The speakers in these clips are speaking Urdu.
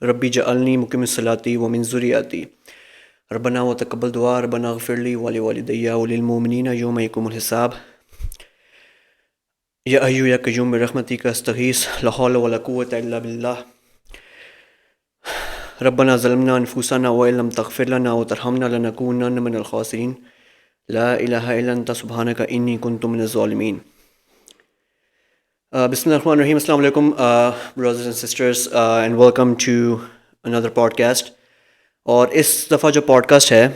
ربی جعلنی مقیم الصلاۃ ومن ذریتی ربنا وتقبل دعا ربنا اغفر لی ولوالدی وللمؤمنین یوم یقوم الحساب یا حی یا قیوم برحمتک استغیث لا حول ولا قوۃ الا باللہ ربنا ظلمنا انفسنا وان لم تغفر لنا وترحمنا لنکونن من الخاسرین لا الہ الا انت سبحانک انی کنت من الظالمین. بسم اللہ الرحمن الرحیم. السلام علیکم brothers and sisters and welcome to another podcast. اور اس دفعہ جو پوڈ کاسٹ ہے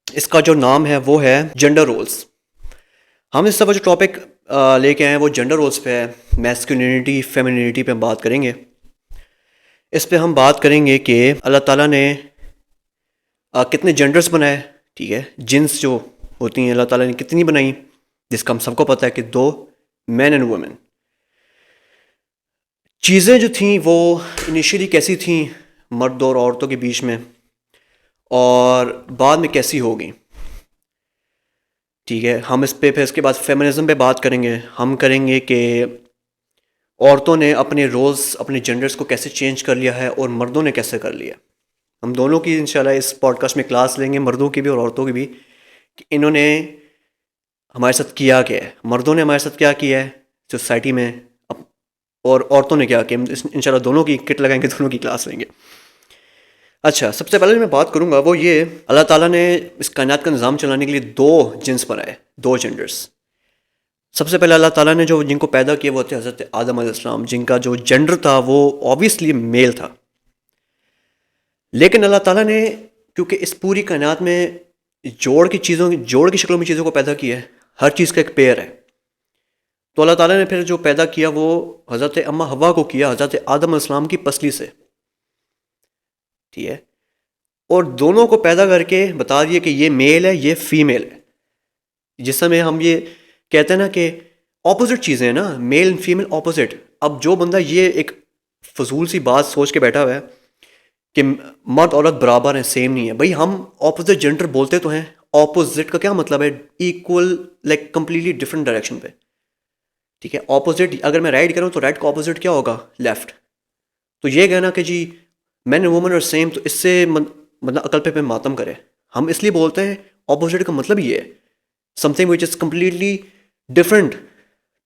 اس کا جو نام ہے وہ ہے جینڈر رولز. ہم اس دفعہ جو ٹاپک لے کے آئے ہیں وہ جینڈر رولز پہ ہے. میسکولینٹی فیمینینٹی پہ ہم بات کریں گے. اس پہ ہم بات کریں گے کہ اللہ تعالیٰ نے کتنے جینڈرز بنائے. ٹھیک ہے, جنس جو ہوتی ہیں اللہ تعالیٰ نے کتنی بنائی, جس کا ہم سب کو پتہ ہے کہ 2 مین اینڈ وومن. چیزیں جو تھیں وہ انیشیلی کیسی تھیں مرد اور عورتوں کے بیچ میں, اور بعد میں کیسی ہو گئیں. ٹھیک ہے, ہم اس پہ پھر اس کے بعد فیمنزم پہ بات کریں گے. ہم کریں گے کہ عورتوں نے اپنے رولز اپنے جینڈرز کو کیسے چینج کر لیا ہے اور مردوں نے کیسے کر لیا. ہم دونوں کی انشاءاللہ اس پوڈ کاسٹ میں کلاس لیں گے, مردوں کی بھی اور عورتوں کی بھی, کہ انہوں نے ہمارے ساتھ کیا کیا ہے. مردوں نے ہمارے ساتھ کیا کیا ہے سوسائٹی میں, اور عورتوں نے کیا کہ انشاءاللہ دونوں کی کٹ لگائیں گے, دونوں کی کلاس لیں گے. اچھا, سب سے پہلے میں بات کروں گا وہ یہ, اللہ تعالیٰ نے اس کائنات کا نظام چلانے کے لیے 2 جنس بنائے, 2 جینڈرز. سب سے پہلے اللہ تعالیٰ نے جن کو پیدا کیا وہ تھے حضرت آدم علیہ السلام, جن کا جو جینڈر تھا وہ اوبویسلی میل تھا. لیکن اللہ تعالیٰ نے کیونکہ اس پوری کائنات میں جوڑ کی شکلوں میں چیزوں کو پیدا کیا ہے, ہر چیز کا ایک پیئر ہے, تو اللہ تعالیٰ نے پھر جو پیدا کیا وہ حضرت اماں حوا کو کیا حضرت آدم علیہ السلام کی پسلی سے. ٹھیک ہے, اور دونوں کو پیدا کر کے بتا دیا کہ یہ میل ہے یہ فیمیل ہے. جس میں ہم یہ کہتے ہیں نا کہ اپوزٹ چیزیں ہیں نا, میل اینڈ فیمیل اپوزٹ. اب جو بندہ یہ ایک فضول سی بات سوچ کے بیٹھا ہوا ہے کہ مرد عورت برابر ہیں, سیم نہیں ہے. بھائی ہم اپوزٹ جینڈر بولتے تو ہیں, اپوزٹ کا کیا مطلب ہے؟ Equal, like completely different direction پہ. ٹھیک ہے, اپوزٹ اگر میں رائٹ کروں تو رائٹ کا اپوزٹ کیا ہوگا؟ لیفٹ. تو یہ کہنا کہ جی مین اینڈ وومن اور سیم, تو اس سے مطلب عقل پہ ماتم کرے. ہم اس لیے بولتے ہیں اپوزٹ کا مطلب یہ ہے something which is completely different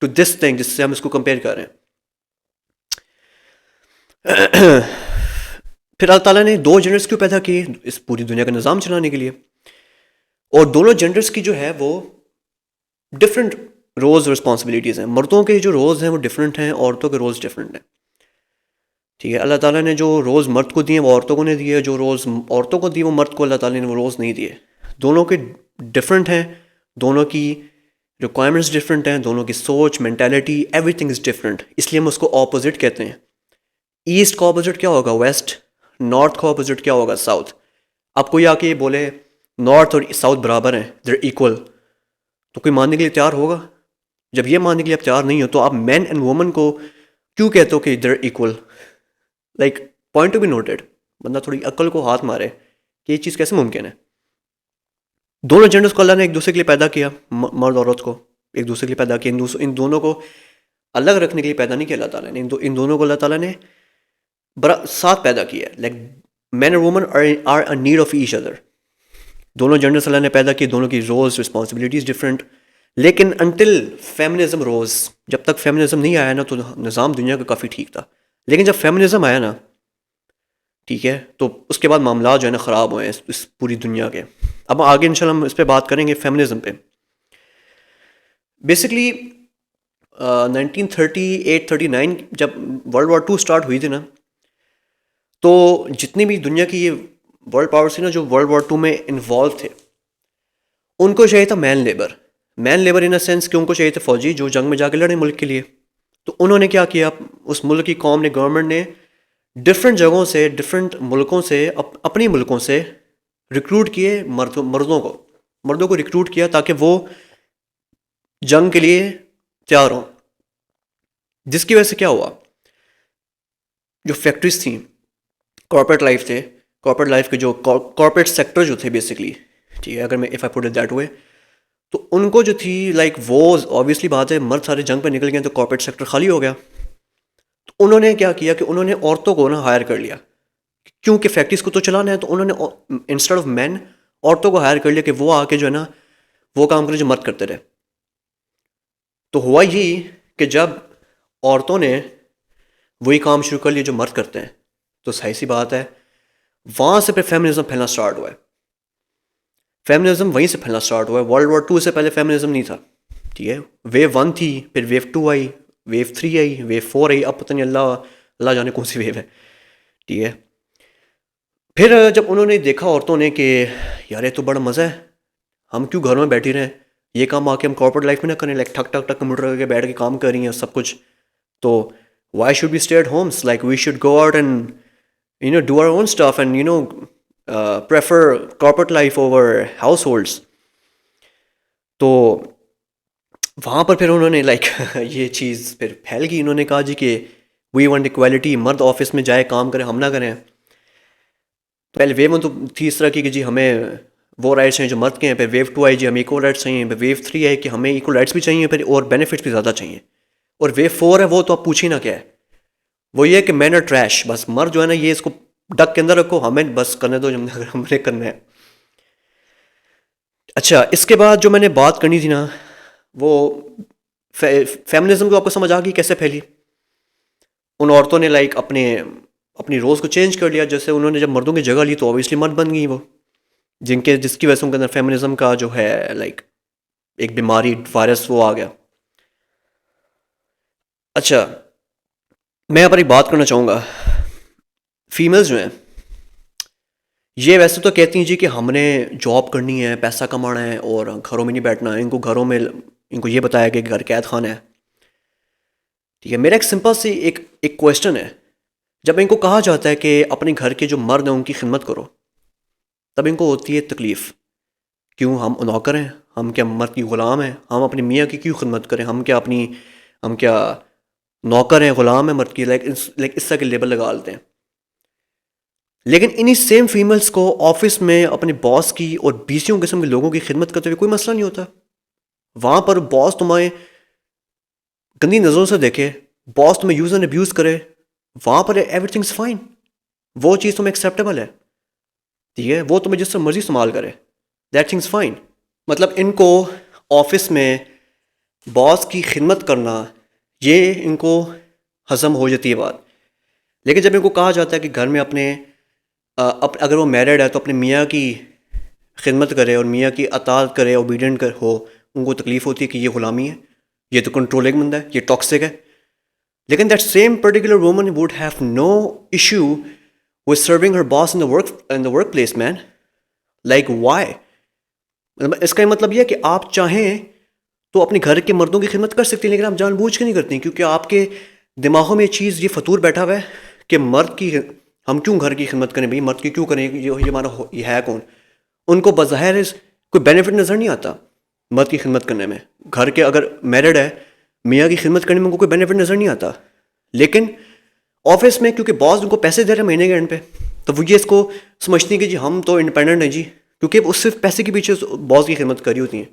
to this thing جس سے ہم اس کو کمپیئر کر رہے ہیں. پھر اللہ تعالیٰ نے 2 جینڈرز کیوں پیدا کیے؟ اس پوری دنیا کا نظام چلانے کے لیے. اور دونوں جینڈرز کی جو ہے وہ ڈفرینٹ رولز اور رسپانسبلٹیز ہیں. مردوں کے جو رولز ہیں وہ ڈفرینٹ ہیں, عورتوں کے رولز ڈفرینٹ ہیں. ٹھیک ہے, اللہ تعالیٰ نے جو رولز مرد کو دیے وہ عورتوں کو نہیں دیے, جو رولز عورتوں کو دیے وہ مرد کو اللہ تعالیٰ نے وہ رولز نہیں دیے. دونوں کے ڈفرینٹ ہیں, دونوں کی ریکوائرمنٹس ڈفرینٹ ہیں, دونوں کی سوچ mentality everything is different. اس لیے ہم اس کو اپوزٹ کہتے ہیں. ایسٹ کا اپوزٹ کیا ہوگا؟ ویسٹ. نارتھ کا اپوزٹ کیا ہوگا؟ ساؤتھ. اب کوئی آ کے بولے نارتھ اور ساؤتھ برابر ہیں, دے آر ایکول, تو کوئی ماننے کے لیے تیار ہوگا؟ جب یہ ماننے کے لیے آپ تیار نہیں ہو تو آپ مین اینڈ وومن کو کیوں کہتے ہو کہ they are equal? Like point to be noted. بندہ تھوڑی عقل کو ہاتھ مارے کہ یہ چیز کیسے ممکن ہے. دونوں جینڈرز کو اللہ نے ایک دوسرے کے لیے پیدا کیا, مرد اور عورت کو ایک دوسرے کے لیے پیدا کیا. ان دونوں کو الگ رکھنے کے لیے پیدا نہیں کیا اللہ تعالیٰ نے. ان دونوں کو اللہ تعالیٰ نے ساتھ پیدا کیا ہے. Like man and woman are a need of each other. دونوں جینڈرز اللہ نے پیدا کیے, دونوں کی رولز رسپانسبلٹیز ڈفرینٹ. لیکن انٹل فیمنزم روز, جب تک فیمنزم نہیں آیا نا تو نظام دنیا کا کافی ٹھیک تھا. لیکن جب فیمنزم آیا نا, ٹھیک ہے, تو اس کے بعد معاملات جو ہے نا خراب ہوئے ہیں اس پوری دنیا کے. اب آگے انشاءاللہ ہم اس پہ بات کریں گے فیمنزم پہ. بیسکلی 1938-39 جب ورلڈ وار 2 اسٹارٹ ہوئی تھی نا, تو جتنی بھی دنیا کی یہ ورلڈ پاورس تھی نا جو ورلڈ وار 2 میں انوالو تھے, ان کو چاہیے تھا مین لیبر ان اے سینس کہ ان کو چاہیے تھے فوجی جو جنگ میں جا کے لڑیں ملک کے لیے. تو انہوں نے کیا کیا, اس ملک کی قوم نے, گورنمنٹ نے ڈفرینٹ جگہوں سے, ڈفرینٹ ملکوں سے, اپنی ملکوں سے ریکروٹ کیے مردوں کو ریکروٹ کیا تاکہ وہ جنگ کے لیے تیار ہوں. جس کی وجہ سے کیا ہوا, جو فیکٹریز تھیں, کارپوریٹ لائف کے جو کارپوریٹ سیکٹر جو تھے بیسکلی, ٹھیک ہے, اگر میں if I put it that way, تو ان کو جو تھی لائک وہ اوبیسلی بات ہے مرد سارے جنگ پہ نکل گئے تو کارپوریٹ سیکٹر خالی ہو گیا. تو انہوں نے کیا کیا کہ انہوں نے عورتوں کو نا ہائر کر لیا کیونکہ فیکٹریز کو تو چلانا ہے، تو انہوں نے انسٹیڈ آف مین عورتوں کو ہائر کر لیا کہ وہ آ کے جو ہے نا وہ کام کرے جو مرد کرتے رہے. تو ہوا یہی کہ جب عورتوں نے وہی کام شروع کر لیا جو مرد کرتے ہیں، تو صحیح سی بات ہے وہاں سے پھر فیمنزم پھیلنا سٹارٹ ہوا ہے. فیمنزم وہیں سے پھیلنا سٹارٹ ہوا ہے. ورلڈ وار 2 سے پہلے فیمنزم نہیں تھا، ٹھیک ہے. ویو 1 تھی، پھر ویو 2 آئی، ویو 3 آئی، ویو 4 آئی، اب پتہ نہیں اللہ جانے کون سی ویو ہے، ٹھیک ہے. پھر جب انہوں نے دیکھا عورتوں نے کہ یار یہ تو بڑا مزہ ہے، ہم کیوں گھروں میں بیٹھی رہیں، یہ کام آ کے ہم کارپوریٹ لائف میں نہ کریں، لائک ٹھک ٹھک ٹھک کمپیوٹر کے بیٹھ کے کام کر رہی ہیں سب کچھ. تو why should be stay at homes, like we should go out and do our own stuff and prefer corporate life over households. تو وہاں پر پھر انہوں نے لائک یہ چیز پھر پھیل گئی. انہوں نے کہا جی کہ وی وانٹ اکویلٹی، مرد آفس میں جائے کام کرے، ہم نہ کریں. پہلے ویو 1 تو تھی اس طرح کی کہ جی ہمیں وہ رائٹس چاہیے جو مرد کے ہیں. پھر ویو 2 آئی جی ہمیں ایکول رائٹس چاہیے. پھر ویو 3 آئی کہ ہمیں ایکول رائٹس بھی چاہیے پھر اور بینیفٹس بھی زیادہ چاہیے. اور ویو 4 ہے وہ تو آپ پوچھیں نہ کیا ہے، وہ یہ ہے کہ مین آر ٹریش، بس مرد جو ہے نا یہ اس کو ڈک کے اندر رکھو، ہمیں بس کرنے دو اگر ہم نے کرنا ہے. اچھا اس کے بعد جو میں نے بات کرنی تھی نا وہ فیمنزم کو آپ کو سمجھ آ گئی کیسے پھیلی. ان عورتوں نے لائک اپنی روز کو چینج کر لیا. جیسے انہوں نے جب مردوں کی جگہ لی تو اوبیسلی مرد بن گئی وہ، جس کی وجہ سے ان کے اندر فیمنزم کا جو ہے لائک ایک بیماری وائرس وہ آ گیا. اچھا میں یہاں پر ایک بات کرنا چاہوں گا. فیمیلز جو ہیں یہ ویسے تو کہتی ہیں جی کہ ہم نے جاب کرنی ہے، پیسہ کمانا ہے اور گھروں میں نہیں بیٹھنا ہے. ان کو یہ بتایا کہ گھر قید خانہ ہے، ٹھیک ہے. میرا ایک سمپل سی ایک کویشچن ہے. جب ان کو کہا جاتا ہے کہ اپنے گھر کے جو مرد ہیں ان کی خدمت کرو، تب ان کو ہوتی ہے تکلیف. کیوں ہم نوکر ہیں، ہم کیا مرد کی غلام ہیں، ہم اپنی میاں کی کیوں خدمت کریں، ہم کیا نوکر ہیں، غلام ہیں مرد کی، لائک اس طرح کے لیبل لگا لیتے ہیں. لیکن انہی سیم فیمیلز کو آفس میں اپنے باس کی اور بیسیوں قسم کے لوگوں کی خدمت کرتے ہوئے کوئی مسئلہ نہیں ہوتا. وہاں پر باس تمہیں گندی نظروں سے دیکھے، باس تمہیں یوز اینڈ ابیوز کرے، وہاں پر ایوری تھنگ از فائن، وہ چیز تمہیں ایکسیپٹیبل ہے، ٹھیک ہے. وہ تمہیں جس سے مرضی استعمال کرے، دیٹ تھنگز فائن. مطلب ان کو آفس میں باس کی خدمت کرنا یہ ان کو ہضم ہو جاتی ہے بات. لیکن جب ان کو کہا جاتا ہے کہ گھر میں اگر وہ میرڈ ہے تو اپنے میاں کی خدمت کرے اور میاں کی اطاعت کرے، اوبیڈینٹ ہو، ان کو تکلیف ہوتی ہے کہ یہ غلامی ہے، یہ تو کنٹرولنگ بندہ ہے، یہ ٹاکسک ہے. لیکن that same particular woman would have no issue with serving her boss in the workplace man. Like why? اس کا مطلب یہ ہے کہ آپ چاہیں تو اپنے گھر کے مردوں کی خدمت کر سکتے ہیں، لیکن آپ جان بوجھ کے نہیں کرتے ہیں، کیونکہ آپ کے دماغوں میں یہ چیز، یہ فطور بیٹھا ہوا ہے کہ مرد کی ہم کیوں گھر کی خدمت کریں، بھائی مرد کی کیوں کریں، یہ ہمارا یہ ہے کون. ان کو بظاہر کوئی بینیفٹ نظر نہیں آتا مرد کی خدمت کرنے میں. گھر کے اگر میرڈ ہے، میاں کی خدمت کرنے میں ان کو کوئی بینیفٹ نظر نہیں آتا. لیکن آفس میں کیونکہ باس ان کو پیسے دے رہے ہیں مہینے کے اینڈ پہ، تو وہ یہ اس کو سمجھتی ہیں کہ جی ہم تو انڈیپینڈنٹ ہیں جی، کیونکہ اس صرف پیسے کے پیچھے باس کی خدمت کری ہوتی ہیں.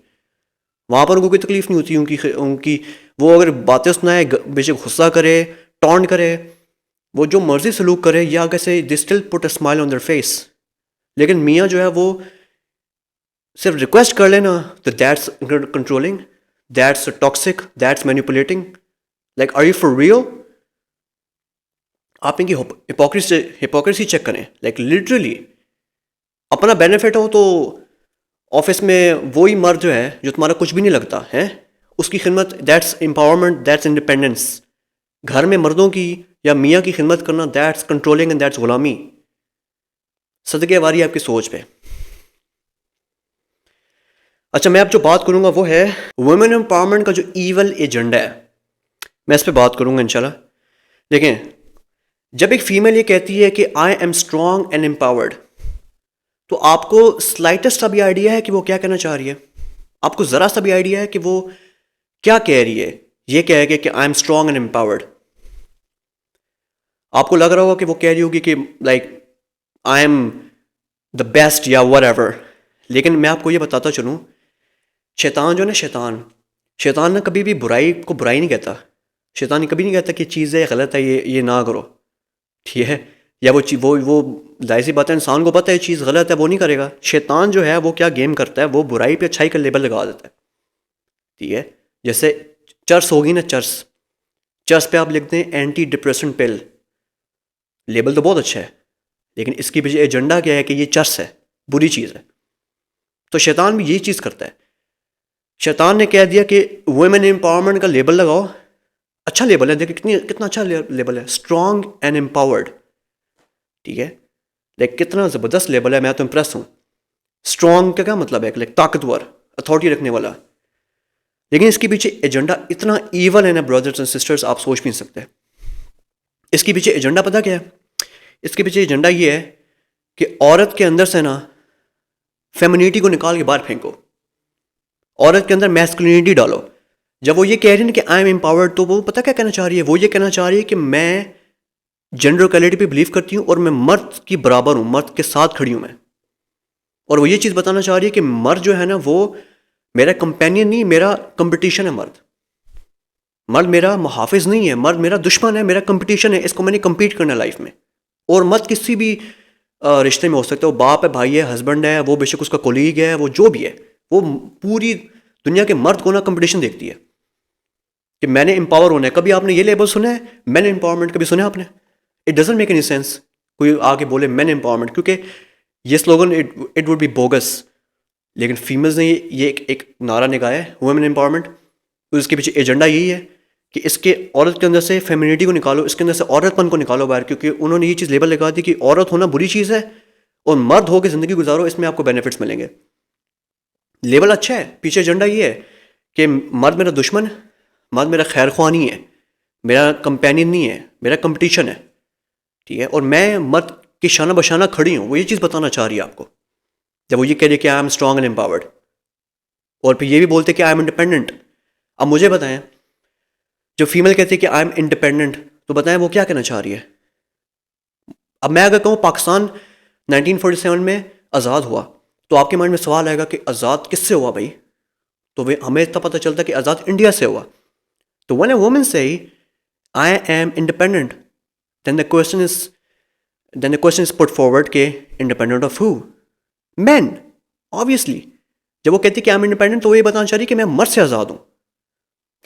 وہاں پر ان کو کوئی تکلیف نہیں ہوتی ان کی وہ اگر باتیں سنائے، بے شک غصہ کرے، ٹونٹ کرے، وہ جو مرضی سلوک کرے، یا کیسے they still put a smile on their face. لیکن میاں جو ہے وہ صرف ریکویسٹ کر لینا تو that's controlling, that's toxic, that's manipulating. Like are you for real? آپ ان کی ہپوکریسی چیک کریں. لائک لٹرلی اپنا بینیفٹ ہو تو آفس میں وہی مرد جو ہے جو تمہارا کچھ بھی نہیں لگتا ہے اس کی خدمت، دیٹس امپاورمنٹ، دیٹس انڈیپینڈنس. گھر میں مردوں کی یا میاں کی خدمت کرنا، دیٹس کنٹرولنگ اینڈ دیٹس غلامی. صدقے واری آپ کی سوچ پہ. اچھا میں اب جو بات کروں گا وہ ہے وومن امپاورمنٹ کا جو ایول ایجنڈا ہے، میں اس پہ بات کروں گا انشاءاللہ. دیکھیں جب ایک فیمیل یہ کہتی ہے کہ I am strong and empowered, تو آپ کو سلائٹسٹ سا بھی آئیڈیا ہے کہ وہ کیا کہنا چاہ رہی ہے؟ آپ کو ذرا سا بھی آئیڈیا ہے کہ وہ کیا کہہ رہی ہے؟ یہ کہہ گے کہ I am strong and empowered. آپ کو لگ رہا ہوگا کہ وہ کہہ رہی ہوگی کہ like I am the best یا وٹ ایور. لیکن میں آپ کو یہ بتاتا چلوں، شیطان جو ہے نا، شیطان نہ کبھی بھی برائی کو برائی نہیں کہتا. شیطان کبھی نہیں کہتا کہ چیز ہے غلط ہے، یہ نہ کرو، ٹھیک ہے. یا وہ ظاہر سی بات ہے انسان کو پتہ ہے یہ چیز غلط ہے وہ نہیں کرے گا. شیطان جو ہے وہ کیا گیم کرتا ہے, وہ برائی پہ اچھائی کا لیبل لگا دیتا ہے. ٹھیک ہے, جیسے چرس ہوگی نا, چرس پہ آپ لکھتے ہیں اینٹی ڈپریسنٹ پل, لیبل تو بہت اچھا ہے لیکن اس کے پیچھے ایجنڈا کیا ہے کہ یہ چرس ہے, بری چیز ہے. تو شیطان بھی یہی چیز کرتا ہے. شیطان نے کہہ دیا کہ ویمن امپاورمنٹ کا لیبل لگاؤ, اچھا لیبل ہے, دیکھیں کتنا اچھا لیبل ہے, اسٹرانگ اینڈ امپاورڈ. ٹھیک ہے, لیکن کتنا زبردست لیبل ہے, میں تو امپریس ہوں. اسٹرانگ کا کیا مطلب ہے, کہ طاقتور, اتھارٹی رکھنے والا. لیکن اس کے پیچھے ایجنڈا اتنا ایول ہے نا برادرز اینڈ سسٹرز, آپ سوچ بھی نہیں سکتے. اس کے پیچھے ایجنڈا پتہ کیا ہے؟ اس کے پیچھے ایجنڈا یہ ہے کہ عورت کے اندر سے نا فیمینٹی کو نکال کے باہر پھینکو, عورت کے اندر میسکولینٹی ڈالو. جب وہ یہ کہہ رہی ہے کہ آئی ایم امپاورڈ, تو وہ پتہ کیا کہنا چاہ رہی ہے؟ وہ یہ کہنا چاہ رہی ہے کہ میں جینڈر ایکویلٹی پہ بلیو کرتی ہوں اور میں مرد کی برابر ہوں, مرد کے ساتھ کھڑی ہوں میں. اور وہ یہ چیز بتانا چاہ رہی ہے کہ مرد جو ہے نا وہ میرا کمپینین نہیں, میرا کمپٹیشن ہے. مرد میرا محافظ نہیں ہے, مرد میرا دشمن ہے, میرا کمپٹیشن ہے, اس کو میں نے کمپیٹ کرنا لائف میں. اور مرد کسی بھی رشتے میں ہو سکتا ہے, وہ باپ ہے, بھائی ہے, ہسبینڈ ہے, وہ بے شک اس کا کولیگ ہے, وہ جو بھی ہے, وہ پوری دنیا کے مرد کو نا کمپٹیشن دیکھتی ہے کہ میں نے امپاور ہونا ہے. کبھی آپ نے یہ لیبل سنا ہے مین امپاورمنٹ؟ کبھی سنا ہے آپ نے؟ It doesn't make any sense کوئی آ کے بولے مین امپاورمنٹ, کیونکہ یہ slogan it would be bogus. لیکن فیمیلز نے یہ ایک نعرہ نکالا ہے وومن امپاورمنٹ, تو اس کے پیچھے ایجنڈا یہی ہے کہ اس کے عورت کے اندر سے فیمینٹی کو نکالو, اس کے اندر سے عورت پن کو نکالو باہر, کیونکہ انہوں نے یہ چیز لیبل لگا دی کہ عورت ہونا بری چیز ہے اور مرد ہو کے زندگی گزارو, اس میں آپ کو بینیفٹس ملیں گے. لیبل اچھا ہے, پیچھے ایجنڈا یہ ہے کہ مرد میرا دشمن, مرد میرا خیر خواہ نہیں ہے, میرا کمپینین نہیں ہے, میرا کمپٹیشن ہے. ٹھیک ہے, اور میں مرد کی شانہ بشانہ کھڑی ہوں. وہ یہ چیز بتانا چاہ رہی ہے آپ کو جب وہ یہ کہہ رہی ہے کہ I am strong and empowered, اور پھر یہ بھی بولتے کہ آئی ایم انڈیپینڈنٹ. اب مجھے بتائیں, جو فیمیل کہتی ہے کہ آئی ایم انڈیپینڈنٹ, تو بتائیں وہ کیا کہنا چاہ رہی ہے؟ اب میں اگر کہوں پاکستان 1947 میں آزاد ہوا, تو آپ کے مائنڈ میں سوال آئے گا کہ آزاد کس سے ہوا بھائی؟ تو ہمیں اتنا پتہ چلتا کہ آزاد انڈیا سے ہوا. تو when a woman say I am independent, then the question is put forward کہ independent of who? Men, obviously. جب وہ کہتی کہ I am independent, تو وہ یہ بتانا چاہ رہی کہ میں مرد سے آزاد ہوں,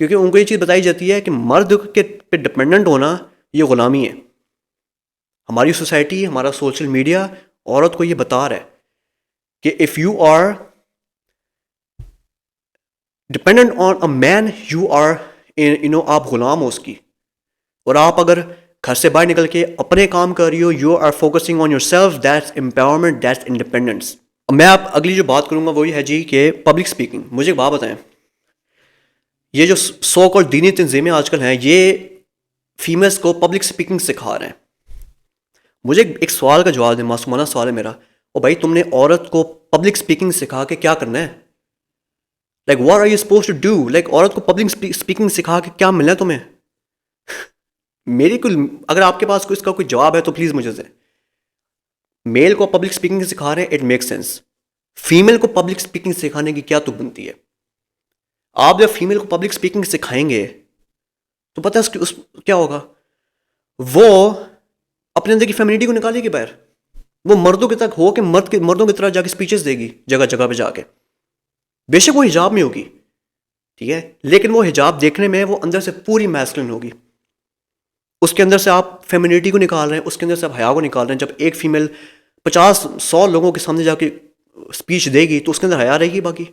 کیونکہ ان کو یہ چیز بتائی جاتی ہے کہ مرد کے پہ ڈپینڈنٹ ہونا یہ غلامی ہے. ہماری سوسائٹی, ہمارا سوشل میڈیا عورت کو یہ بتا رہا ہے کہ if you are dependent on a man, you are آپ غلام ہو اس کی. اور آپ اگر گھر سے باہر نکل کے اپنے کام کر رہی ہو, you are focusing on yourself, that's empowerment, that's independence. میں آپ اگلی جو بات کروں گا وہ یہ ہے جی کہ پبلک سپیکنگ. مجھے ایک بات بتائیں, یہ جو سو کالڈ دینی تنظیمیں آج کل ہیں, یہ فیمیلز کو پبلک سپیکنگ سکھا رہے ہیں. مجھے ایک سوال کا جواب دیں, معصومانہ سوال ہے میرا, اور بھائی تم نے عورت کو پبلک سپیکنگ سکھا کے کیا کرنا ہے؟ Like what are you suppose to do? Like عورت کو پبلک اسپیکنگ سکھا کے کیا ملنا ہے تمہیں؟ میری کوئی, اگر آپ کے پاس اس کا کوئی جواب ہے تو پلیز مجھے دیں. میل کو پبلک اسپیکنگ سکھا رہے ہیں, اٹ میک سینس. فیمیل کو پبلک اسپیکنگ سکھانے کی کیا تک بنتی ہے؟ آپ جب فیمیل کو پبلک اسپیکنگ سکھائیں گے تو پتہ ہے اس کیا ہوگا؟ وہ اپنے اندر کی فیمینٹی کو نکالے گی باہر. وہ مردوں کے تک ہو کہ مردوں کی طرح جا کے اسپیچز دے گی جگہ جگہ پہ جا کے. بے شک وہ حجاب میں ہوگی, ٹھیک ہے, لیکن وہ حجاب دیکھنے میں وہ اندر سے پوری میسکلن ہوگی. اس کے اندر سے آپ فیمینٹی کو نکال رہے ہیں, اس کے اندر سے آپ حیا کو نکال رہے ہیں. جب ایک فیمیل 50-100 لوگوں کے سامنے جا کے اسپیچ دے گی تو اس کے اندر حیا رہے گی. باقی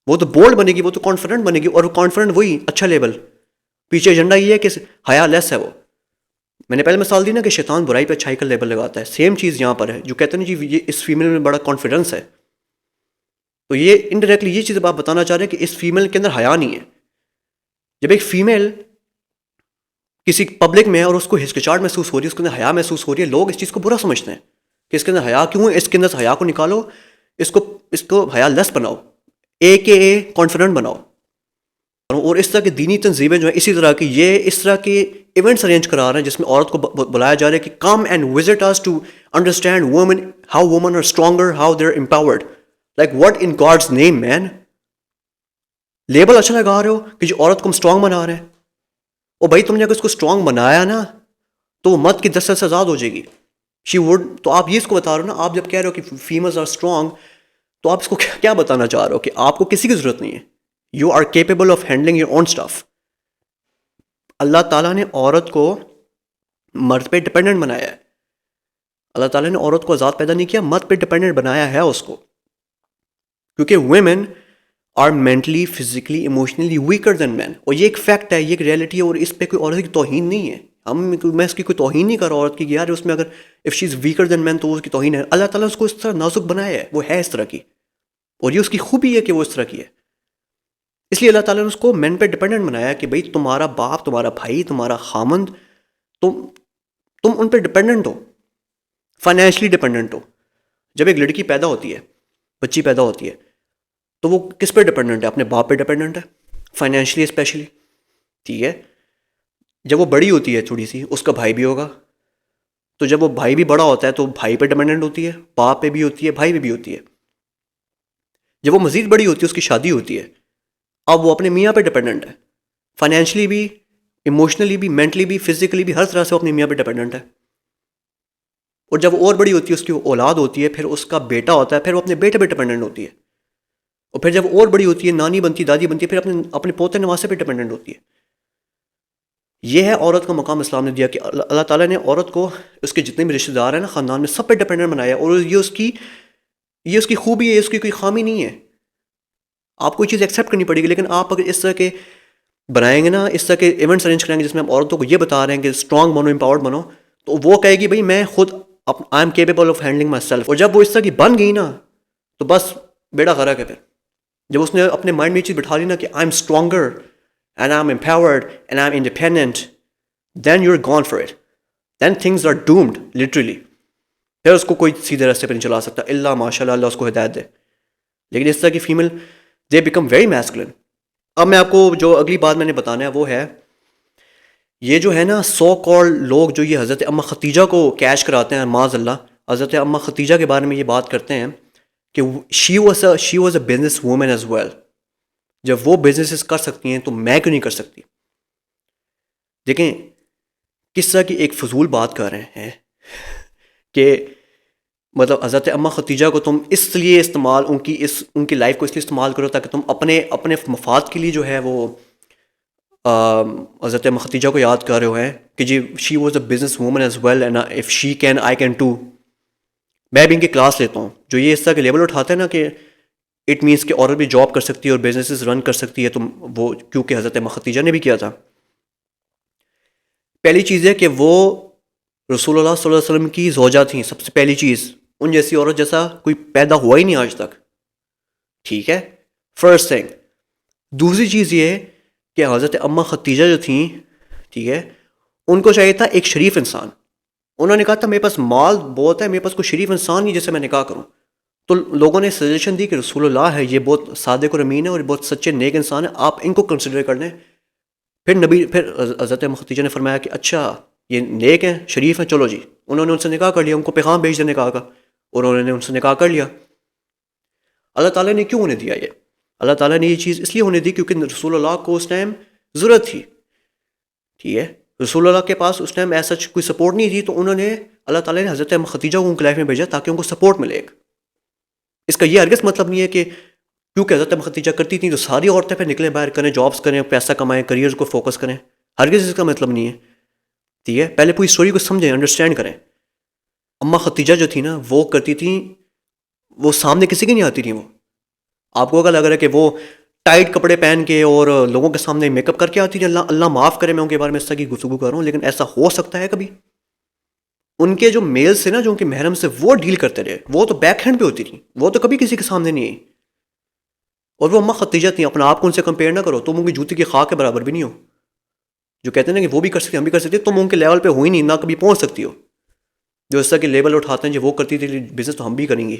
وہ تو بولڈ بنے گی, وہ تو کانفیڈنٹ بنے گی, اور وہ کانفیڈنٹ وہی اچھا لیبل. پیچھے ایجنڈا یہ ہے کہ حیا لیس ہے. وہ میں نے پہلے مثال دی نا کہ شیطان برائی پہ اچھائی کا لیبل لگاتا ہے. سیم چیز یہاں پر ہے, جو کہتے ہیں جی یہ اس فیمیل میں بڑا کانفیڈنس ہے, تو یہ انڈائریکٹلی یہ چیز آپ بتانا چاہ رہے ہیں کہ اس فیمیل کے اندر حیا نہیں ہے. جب ایک فیمیل کسی پبلک میں اور اس کو ہچکچاہٹ محسوس ہو رہی ہے, اس کے اندر حیا محسوس ہو رہی ہے, لوگ اس چیز کو برا سمجھتے ہیں کہ اس کے اندر حیا کیوں ہے, اس کے اندر سے حیا کو نکالو, اس کو حیا لیس بناؤ, اے کانفیڈنٹ بناؤ. اور اس طرح کی دینی تنظیمیں جو ہیں اسی طرح کی یہ اس طرح کے ایونٹس ارینج کرا رہے ہیں جس میں عورت کو بلایا جا رہا ہے کہ come and visit us to understand woman, how woman are stronger, how they are empowered. Like what in God's name man? Label اچھا لگا رہے ہو کہ جو عورت کو ہم اسٹرانگ بنا رہے ہیں, اور بھائی تم نے اگر اس کو اسٹرانگ بنایا نا تو وہ مرد کی دسترس سے آزاد ہو جائے گی. She would. تو آپ یہ اس کو بتا رہے ہو نا, آپ جب کہہ رہے ہو کہ فیمیلز آر اسٹرانگ, تو آپ اس کو کیا بتانا چاہ رہے ہو کہ آپ کو کسی کی ضرورت نہیں ہے, you are capable of handling your own stuff. Allah تعالیٰ نے عورت کو مرد پہ ڈپینڈنٹ بنایا ہے. اللہ تعالیٰ نے عورت کو آزاد پیدا نہیں کیا, مرد پہ ڈپینڈنٹ بنایا ہے اس کو, کیونکہ women are mentally, physically, emotionally weaker than men. اور یہ ایک فیکٹ ہے, یہ ایک ریئلٹی ہے, اور اس پہ کوئی عورت کی توہین نہیں ہے. میں اس کی کوئی توہین نہیں کر رہا عورت کی کہ یار اس میں اگر if she is weaker than مین تو اس کی توہین ہے. اللہ تعالیٰ نے اس کو اس طرح نازک بنایا ہے, وہ ہے اس طرح کی, اور یہ اس کی خوبی ہے کہ وہ اس طرح کی ہے. اس لیے اللہ تعالیٰ نے اس کو مین پہ ڈپینڈنٹ بنایا کہ بھائی تمہارا باپ, تمہارا بھائی, تمہارا خامند, تم ان پہ ڈپینڈنٹ ہو, فائنینشلی ڈپینڈنٹ ہو. جب ایک لڑکی پیدا ہوتی ہے, بچی پیدا ہوتی ہے, تو وہ کس پہ ڈپینڈنٹ ہے؟ اپنے باپ پہ ڈپینڈنٹ ہے, فائنینشلی اسپیشلی. ٹھیک ہے, جب وہ بڑی ہوتی ہے تھوڑی سی, اس کا بھائی بھی ہوگا, تو جب وہ بھائی بھی بڑا ہوتا ہے تو بھائی پہ ڈپینڈنٹ ہوتی ہے, باپ پہ بھی ہوتی ہے, بھائی پہ بھی ہوتی ہے. جب وہ مزید بڑی ہوتی ہے, اس کی شادی ہوتی ہے, اب وہ اپنے میاں پہ ڈپینڈنٹ ہے, فائنینشلی بھی, ایموشنلی بھی, مینٹلی بھی, فزیکلی بھی, ہر طرح سے وہ اپنے میاں پہ ڈپینڈنٹ ہے. اور جب وہ اور بڑی ہوتی ہے, اس کی اولاد ہوتی ہے, پھر اس کا بیٹا ہوتا ہے, پھر وہ اپنے بیٹے پہ ڈپینڈنٹ ہوتی ہے. اور پھر جب اور بڑی ہوتی ہے, نانی بنتی, دادی بنتی ہے, پھر اپنے پوتے نواسے پہ ڈپینڈنٹ ہوتی ہے. یہ ہے عورت کا مقام اسلام نے دیا کہ اللہ تعالیٰ نے عورت کو اس کے جتنے بھی رشتہ دار ہیں نا خاندان میں, سب پہ ڈپینڈنٹ بنایا. اور یہ اس کی خوبی ہے, اس کی کوئی خامی نہیں ہے. آپ کو یہ چیز ایکسیپٹ کرنی پڑے گی. لیکن آپ اگر اس طرح کے بنائیں گے نا, اس طرح کے ایونٹس ارینج کریں گے جس میں ہم عورتوں کو یہ بتا رہے ہیں کہ اسٹرانگ بنو, امپاورڈ بنو, تو وہ کہے گی بھائی میں خود I am capable of handling my self. اور جب وہ اس طرح کی بن گئی نا, تو بس بیڑا غرق ہے. پھر جب اس نے اپنے مائنڈ میں یہ چیز بٹھا لی نا کہ I am stronger and I am empowered and I am independent, then you're gone for it. Then things are doomed, literally. پھر اس کو کوئی سیدھے راستے پہ نہیں چلا سکتا, اللہ ماشاء اللہ اس کو ہدایت دے. لیکن اس طرح کی female they become very masculine. اب میں آپ کو جو اگلی بات میں نے بتانا ہے وہ ہے, یہ جو ہے نا سو کال لوگ جو یہ حضرت اماں ختیجہ کو کیچ کراتے ہیں, معاذ اللہ, حضرت اماں ختیجہ کے بارے میں یہ بات کرتے ہیں کہ she was a business woman as well. جب وہ بزنسز کر سکتی ہیں تو میں کیوں نہیں کر سکتی؟ دیکھیں کس طرح کی ایک فضول بات کر رہے ہیں کہ مطلب حضرت اماں ختیجہ کو تم اس لیے استعمال, ان کی لائف کو اس لیے استعمال کرو تاکہ تم اپنے مفاد کے لیے جو ہے وہ حضرت اماں ختیجہ کو یاد کر رہے ہیں کہ جی she was a business woman as well and if she can I can too. میں بھی ان کی کلاس لیتا ہوں جو یہ اس طرح کے لیبل اٹھاتے ہیں نا کہ اٹ مینس کہ عورت بھی جاب کر سکتی ہے اور بزنسز رن کر سکتی ہے, تو وہ کیونکہ حضرت اماں ختیجہ نے بھی کیا تھا. پہلی چیز ہے کہ وہ رسول اللہ صلی اللہ علیہ وسلم کی زوجہ تھیں. سب سے پہلی چیز, ان جیسی عورت جیسا کوئی پیدا ہوا ہی نہیں آج تک. ٹھیک ہے, فرسٹ تھنگ. دوسری چیز یہ ہے کہ حضرت اماں ختیجہ جو تھیں, ٹھیک ہے, ان کو چاہیے تھا ایک شریف انسان. انہوں نے کہا تھا میرے پاس مال بہت ہے, میرے پاس کوئی شریف انسان نہیں جس سے میں نکاح کروں. تو لوگوں نے سجیشن دی کہ رسول اللہ ہے, یہ بہت صادق اور امین ہے اور بہت سچے نیک انسان ہیں, آپ ان کو کنسیڈر کر لیں. پھر حضرت ختیجہ نے فرمایا کہ اچھا یہ نیک ہیں, شریف ہیں, چلو جی. انہوں نے ان سے نکاح کر لیا, ان کو پیغام بھیج دیا نکاح کا, اور انہوں نے ان سے نکاح کر لیا. اللہ تعالیٰ نے کیوں انہیں دیا یہ؟ اللہ تعالیٰ نے یہ چیز اس لیے ہونے دی کیونکہ رسول اللہ کو اس ٹائم ضرورت تھی. ٹھیک ہے, رسول اللہ کے پاس اس ٹائم ایسا کوئی سپورٹ نہیں تھی, تو انہوں نے, اللہ تعالیٰ نے حضرت ختیجہ کو ان کی لائف میں بھیجا تاکہ ان کو سپورٹ ملے. اس کا یہ ہرگز مطلب نہیں ہے کہ کیونکہ حضرت ختیجہ کرتی تھیں تو ساری عورتیں پہ نکلیں, باہر کریں, جابس کریں, پیسہ کمائیں, کریئر کو فوکس کریں. ہرگز اس کا مطلب نہیں ہے. ٹھیک ہے, پہلے پوری اسٹوری کو سمجھیں, انڈرسٹینڈ کریں. اماں ختیجہ جو تھی نا وہ کرتی تھیں, وہ سامنے کسی کی نہیں آتی تھیں. وہ آپ کو اگر لگ رہا ہے کہ وہ ٹائٹ کپڑے پہن کے اور لوگوں کے سامنے میک اپ کر کے آتی تھیں, اللہ معاف کرے میں ان کے بارے میں اس طرح کی گفتگو کر رہا ہوں, لیکن ایسا ہو سکتا ہے کبھی؟ ان کے جو میل سے نا, جو ان کے محرم سے وہ ڈیل کرتے رہے, وہ تو بیک ہینڈ پہ ہوتی تھیں, وہ تو کبھی کسی کے سامنے نہیں آئی. اور وہ اماں ختیجہ تھیں, اپنا آپ کو ان سے کمپیئر نہ کرو, تم ان کی جوتی کی خاک کے برابر بھی نہیں ہو. جو کہتے ہیں نا کہ وہ بھی کر سکتے ہم بھی کر سکتے, تم ان کے لیول پہ ہوئی نہیں, نہ کبھی پہنچ سکتی ہو. جو اس طرح کے لیبل اٹھاتے ہیں جو وہ کرتی تھی بزنس تو ہم بھی کریں گے.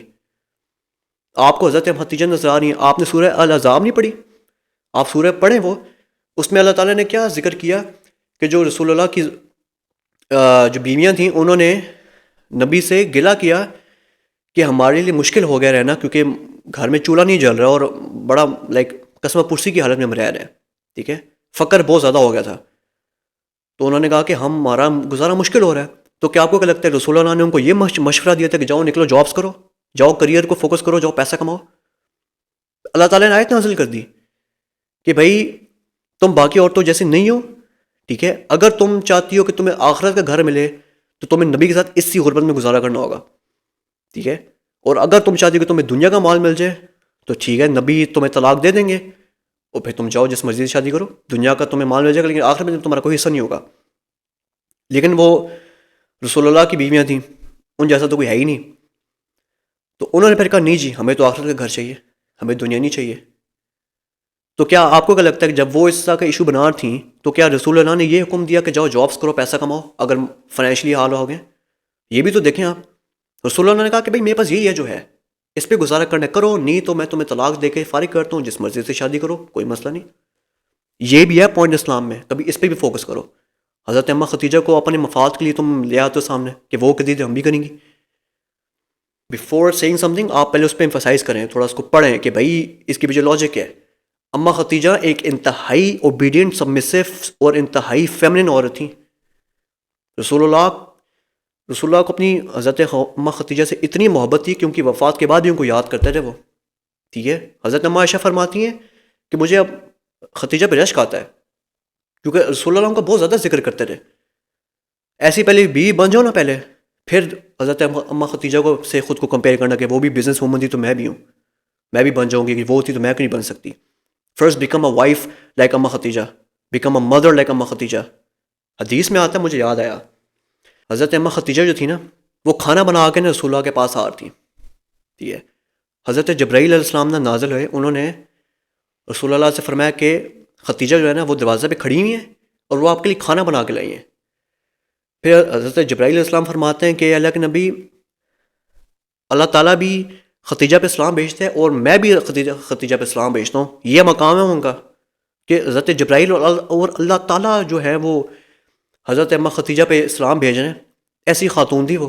آپ کو حضرت ختیجہ نظر آ رہی ہیں, آپ نے سورہ الاحزاب نہیں پڑھی؟ آپ سورہ پڑھیں وہ, اس میں اللہ تعالیٰ نے کیا ذکر کیا کہ جو رسول اللہ کی جو بیویاں تھیں انہوں نے نبی سے گلہ کیا کہ ہمارے لیے مشکل ہو گیا رہنا, کیونکہ گھر میں چولہا نہیں جل رہا اور بڑا قسمہ پرسی کی حالت میں ہم رہ رہے ہیں. ٹھیک ہے, فقر بہت زیادہ ہو گیا تھا. تو انہوں نے کہا کہ ہمارا گزارا مشکل ہو رہا ہے. تو کیا آپ کو کیا لگتا ہے رسول اللہ نے ان کو یہ مشورہ دیا تھا کہ جاؤ نکلو جابس کرو, جاؤ کریئر کو فوکس کرو, جاؤ پیسہ کماؤ؟ اللہ تعالیٰ نے آیت نازل کر دی کہ بھائی تم باقی عورتوں جیسے نہیں ہو, ٹھیک ہے, اگر تم چاہتی ہو کہ تمہیں آخرت کا گھر ملے تو تمہیں نبی کے ساتھ اسی غربت میں گزارا کرنا ہوگا, ٹھیک ہے, اور اگر تم چاہتی ہو کہ تمہیں دنیا کا مال مل جائے تو ٹھیک ہے, نبی تمہیں طلاق دے دیں گے اور پھر تم جاؤ جس مرضی سے شادی کرو, دنیا کا تمہیں مال مل جائے گا لیکن آخرت میں تمہارا کوئی حصہ نہیں ہوگا. لیکن وہ رسول اللہ کی بیویاں تھیں, ان جیسا تو کوئی ہے ہی نہیں, تو انہوں نے پھر کہا نہیں جی ہمیں تو آخرت کا گھر چاہیے, ہمیں دنیا نہیں چاہیے. تو کیا آپ کو کیا لگتا ہے کہ جب وہ اس طرح کا ایشو بنا تھیں تو کیا رسول اللہ نے یہ حکم دیا کہ جاؤ جابس کرو پیسہ کماؤ اگر فائنینشلی حال ہو گئے؟ یہ بھی تو دیکھیں آپ, رسول اللہ نے کہا کہ بھائی میرے پاس یہی ہے جو ہے, اس پہ گزارا کرنا کرو, نہیں تو میں تمہیں طلاق دے کے فارغ کرتا ہوں, جس مرضی سے شادی کرو, کوئی مسئلہ نہیں. یہ بھی ہے پوائنٹ اسلام میں, کبھی اس پہ بھی فوکس کرو. حضرت اماں ختیجہ کو اپنے مفاد کے لیے تم لے آتے ہو سامنے کہ وہ کہتی تھی ہم بھی کریں گی. بیفور سیئنگ سم تھنگ آپ پہلے اس پہ امفسائز کریں, تھوڑا اس کو پڑھیں کہ بھائی اس کے پیچھے لاجک ہے. اماں ختیجہ ایک انتہائی اوبیڈینٹ, سبمسو اور انتہائی فیمنن عورت تھیں. رسول اللہ کو اپنی حضرت اماں ختیجہ سے اتنی محبت تھی کہ ان کی وفات کے بعد بھی ان کو یاد کرتے تھے وہ, ٹھیک ہے. حضرت اماں عائشہ فرماتی ہیں کہ مجھے اب ختیجہ پہ رشک آتا ہے کیونکہ رسول اللہ ان کا بہت زیادہ ذکر کرتے تھے. ایسی پہلے بیوی بن جاؤ نا پہلے, پھر حضرت اماں ختیجہ کو سے خود کو کمپیئر کرنا کہ وہ بھی بزنس وومن تھی تو میں بھی ہوں, میں بھی بن جاؤں گی, کہ وہ تھی تو میں کیوں نہیں بن سکتی. First become a wife like اماں Khadija, become a mother like اماں ختیجہ. حدیث میں آتا ہے, مجھے یاد آیا, حضرت اماں ختیجہ جو تھی نا وہ کھانا بنا کے نا رسول اللہ کے پاس آ رہی تھی, ٹھیک ہے. حضرت جبرائیل علیہ السلام نے نازل ہوئے, انہوں نے رسول اللہ سے فرمایا کہ ختیجہ جو ہے نا وہ دروازے پہ کھڑی ہوئی ہیں اور وہ آپ کے لیے کھانا بنا کے لائی ہیں. پھر حضرت جبرائیل علیہ السلام فرماتے ہیں کہ اللہ کے نبی, اللہ تعالیٰ بھی ختیجہ پہ اسلام بھیجتے ہیں اور میں بھی ختیجہ پہ اسلام بھیجتا ہوں. یہ مقام ہے ان کا کہ حضرت جبرائیل اور اللہ تعالیٰ جو ہے وہ حضرت اماں ختیجہ پہ اسلام بھیج رہے ہیں. ایسی خاتون تھی وہ,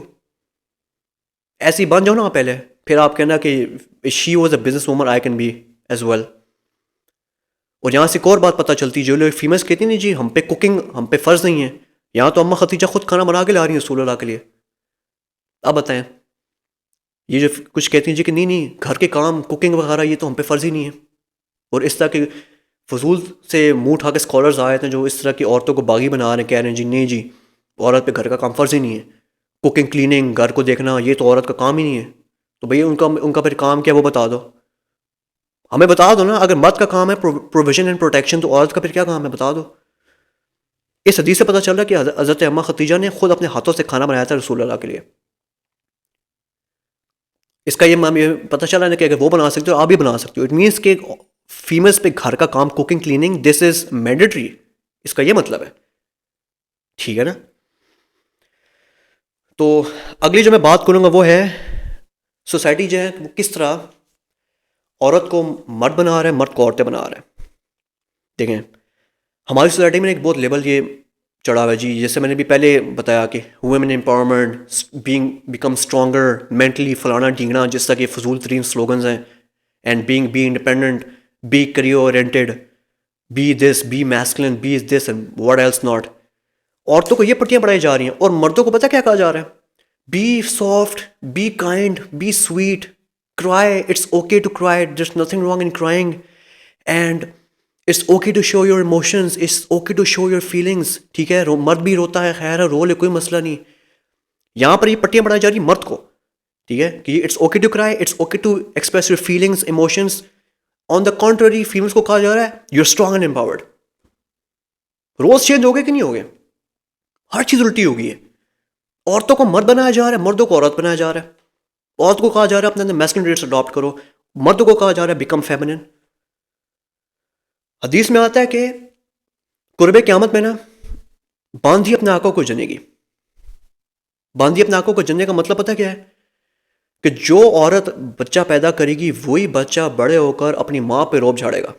ایسی بن جاؤ نا پہلے, پھر آپ کہنا کہ she was a business woman I can be as well. اور یہاں سے ایک اور بات پتہ چلتی, جو لوگ فیمس کہتی نہیں جی ہم پہ کوکنگ ہم پہ فرض نہیں ہے, یہاں تو اماں ختیجہ خود کھانا بنا کے لا رہی ہیں رسول اللہ کے لیے. اب بتائیں, یہ جو کچھ کہتی ہیں جی کہ نہیں گھر کے کام کوکنگ وغیرہ یہ تو ہم پہ فرض ہی نہیں ہے. اور اس طرح کے فضول سے منہ اٹھا کے اسکالرز آئے تھے جو اس طرح کی عورتوں کو باغی بنا رہے ہیں, کہہ رہے ہیں جی نہیں جی عورت پہ گھر کا کام فرض ہی نہیں ہے, کوکنگ کلیننگ گھر کو دیکھنا یہ تو عورت کا کام ہی نہیں ہے. تو بھئی ان کا پھر کام کیا وہ بتا دو, ہمیں بتا دو نا. اگر مرد کا کام ہے پروویژن اینڈ پروٹیکشن تو عورت کا پھر کیا کام ہے بتا دو. اس حدیث سے پتہ چل رہا ہے کہ حضرت اماں ختیجہ نے خود اپنے ہاتھوں سے کھانا بنایا تھا رسول اللہ کے لیے. اس کا یہ پتہ چلا ہے کہ اگر وہ بنا سکتے ہو آپ بھی بنا سکتے ہو. اٹ مینس کہ فیمیلس پہ گھر کا کام cooking cleaning this is mandatory, اس کا یہ مطلب ہے, ٹھیک ہے نا. تو اگلی جو میں بات کروں گا وہ ہے سوسائٹی جو ہے وہ کس طرح عورت کو مرد بنا رہا ہے, مرد کو عورتیں بنا رہا ہے. دیکھیں ہماری سوسائٹی میں ایک بہت لیبل یہ چڑھا ہوا ہے جی, جیسے میں نے بھی پہلے بتایا کہ women empowerment, become stronger mentally, فلانا ڈھینگنا, جس طرح کے فضول ترین سلوگنز ہیں. And be independent, be career oriented, be this, be masculine, be this and what else not. عورتوں کو یہ پٹیاں پڑھائی جا رہی ہیں اور مردوں کو پتہ کیا کہا جا رہا ہے, be soft, be kind, be sweet, cry, it's okay to cry, there's nothing wrong in crying, and it's okay to show your emotions, it's okay to show your feelings. ٹھیک ہے, مرد بھی روتا ہے, خیر ہے, رو لے, کوئی مسئلہ نہیں. یہاں پر یہ پٹیاں پڑھائی جا رہی مرد کو, ٹھیک ہے, کہ it's okay to cry, it's okay to express your feelings, emotions. On the contrary, females کو کہا جا رہا ہے you're strong and empowered. روز چینج ہو گئے کہ نہیں ہو گئے, ہر چیز الٹی ہو گئی ہے. عورتوں کو مرد بنایا جا رہا ہے, مردوں کو عورت بنایا جا رہا ہے. عورت کو کہا جا رہا ہے اپنے اندر میسکلن ٹریٹس اڈاپٹ کرو, مرد کو کہا جا رہا ہے بیکم فیمنن. حدیث میں آتا ہے کہ قرب قیامت میں نا باندھی اپنے آقا کو جنے گی. باندھی اپنے آقا کو جننے کا مطلب پتہ کیا ہے, کہ جو عورت بچہ پیدا کرے گی وہی بچہ بڑے ہو کر اپنی ماں پہ روب جھاڑے گا,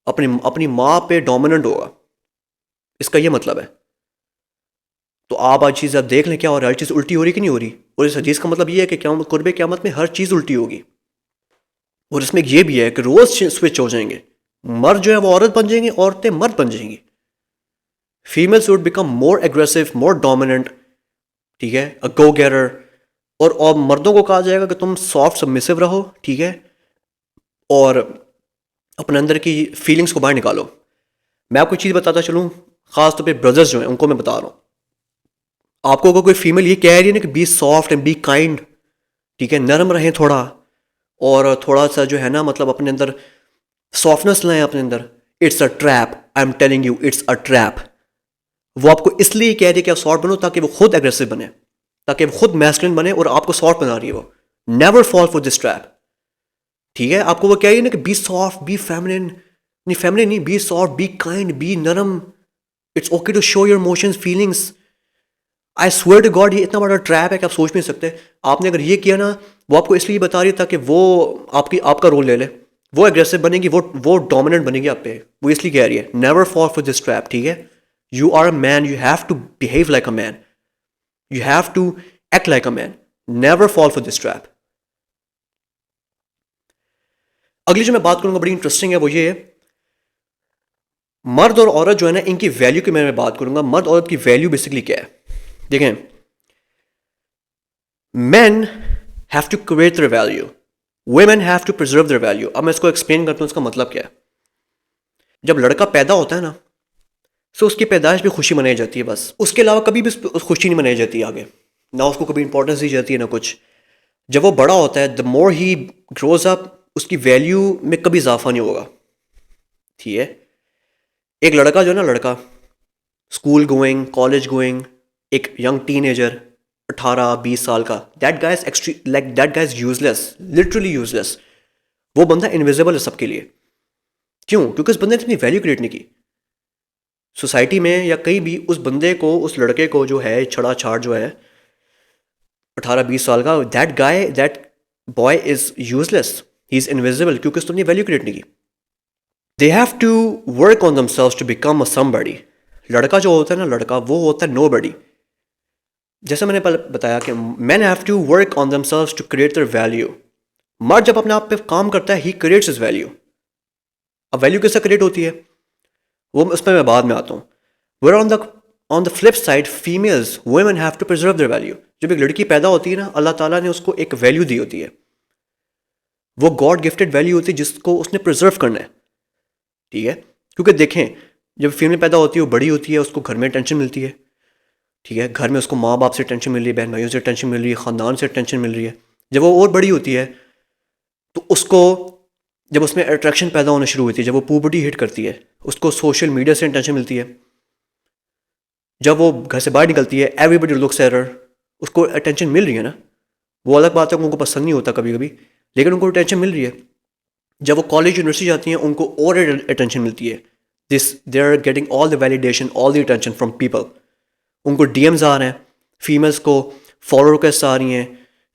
اپنی ماں پہ ڈومیننٹ ہوگا. اس کا یہ مطلب ہے. تو آپ آج چیز آپ دیکھ لیں کیا ہو رہا ہے, ہر چیز الٹی ہو رہی کہ نہیں ہو رہی. اور اس حدیث کا مطلب یہ ہے کہ قرب قیامت میں ہر چیز الٹی ہوگی. اور اس میں یہ بھی ہے کہ روز سوئچ ہو جائیں گے, مرد جو ہے وہ عورت بن جائیں گے, عورتیں مرد بن جائیں گی. Females would become more aggressive, more dominant, ٹھیک ہے، گو گیرر. اور مردوں کو کہا جائے گا کہ تم سافٹ سبمسو رہو، ٹھیک ہے، اور اپنے اندر کی فیلنگس کو باہر نکالو. میں آپ کو چیز بتاتا چلوں، خاص طور پہ بردرز جو ہیں ان کو میں بتا رہا ہوں. آپ کو اگر کوئی فیمیل یہ کہہ رہی ہے نا کہ be soft and be kind, ٹھیک ہے، نرم رہیں تھوڑا، اور تھوڑا سا جو ہے نا مطلب اپنے اندر سافٹنس لائیں اپنے اندر، it's a trap, I am telling you it's a trap. وہ آپ کو اس لیے کہہ رہی ہے کہ آپ سافٹ بنو تاکہ وہ خود اگریسو بنے، تاکہ وہ خود میسکلن بنے اور آپ کو سافٹ بنا رہی ہے. وہ never fall for this trap. ٹھیک ہے، آپ کو وہ کہہ رہی ہے نا کہ بی سافٹ بی فیمنن، نہیں فیمنن نہیں، be soft be kind be نرم، it's okay to show your emotions feelings. I swear to God یہ اتنا بڑا ٹریپ ہے کہ آپ سوچ نہیں سکتے. آپ نے اگر یہ کیا نا، وہ آپ کو اس لیے بتا رہی ہے تاکہ وہ آپ کا رول لے لے، وہ اگریسو بنے گی، وہ ڈومیننٹ بنے گی آپ پہ. وہ اس لیے کہہ رہی ہے never fall for this trap. ٹھیک ہے، you are a man, you have to behave like a man, you have to act like a man, never fall for this trap. اگلی جو میں بات کروں گا بڑی انٹرسٹنگ ہے، وہ یہ ہے مرد اور عورت جو ہے نا ان کی ویلیو کی میں بات کروں گا. مرد عورت کی ویلیو بیسکلی کیا ہے؟ دیکھیں، men have to create their value, women have to preserve their value. اب میں اس کو ایکسپلین کرتا ہوں اس کا مطلب کیا ہے. جب لڑکا پیدا ہوتا ہے نا، تو اس کی پیدائش بھی خوشی منائی جاتی ہے، بس اس کے علاوہ کبھی بھی خوشی نہیں منائی جاتی آگے، نہ اس کو کبھی امپورٹنس دی جاتی ہے نہ کچھ. جب وہ بڑا ہوتا ہے، دا مور ہی گروز اپ، اس کی ویلیو میں کبھی اضافہ نہیں ہوگا. ٹھیک ہے، ایک لڑکا جو ہے نا، لڑکا اسکول گوئنگ، کالج گوئنگ، ایک ینگ ٹین ایجر 18-20 سال کا، that guy is useless, literally useless. وہ بندہ انویزیبل ہے سب کے لیے. کیوں؟ کیونکہ اس بندے نے اتنی ویلیو کریٹ نہیں کی سوسائٹی میں یا کہیں بھی. اس بندے کو، اس لڑکے کو جو ہے چھڑا چھاڑ جو ہے 18-20 سال کا، that boy is useless, he is invisible, کیونکہ اس نے ویلیو کریٹ نہیں کی. They have to work on themselves to become a somebody. لڑکا جو ہوتا ہے نا، لڑکا وہ ہوتا ہے نو بڈی. جیسے میں نے پہلے بتایا کہ men have to work on themselves to create their value. مرد جب اپنے آپ پہ کام کرتا ہے، ہی کریٹس ہز ویلیو. اب ویلیو کیسے کریٹ ہوتی ہے وہ اس پہ میں بعد میں آتا ہوں. Where on the flip side females women have to preserve their value. جب ایک لڑکی پیدا ہوتی ہے نا، اللہ تعالیٰ نے اس کو ایک ویلیو دی ہوتی ہے، وہ گاڈ گفٹڈ ویلیو ہوتی ہے جس کو اس نے پرزرو کرنا ہے. ٹھیک ہے، کیونکہ دیکھیں جب فیمیل پیدا ہوتی ہے وہ بڑی ہوتی ہے، اس کو گھر میں ٹینشن ملتی ہے. ٹھیک ہے، گھر میں اس کو ماں باپ سے ٹینشن مل رہی ہے، بہن بھائیوں سے ٹینشن مل رہی ہے، خاندان سے ٹینشن مل رہی ہے. جب وہ اور بڑی ہوتی ہے تو اس کو، جب اس میں اٹریکشن پیدا ہونا شروع ہوتی ہے، جب وہ پوبرٹی ہٹ کرتی ہے، اس کو سوشل میڈیا سے ٹینشن ملتی ہے. جب وہ گھر سے باہر نکلتی ہے، every body looks at her, اس کو اٹینشن مل رہی ہے نا. وہ الگ بات ہے کہ ان کو پسند نہیں ہوتا کبھی کبھی، لیکن ان کو اٹینشن مل رہی ہے. جب وہ کالج یونیورسٹی جاتی ہیں، ان کو اور اٹینشن ملتی ہے. They are getting all the validation, all the attention from people. ان کو ڈی ایمز آ رہے ہیں، فیمیلس کو فالو ریکویسٹ آ رہی ہیں،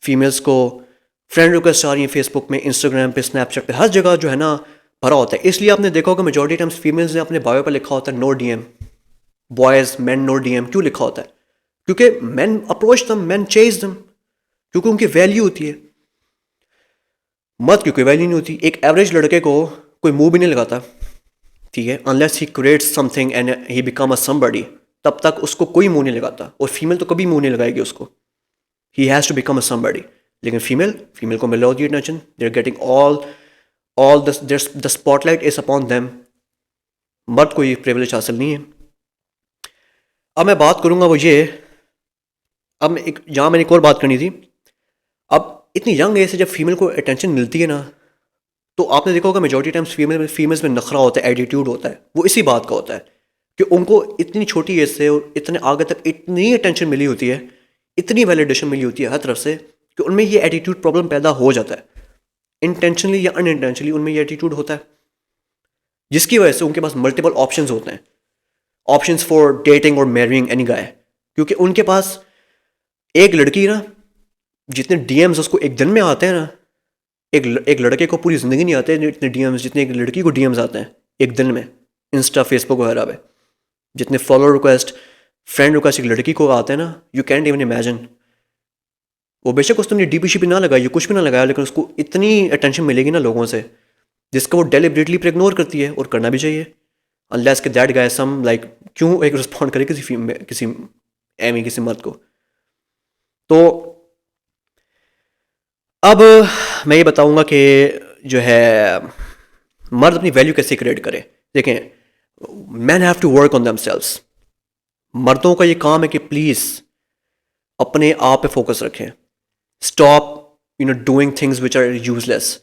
فیمیلس کو فرینڈ ریکویسٹ آ رہی ہیں، فیس بک میں، انسٹاگرام پہ، اسنیپ چیٹ پہ، ہر جگہ جو ہے نا بھرا ہوتا ہے. اس لیے آپ نے دیکھا ہوگا میجورٹی ٹائمس فیمیلز نے اپنے بایو پہ لکھا ہوتا ہے نو ڈی ایم، بوائز مین نو ڈی ایم. کیوں لکھا ہوتا ہے؟ کیونکہ مین اپروچ دم، مین چیز دم، کیونکہ ان کی ویلیو ہوتی ہے. مرد کی کوئی ویلیو نہیں ہوتی. ایک ایوریج لڑکے کو کوئی منہ بھی نہیں لگاتا، ٹھیک ہے، unless he creates something and he become a somebody, تب تک اس کو کوئی منہ نہیں لگاتا. اور فیمیل تو کبھی منہ نہیں لگائے گی اس کو، he has to become a somebody. لیکن فیمیل کو مل رہا ہوتی ہے tension, they are getting all the spotlight is upon them. مرد کو یہ پریولیج حاصل نہیں ہے. اب میں بات کروں گا وہ یہ، اب جہاں میں نے ایک اور بات کرنی تھی. اب اتنی ینگ ایج سے جب فیمیل کو اٹینشن ملتی ہے نا، تو آپ نے دیکھا ہوگا میجورٹی ٹائمس فیمیلز میں نخرہ ہوتا ہے، ایٹیٹیوڈ ہوتا ہے. وہ اسی بات کا ہوتا ہے کہ ان کو اتنی چھوٹی ایج سے اور اتنے آگے تک اتنی اٹینشن ملی ہوتی ہے، اتنی ویلیڈیشن ملی ہوتی ہے ہر طرف سے، کہ ان میں یہ ایٹیٹیوڈ پرابلم پیدا ہو جاتا ہے. انٹینشنلی یا ان انٹینشنلی ان میں یہ ایٹیٹیوڈ ہوتا ہے، جس کی وجہ سے ان کے پاس ملٹیپل آپشنز ہوتے ہیں، آپشنز فار ڈیٹنگ اور میرینگ اینی گائے. کیونکہ ان کے پاس ایک لڑکی نا، جتنے ڈی ایمز اس کو ایک دن میں آتے ہیں نا، ایک لڑکے کو پوری زندگی نہیں آتے جتنے ڈی ایمز، جتنے ایک لڑکی کو ڈی ایمز آتے ہیں ایک دن میں، انسٹا، فیس بک وغیرہ پہ جتنے فالو ریکویسٹ، فرینڈ ریکویسٹ ایک لڑکی کو آتے ہیں نا، یو کینٹ ایون امیجن. وہ بے شک اس نے ڈی پی شی پی نہ لگائی، کچھ بھی نہ لگایا، لیکن اس کو اتنی اٹینشن ملے گی نا لوگوں سے، جس کو وہ ڈیلیبریٹلی پر اگنور کرتی ہے، اور کرنا بھی چاہیے. انلیس کہ دیٹ گائے سم لائک، کیوں ایک رسپونڈ کرے کسی ایمی کسی مرد کو. تو اب میں یہ بتاؤں گا کہ جو ہے مرد اپنی ویلیو کیسے کریٹ کرے. دیکھیں, men have to work on themselves. مردوں کا یہ کام ہے کہ پلیز اپنے آپ پہ فوکس رکھیں. Stop doing things which are useless.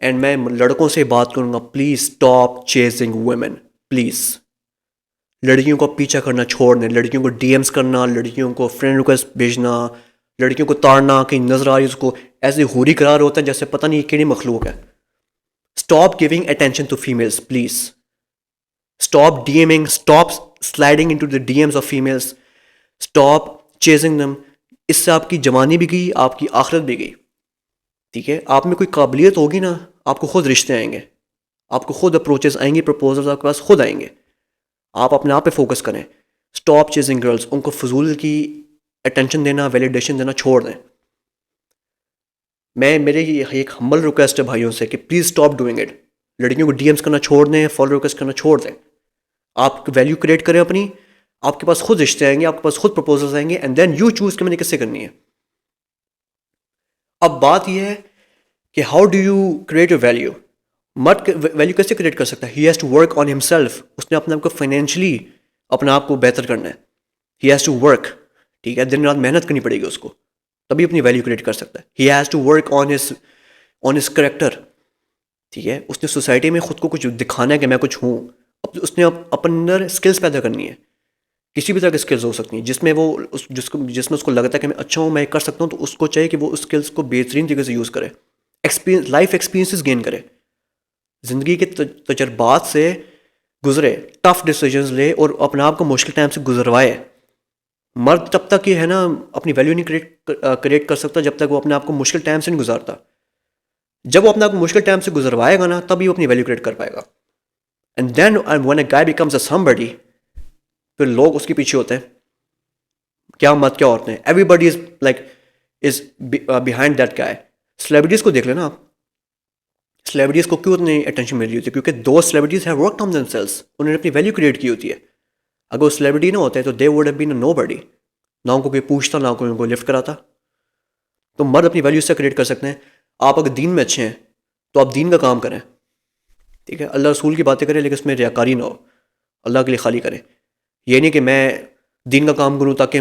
And میں لڑکوں سے بات کروں گا, please stop chasing women. Please لڑکیوں کو پیچھا کرنا چھوڑ دیں. لڑکیوں کو ڈی ایمس کرنا, لڑکیوں کو فرینڈ ریکویسٹ بھیجنا, لڑکیوں کو تاڑنا, کہیں نظر آ رہی اس کو ایسے ہوری قرار ہوتا ہے جیسے پتہ نہیں کیڑی مخلوق ہے. Stop giving attention to females please. Stop DMing, stop sliding into the DMs of females, stop chasing them. اس سے آپ کی جوانی بھی گئی, آپ کی آخرت بھی گئی. ٹھیک ہے, آپ میں کوئی قابلیت ہوگی نا, آپ کو خود رشتے آئیں گے, آپ کو خود اپروچز آئیں گے, پرپوزلز آپ کے پاس خود آئیں گے. آپ اپنے آپ پہ فوکس کریں. Stop chasing girls. ان کو فضول کی اٹینشن دینا, ویلیڈیشن دینا چھوڑ دیں. میرے یہ ایک ہمبل ریکویسٹ ہے بھائیوں سے کہ پلیز اسٹاپ ڈوئنگ اٹ. لڑکیوں کو ڈی ایمس کرنا چھوڑ دیں, فالو ریکویسٹ کرنا چھوڑ دیں. آپ ویلیو کریٹ کریں اپنی, آپ کے پاس خود رشتے آئیں گے, آپ کے پاس خود پرپوزلز آئیں گے, اینڈ دین یو چوز کہ میں نے کس سے کرنی ہے. اب بات یہ ہے کہ how do you create your value. مرد ویلیو کیسے کریٹ کر سکتا ہے؟ He has to work on himself. اس نے اپنے آپ کو فائنینشلی اپنے آپ کو بہتر کرنا ہے. He has to work. ٹھیک ہے, دن رات محنت کرنی پڑے گی اس کو, تبھی اپنی ویلیو کریٹ کر سکتا ہے. He has to work on his character. ٹھیک ہے, اس نے سوسائٹی میں خود کو کچھ دکھانا ہے کہ میں کچھ ہوں. اس نے اپنے اندر اسکلس پیدا کرنی ہے. کسی بھی طرح کی اسکلز ہو سکتی ہیں جس میں جس میں اس کو لگتا ہے کہ میں اچھا ہوں, میں کر سکتا ہوں, تو اس کو چاہیے کہ وہ اس اسکلس کو بہترین طریقے سے یوز کرے. لائف ایکسپیرینسز گین کرے, زندگی کے تجربات سے گزرے, ٹف ڈیسیجنز لے اور اپنے آپ کو مشکل ٹائم سے گزروائے. مرد تب تک یہ ہے نا اپنی ویلیو نہیں کریٹ کر سکتا جب تک وہ اپنے آپ کو مشکل ٹائم سے نہیں گزارتا. جب وہ اپنے آپ کو مشکل ٹائم سے گزروائے گا نا, تبھی وہ اپنی ویلیو کریٹ کر پائے گا. And then when a guy becomes a somebody, پھر لوگ اس کے پیچھے ہوتے ہیں, کیا مرد کیا عورتیں, everybody is behind that guy. Celebrities کو دیکھ لینا آپ. سلیبریٹیز کو کیوں اتنی اٹینشن مل رہی ہوتی ہے؟ کیونکہ دو celebrities have worked on themselves. انہوں نے اپنی ویلیو کریٹ کی ہوتی ہے. اگر وہ سلیبریٹی نہ ہوتے تو they would have been a nobody. نہ ان کو کوئی پوچھتا, نہ کوئی ان کو لفٹ کراتا. تو مرد اپنی ویلیو سے کریٹ کر سکتے ہیں. آپ اگر دین میں اچھے ہیں تو آپ دین کا کام کریں. ٹھیک ہے, اللہ رسول کی باتیں کریں لیکن اس میں ریاکاری نہ ہو, اللہ کے لیے خالی کریں. یہ نہیں کہ میں دین کا کام کروں تاکہ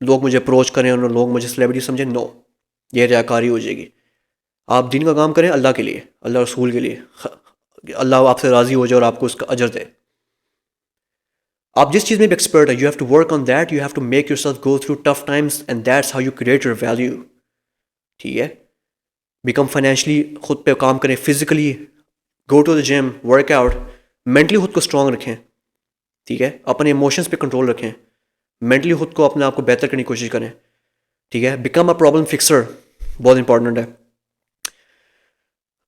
لوگ مجھے اپروچ کریں اور لوگ مجھے سلیبریٹی سمجھیں. نو, یہ ریاکاری ہو جائے گی. آپ دین کا کام کریں اللہ کے لیے, اللہ رسول کے لیے, اللہ آپ سے راضی ہو جائے اور آپ کو اس کا اجر دے. آپ جس چیز میں بھی ایکسپرٹ ہے, you have to work on that, you have to make yourself go through tough times, and that's how you create your value. ٹھیک ہے, بیکم فائنینشلی خود پہ کام کریں, physically go to the gym, work out, mentally خود کو اسٹرانگ رکھیں. ٹھیک ہے, اپنے ایموشنس پہ کنٹرول رکھیں, مینٹلی خود کو اپنے آپ کو بہتر کرنے کی کوشش کریں. ٹھیک ہے, بیکم اے پرابلم فکسر, بہت امپورٹنٹ ہے.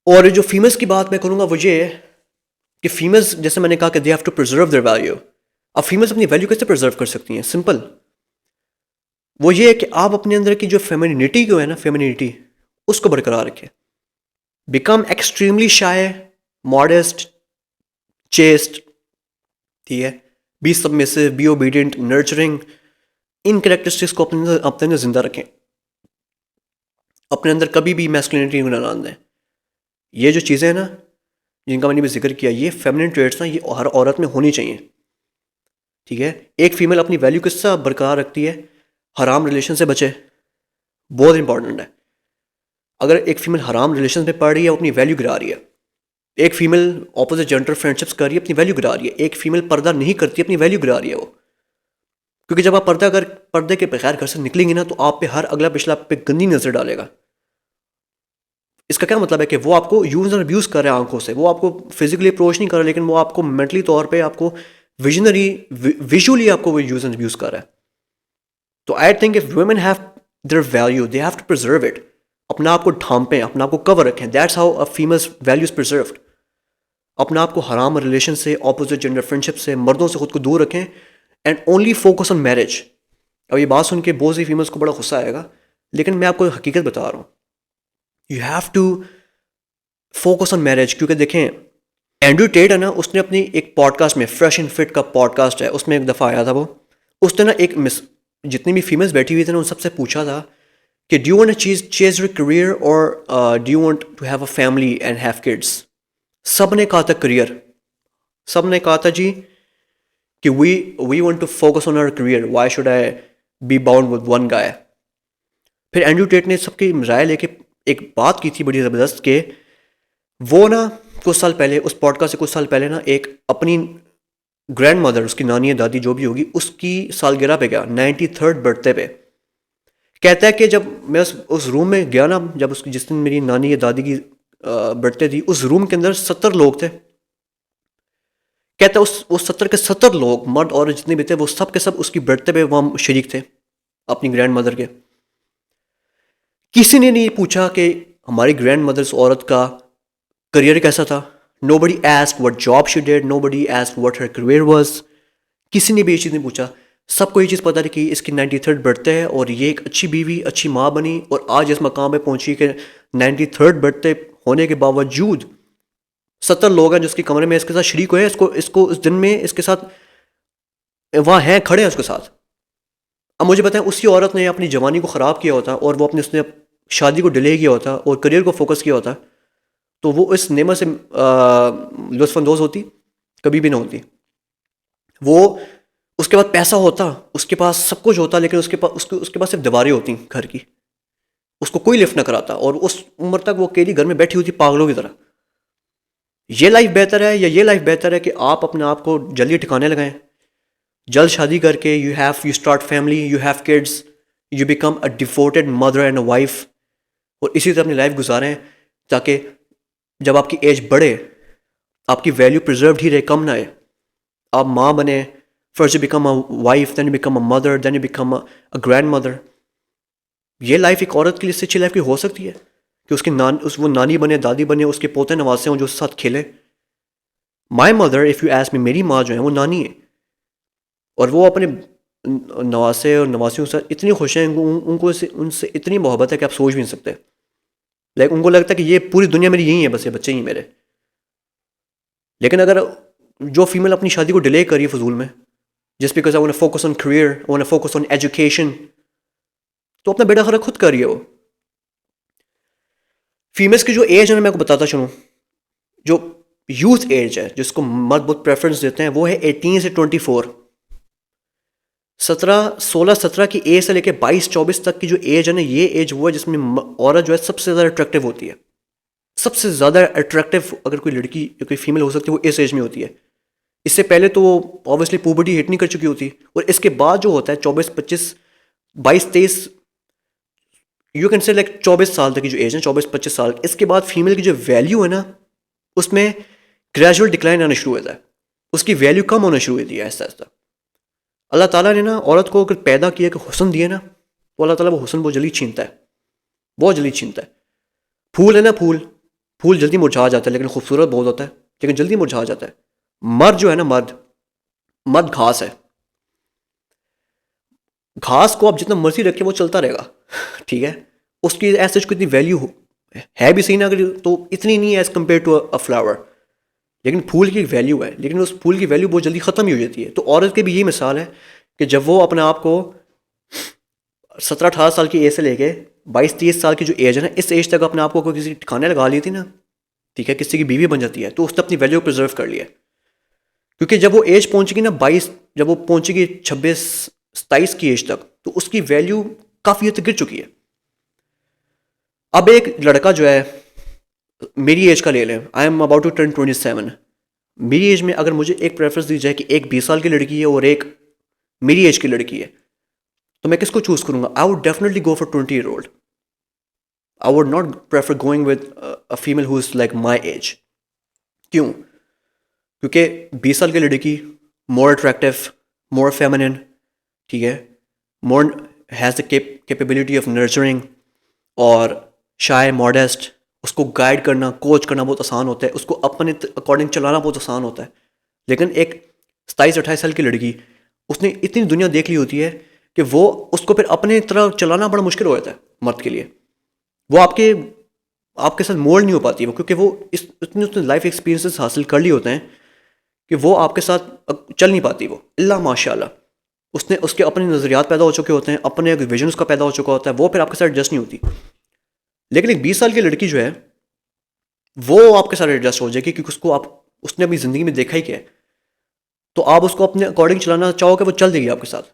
اور جو فیمیلس کی بات میں کروں گا وہ یہ ہے کہ فیمیلس, جیسے میں نے کہا کہ they have to preserve their value. اب فیمیلس اپنی ویلیو کیسے پرزرو کر سکتی ہیں؟ سمپل, وہ یہ ہے کہ آپ اپنے اندر کی جو فیمینینٹی کو ہے نا, فیمینینٹی اس کو برقرار رکھیں. Become extremely shy, modest, chaste. ٹھیک ہے, be submissive, be obedient, nurturing. ان کریکٹرسٹکس کو اپنے اندر زندہ رکھیں. اپنے اندر کبھی بھی میسکلینٹی کو نہ لانے دیں. یہ جو چیزیں ہیں نا جن کا میں نے بھی ذکر کیا, یہ فیمنن ٹریٹس نا, یہ ہر عورت میں ہونی چاہیے. ٹھیک ہے, ایک فیمیل اپنی ویلیو کس طرح برقرار رکھتی ہے؟ حرام ریلیشن سے بچے, بہت امپورٹنٹ ہے. اگر ایک فیمیل حرام ریلیشن میں پڑ رہی ہے, وہ اپنی ویلیو گرا رہی ہے. ایک فیمیل اپوزٹ جینڈر فرینڈشپس کر رہی ہے, اپنی ویلیو گرا رہی ہے. ایک فیمیل پردہ نہیں کرتی, اپنی ویلیو گرا رہی ہے وہ. کیونکہ جب آپ پردے کے بغیر گھر سے نکلیں گے نا, تو آپ پہ ہر اگلا پچھلا آپ پہ گندی نظر ڈالے گا. اس کا کیا مطلب ہے کہ وہ آپ کو یوز اور ابیوز کر رہا ہے آنکھوں سے. وہ آپ کو فزیکلی اپروچ نہیں کر رہا, لیکن وہ آپ کو مینٹلی طور پہ آپ کو ویژولی آپ کو وہ یوز اینڈ ابیوز کر رہا ہے. تو I think if women have their value, they have to preserve it. اپنا آپ کو ڈھانپیں, اپنا آپ کو کور رکھیں. That's how a females values preserved. اپنا آپ کو حرام ریلیشن سے, اپوزٹ جینڈر فرینڈشپ سے, مردوں سے خود کو دور رکھیں, and only focus on marriage. اب یہ بات سن کے بہت سی فیمیلز کو بڑا غصہ آئے گا, لیکن میں آپ کو حقیقت بتا رہا ہوں. You have to focus on marriage. کیونکہ دیکھیں اینڈریو ٹیٹ ہے نا, اس نے اپنی ایک پوڈ کاسٹ میں, فریش اینڈ فٹ کا پوڈ کاسٹ ہے, اس میں ایک دفعہ آیا تھا وہ. اس نے نا ایک جتنی بھی فیمیلز بیٹھی ہوئی تھے نا, ان سب سے پوچھا تھا کہ do you want to chase your career اور do you want to have a family and have kids. سب نے کہا تھا کریئر. سب نے کہا تھا جی کہ we want to focus on our career, why should I be bound with one guy. پھر اینڈریو ٹیٹ نے سب کی رائے لے کے ایک بات کی تھی بڑی زبردست کہ وہ نا کچھ سال پہلے اس پوڈ کاسٹ سے کچھ سال پہلے نا ایک اپنی گرینڈ مدر, اس کی نانی دادی جو بھی ہوگی, اس کی سالگرہ پہ گیا, 93rd برتھ ڈے پہ. کہتا ہے کہ جب میں اس روم میں گیا نا, جب اس کی جس دن میری نانی یا دادی کی برتھ ڈے تھی, اس روم کے اندر 70 لوگ تھے. کہتا ہے اس 70 کے 70 لوگ, مرد اور جتنے بھی تھے, وہ سب کے سب اس کی برتھ ڈے پہ وہاں شریک تھے اپنی گرینڈ مدر کے. کسی نے نہیں پوچھا کہ ہماری گرینڈ مدر اس عورت کا کریئر کیسا تھا. Nobody asked what job she did, nobody asked what her career was. کسی نے بھی یہ چیز نہیں پوچھا. سب کو یہ چیز پتا تھی کہ اس کی 93rd برتھ ڈے ہے اور یہ ایک اچھی بیوی, اچھی ماں بنی, اور آج اس مقام پہ پہنچی کہ 93rd برتھ ڈے ہونے کے باوجود 70 لوگ ہیں جو اس کے کمرے میں اس کے ساتھ شریک ہوئے, اس کو اس دن میں اس کے ساتھ وہاں ہیں, کھڑے ہیں اس کے ساتھ. اب مجھے بتائیں اسی عورت نے اپنی جوانی کو خراب کیا ہوتا اور وہ اس نے شادی کو ڈیلے کیا ہوتا اور کریئر کو فوکس کیا ہوتا, تو وہ اس نعمت سے لطف اندوز ہوتی؟ کبھی بھی نہ ہوتی. وہ اس کے بعد پیسہ ہوتا, اس کے پاس سب کچھ ہوتا, لیکن اس کے پاس صرف دیواریں ہوتی گھر کی, اس کو کوئی لفٹ نہ کراتا, اور اس عمر تک وہ اکیلی گھر میں بیٹھی ہوتی پاگلوں کی طرح. یہ لائف بہتر ہے یا یہ لائف بہتر ہے کہ آپ اپنے آپ کو جلدی ٹھکانے لگائیں, جلد شادی کر کے you start family, you have kids, you become a devoted mother and a wife, اور اسی طرح اپنی لائف گزاریں تاکہ جب آپ کی ایج بڑھے آپ کی ویلیو پرزروڈ ہی رہے, کم نہ آئے. آپ ماں بنے, first you become a wife, then you become a mother, then you become a grandmother. یہ لائف ایک عورت کے لیے اس سے اچھی لائف کی ہو سکتی ہے کہ وہ نانی بنے, دادی بنے, اس کے پوتے نواسے ہوں جو اس کے ساتھ کھیلے. My mother if you ask me, میری ماں جو ہے وہ نانی ہے, اور وہ اپنے نواسے اور نواسیوں کے ساتھ اتنی خوش ہیں, ان سے اتنی محبت ہے کہ آپ سوچ بھی نہیں سکتے. لیکن ان کو لگتا ہے کہ یہ پوری دنیا میری یہی ہے, بس یہ بچے ہی میرے. لیکن اگر جو فیمیل اپنی شادی کو ڈیلے کری فضول میں, جس because I want to focus on career, I want to focus on education, تو اپنا بیٹا خراب خود کر رہی ہے. وہ فیمیلس کی جو ایج ہے میں آپ کو بتاتا چلوں, جو یوتھ ایج ہے جس کو مرد بہت پریفرنس دیتے ہیں, وہ ہے 18 سے 24. 16-17 کی ایج سے لے کے 22-24 تک کی جو ایج ہے نا, یہ ایج وہ ہے جس میں عورت جو ہے سب سے زیادہ اٹریکٹیو ہوتی ہے. سب سے زیادہ اٹریکٹیو اگر کوئی لڑکی یا کوئی فیمیل ہو سکتی ہے وہ اس ایج میں ہوتی ہے. اس سے پہلے تو وہ اوبویسلی پوبرٹی ہٹ نہیں کر چکی ہوتی, اور اس کے بعد جو ہوتا ہے 22-23 یو کین سے لائک 24 سال تک کی جو ایج ہے, 24-25 سال, اس کے بعد فیمیل کی جو ویلیو ہے نا اس میں گریجول ڈکلائن آنا شروع ہوتا ہے, اس کی ویلیو کم ہونا شروع ہوتی ہے آہستہ آہستہ. اللہ تعالیٰ نے نا عورت کو اگر پیدا کیا کہ حسن دیے نا, تو اللہ تعالیٰ وہ حسن بہت جلدی چھینتا ہے, بہت جلدی چھینتا ہے. پھول ہے نا, پھول جلدی مرجھا جاتا ہے, لیکن خوبصورت بہت ہوتا ہے, لیکن جلدی مرجھا جاتا ہے. مرد جو ہے نا, مرد گھاس ہے. گھاس کو آپ جتنا مرضی رکھے وہ چلتا رہے گا, ٹھیک ہے, اس کی ایسے کوئی اتنی ویلیو ہے بھی صحیح نا اگر, تو اتنی نہیں ہے as compare to a flower. لیکن پھول کی ویلیو ہے, لیکن اس پھول کی ویلیو بہت جلدی ختم ہی ہو جاتی ہے. تو عورت کی بھی یہی مثال ہے کہ جب وہ اپنے آپ کو 17-18 سال کی ایج سے لے کے 22-23 سال کی جو ایج ہے نا, اس ایج تک اپنے آپ کو کوئی کسی ٹھکانے لگا لی تھی نا, ٹھیک ہے, کسی کی بیوی بن جاتی ہے, تو اس نے اپنی ویلیو پرزرو کر لیا. کیونکہ جب وہ ایج پہنچے گی نا 22, جب وہ پہنچے گی 26-27 کی ایج تک, تو اس کی ویلیو کافی حد تک گر چکی ہے. اب ایک لڑکا جو ہے میری ایج کا لے لیں, I am about to turn 27. میری ایج میں اگر مجھے ایک پریفرنس دی جائے کہ ایک 20 سال کی لڑکی ہے اور ایک میری ایج کی لڑکی ہے, تو میں کس کو چوز کروں گا؟ I would definitely go for 20-year-old. I would not prefer going with a female who is like my age. کیوں؟ کیونکہ 20 سال کی لڑکی مور اٹریکٹیو, مور فیمنن, ٹھیک ہے, more has the capability of nurturing, اور شائع, ماڈیسٹ. اس کو گائیڈ کرنا, کوچ کرنا بہت آسان ہوتا ہے, اس کو اپنے اکارڈنگ چلانا بہت آسان ہوتا ہے. لیکن ایک 27-28 سال کی لڑکی, اس نے اتنی دنیا دیکھ لی ہوتی ہے کہ وہ اس کو پھر اپنے طرح چلانا بڑا مشکل ہو جاتا ہے مرد کے لیے. وہ آپ کے ساتھ مولڈ نہیں ہو پاتی وہ, کیونکہ وہ اتنے لائف ایکسپیرینسز حاصل کر لی ہوتے ہیں کہ وہ آپ کے ساتھ چل نہیں پاتی وہ, اللہ ماشاء اللہ. اس کے اپنے نظریات پیدا ہو چکے ہوتے ہیں, اپنے ویژن اس کا پیدا ہو چکا ہوتا ہے, وہ پھر آپ کے ساتھ ایڈجسٹ نہیں ہوتی. لیکن ایک 20 سال کی لڑکی جو ہے وہ آپ کے ساتھ ایڈجسٹ ہو جائے گی, کیونکہ اس نے اپنی زندگی میں دیکھا ہی کیا ہے. تو آپ اس کو اپنے اکارڈنگ چلانا چاہو کہ وہ چل دے گی آپ کے ساتھ,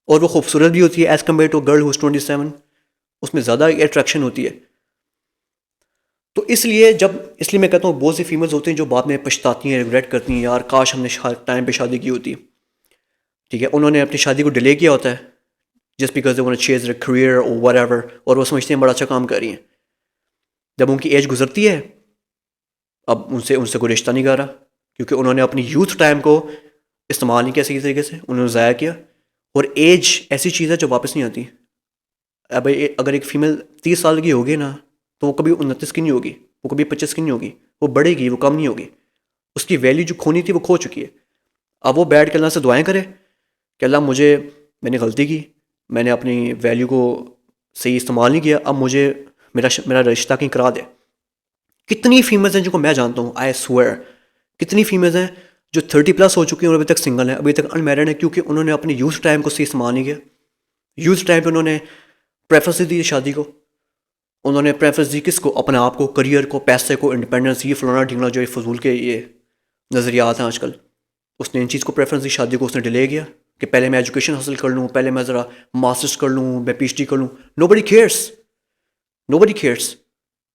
اور وہ خوبصورت بھی ہوتی ہے as compare to girl whose 27. اس میں زیادہ اٹریکشن ہوتی ہے. تو اس لیے میں کہتا ہوں بہت سی فیمیلز ہوتی ہیں جو بعد میں پچھتاتی ہیں, ریگریٹ کرتی ہیں, یار کاش ہم نے ٹائم پہ شادی کی ہوتی. ٹھیک ہے, انہوں نے اپنی شادی کو ڈیلے کیا ہوتا ہے just because they want to chase their career اور وٹ ایور, اور وہ سمجھتے ہیں بڑا اچھا کام کر رہی ہیں. جب ان کی ایج گزرتی ہے اب ان سے کوئی رشتہ نہیں کر رہا, کیونکہ انہوں نے اپنی یوتھ ٹائم کو استعمال نہیں کیا صحیح طریقے سے, انہوں نے ضائع کیا. اور ایج ایسی چیز ہے جو واپس نہیں آتی. اب اگر ایک فیمیل 30 سال کی ہوگی نا تو وہ کبھی 29 کی نہیں ہوگی, وہ کبھی 25 کی نہیں ہوگی, وہ بڑھے گی, وہ کم نہیں ہوگی. اس کی ویلیو جو کھونی تھی وہ کھو چکی ہے. اب وہ بیٹھ کے اللہ سے دعائیں کرے کہ اللہ میں نے غلطی کی, میں نے اپنی ویلیو کو صحیح استعمال نہیں کیا, اب مجھے میرا رشتہ کہیں کرا دے. کتنی فیمیلز ہیں جن کو میں جانتا ہوں, آئی سویئر, کتنی فیمیلز ہیں جو 30+ ہو چکی ہیں اور ابھی تک سنگل ہیں, ابھی تک ان میرڈ ہیں, کیونکہ انہوں نے اپنی یوتھ ٹائم کو صحیح استعمال نہیں کیا. یوتھ ٹائم پہ انہوں نے پریفرنس دی شادی کو, انہوں نے پریفرنس دی کس کو, اپنے آپ کو, کریئر کو, پیسے کو, انڈیپینڈنس, یہ فلانا ڈھینگنا جو فضول کے یہ نظریات ہیں آج کل. اس نے ان چیز کو پریفرنس دی, شادی کو اس نے ڈیلے کیا کہ پہلے میں ایجوکیشن حاصل کر لوں, پہلے میں ذرا ماسٹرس کر لوں, میں پی ایچ ڈی کر لوں. Nobody cares.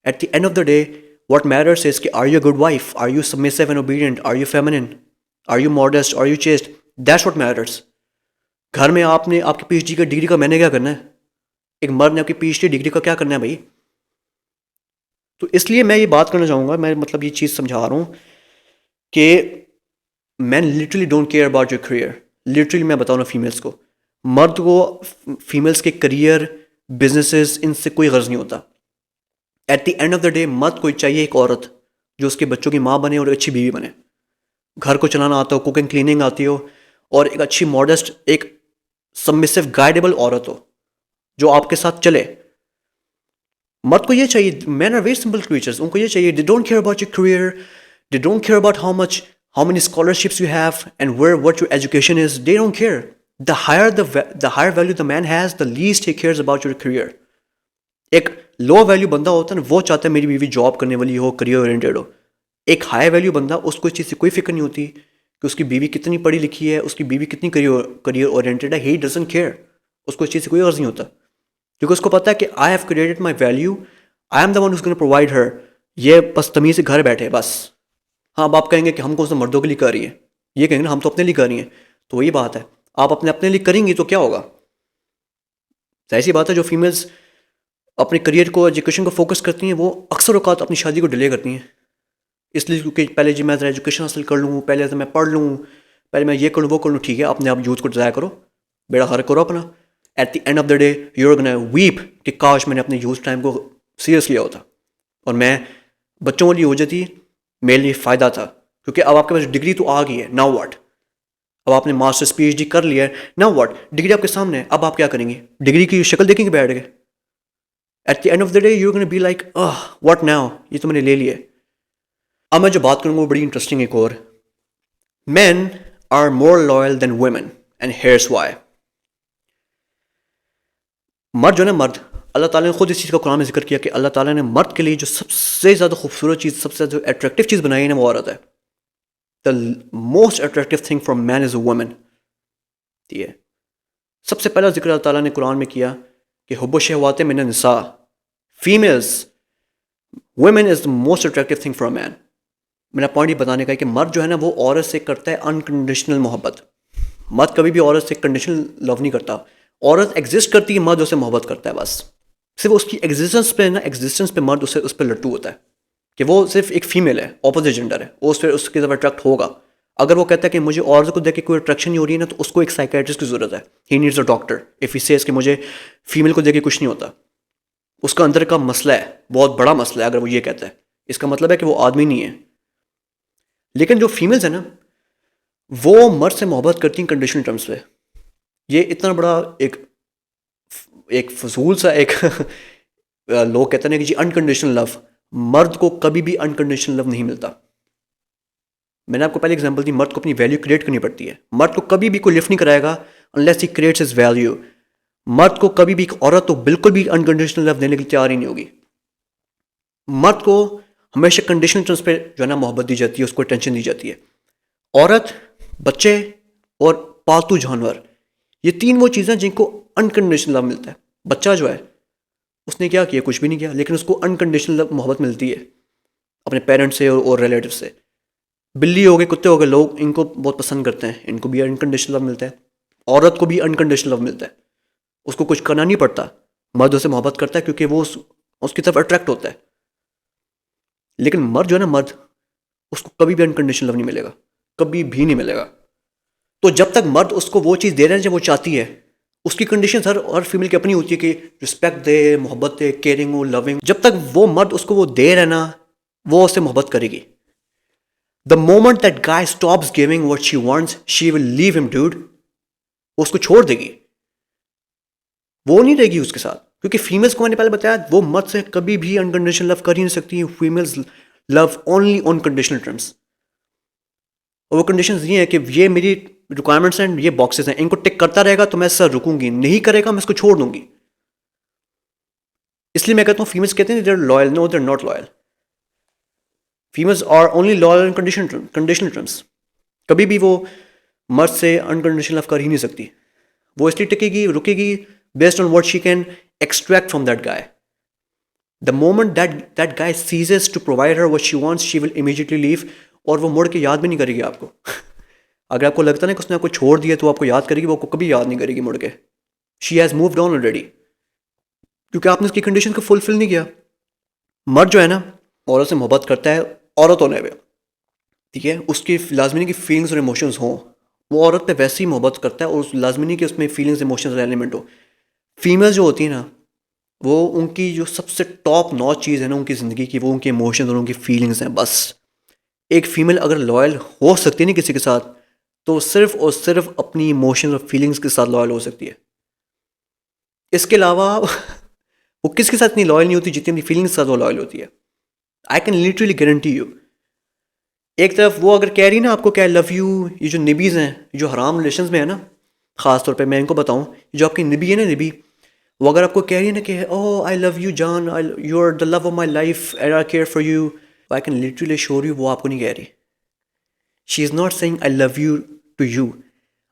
At the end of the day what matters is کہ are you a good wife, are you submissive and obedient, are you feminine, are you modest, are you chaste, that's what matters. گھر میں آپ کی پی ایچ ڈی کا ڈگری کا میں نے کیا کرنا ہے, ایک مرد نے آپ کی پی ایچ ڈی ڈگری کا کیا کرنا ہے بھائی. تو اس لیے میں یہ بات کرنا چاہوں گا, میں مطلب یہ چیز سمجھا رہا ہوں کہ men literally don't care about your career. Literally میں بتاؤں نا فیمیلس کو, مرد کو فیمیلس کے کریئر, بزنسز, ان سے کوئی غرض نہیں ہوتا. At the end of the day مرد کو چاہیے ایک عورت جو اس کے بچوں کی ماں بنے اور اچھی بیوی بنے, گھر کو چلانا آتا ہو, کوکنگ کلیننگ آتی ہو, اور ایک اچھی ماڈسٹ, ایک سبمسو گائیڈیبل عورت ہو جو آپ کے ساتھ چلے. مرد کو یہ چاہیے. مین آر ویری سمپل کریچرز, ان کو یہ چاہیے. دے don't care about your career, they don't care about how many scholarships you have and what your education is. They don't care. The higher value the man has, the least he cares about your career. ایک لو ویلیو بندہ ہوتا ہے نا, وہ چاہتا ہے میری بیوی جاب کرنے والی ہو, کریئر اورینٹیڈ ہو. ایک ہائی ویلیو بندہ, اس کو اس چیز سے کوئی فکر نہیں ہوتی کہ اس کی بیوی کتنی پڑھی لکھی ہے, اس کی بیوی کتنی کریئر اورینٹیڈ ہے. He doesn't care. اس کو اس چیز سے کوئی غرض نہیں ہوتا, کیونکہ اس کو پتا ہے کہ I have created my value, I am the one who's gonna provide her. یہ بس تمیز سے گھر بیٹھے بس. ہاں اب آپ کہیں گے کہ ہم کون سے مردوں کے لیے کر رہی ہیں, یہ کہیں گے نا ہم تو اپنے لیے کر رہی ہیں. تو وہی بات ہے, آپ اپنے لیے کریں گی تو کیا ہوگا. ظاہر سی بات ہے جو فیمیلز اپنے کریئر کو, ایجوکیشن کو فوکس کرتی ہیں, وہ اکثر اوقات اپنی شادی کو ڈیلے کرتی ہیں, اس لیے کیونکہ پہلے میں ذرا ایجوکیشن حاصل کر لوں, پہلے میں پڑھ لوں, پہلے میں یہ کر لوں, وہ کر لوں. ٹھیک ہے, اپنے آپ یوتھ کو ضائع کرو, بیڑا غرق کرو اپنا. At the end of the day you are gonna weep کہ کاش میں نے اپنے یوتھ ٹائم کو سیریس لیا ہوتا اور میں بچوں والی ہو جاتی, میرے لیے فائدہ تھا. کیونکہ اب آپ کے پاس ڈگری تو آ گئی ہے, ناؤ واٹ. اب آپ نے ماسٹرس پی ایچ ڈی کر لیا ہے, ناؤ واٹ. ڈگری آپ کے سامنے ہے, اب آپ کیا کریں گے, ڈگری کی شکل دیکھیں گے بیٹھ کے. At the end of the day you gonna be like what now, یہ تو میں نے لے لیا. اب میں جو بات کروں گا وہ بڑی انٹرسٹنگ ایک اور. Men are more loyal than women and here's why. مرد جو ہے نا, مرد, اللہ تعالیٰ نے خود اس چیز کا قرآن میں ذکر کیا کہ اللہ تعالیٰ نے مرد کے لیے جو سب سے زیادہ خوبصورت چیز, سب سے زیادہ اٹریکٹیو چیز بنائی ہے نا, وہ عورت ہے. The most attractive thing for man is a woman. یہ سب سے پہلا ذکر اللہ تعالیٰ نے قرآن میں کیا کہ حب و شہوات من النساء, females, women is the most attractive thing for a man. میرا پوائنٹ یہ بتانے کا ہے کہ مرد جو ہے نا وہ عورت سے کرتا ہے انکنڈیشنل محبت. مرد کبھی بھی عورت سے کنڈیشنل لو نہیں کرتا. عورت ایگزسٹ کرتی ہے, مرد اسے محبت کرتا ہے بس. صرف اس کی ایگزسٹنس پہ مرد اس پہ لٹو ہوتا ہے کہ وہ صرف ایک فیمیل ہے, اپوزٹ جینڈر ہے, وہ اس کی طرف اٹریکٹ ہوگا. اگر وہ کہتا ہے کہ مجھے عورت کو دیکھ کے کوئی اٹریکشن نہیں ہو رہی ہے نا, تو اس کو ایک سائیکیٹرسٹ کی ضرورت ہے. He needs a doctor. If he says کہ مجھے فیمیل کو دیکھ کے کچھ نہیں ہوتا, اس کا اندر کا مسئلہ ہے, بہت بڑا مسئلہ ہے. اگر وہ یہ کہتا ہے, اس کا مطلب ہے کہ وہ آدمی نہیں ہے. لیکن جو فیمیلز ہیں نا, وہ مرد سے محبت کرتی ہیں کنڈیشنل ٹرمز پہ. یہ اتنا بڑا ایک فضول سا ایک لوگ کہتے ہیں کہ جی انکنڈیشنل لو. مرد کو کبھی بھی انکنڈیشنل لو نہیں ملتا. میں نے آپ کو پہلے ایگزامپل دی, مرد کو اپنی ویلیو کریٹ کرنی پڑتی ہے. مرد کو کبھی بھی کوئی لفٹ نہیں کرائے گا unless he creates his value. مرد کو کبھی بھی ایک عورت تو بالکل بھی انکنڈیشنل لو دینے کے لیے تیار ہی نہیں ہوگی. مرد کو ہمیشہ کنڈیشنل ٹرمز پہ جو ہے نا محبت دی جاتی ہے, اس کو اٹینشن دی جاتی ہے. عورت, بچے اور پالتو جانور, یہ تین وہ چیزیں جن کو انکنڈیشنل لو ملتا ہے. بچہ جو ہے اس نے کیا کیا, کچھ بھی نہیں کیا, لیکن اس کو انکنڈیشنل محبت ملتی ہے اپنے پیرنٹس سے اور ریلیٹیو سے. بلی ہو گئے, کتے ہو گئے, لوگ ان کو بہت پسند کرتے ہیں, ان کو بھی انکنڈیشنل لو ملتا ہے. عورت کو بھی انکنڈیشنل لو ملتا ہے, اس کو کچھ کرنا نہیں پڑتا, مرد اسے محبت کرتا ہے کیونکہ وہ اس کی طرف اٹریکٹ ہوتا ہے. لیکن مرد جو ہے نا, مرد, اس کو کبھی بھی انکنڈیشنل لو نہیں ملے گا, کبھی بھی نہیں ملے گا. تو جب تک مرد اس کو وہ چیز دے رہے ہیں جو وہ چاہتی ہے, اس کی کنڈیشن ہر فیمیل کی اپنی ہوتی ہے کہ رسپیکٹ دے, محبت دے, کیئرنگ ہو, لونگ. جب تک وہ مرد اس کو وہ دے رہے نا, وہ اس سے محبت کرے گی. The moment that guy stops giving what she wants, she will leave him, dude. وہ اس کو چھوڑ دے گی, وہ نہیں رہے گی اس کے ساتھ. کیونکہ فیمیلز کو میں نے پہلے بتایا, وہ مرد سے کبھی بھی انکنڈیشنل لو کر ہی نہیں سکتی. Females love only on conditional terms. اور وہ کنڈیشنز یہ ہیں کہ یہ میری ریکوائرمنٹس ہیں, یہ باکسز ہیں, ان کو ٹک کرتا رہے گا تو میں سر رکوں گی, نہیں کرے گا میں اس کو چھوڑ دوں گی. اس لیے میں کہتا ہوں فیمیلز کہتے ہیں they're loyal. No, they're not loyal. Females are only loyal in conditional terms. کبھی بھی وہ مرد سے انکنڈیشنل لو کر ہی نہیں سکتی. وہ اس لیے ٹکے گی, رکے گی based on what she can extract from that guy. The moment that guy ceases to provide her what she wants, she will immediately leave. اور وہ مڑ کے یاد بھی نہیں کرے گی آپ کو. اگر آپ کو لگتا ہے کہ اس نے آپ کو چھوڑ دیا تو آپ کو یاد کرے گی, وہ آپ کو کبھی یاد نہیں کرے گی مڑ کے. She has moved on already. کیونکہ آپ نے اس کی کنڈیشن کو فلفل نہیں کیا. مرد جو ہے نا, عورت سے محبت کرتا ہے عورت ہونے پہ, ٹھیک ہے, اس کی لازمی نہیں کہ فیلنگس اور ایموشنز ہوں. وہ عورت پہ ویسے ہی محبت کرتا ہے, اور لازمی نہیں کہ اس میں فیلنگس ایموشنز اور ایلیمنٹ ہو. فیمیل جو ہوتی ہیں نا, وہ ان کی جو سب سے ٹاپ نوچ چیز ہے نا ان کی زندگی کی, وہ ان کے ایموشنز اور ان کی فیلنگس ہیں بس. ایک فیمیل اگر لائل ہو سکتی ہے نا کسی کے ساتھ, تو صرف اور صرف اپنی ایموشنز اور فیلنگس کے ساتھ لائل ہو سکتی ہے. اس کے علاوہ وہ کس کے ساتھ اتنی لائل نہیں ہوتی جتنی اپنی فیلنگس کے ساتھ وہ لائل ہوتی ہے. آئی کین لٹرلی گارنٹی یو. ایک طرف وہ اگر کہہ رہی نا آپ کو کہ آئی لو یو, یہ جو نبیز ہیں جو حرام ریلیشنز میں ہے نا, خاص طور پہ میں ان کو بتاؤں, جو آپ کی نبی ہے نا, نبی, وہ اگر آپ کو کہہ رہی ہے نا کہ او آئی لو یو جان, you are the love of my life and I care for you, I can literally sure you وہ آپ کو نہیں کہہ رہی. She is not saying I love you to you.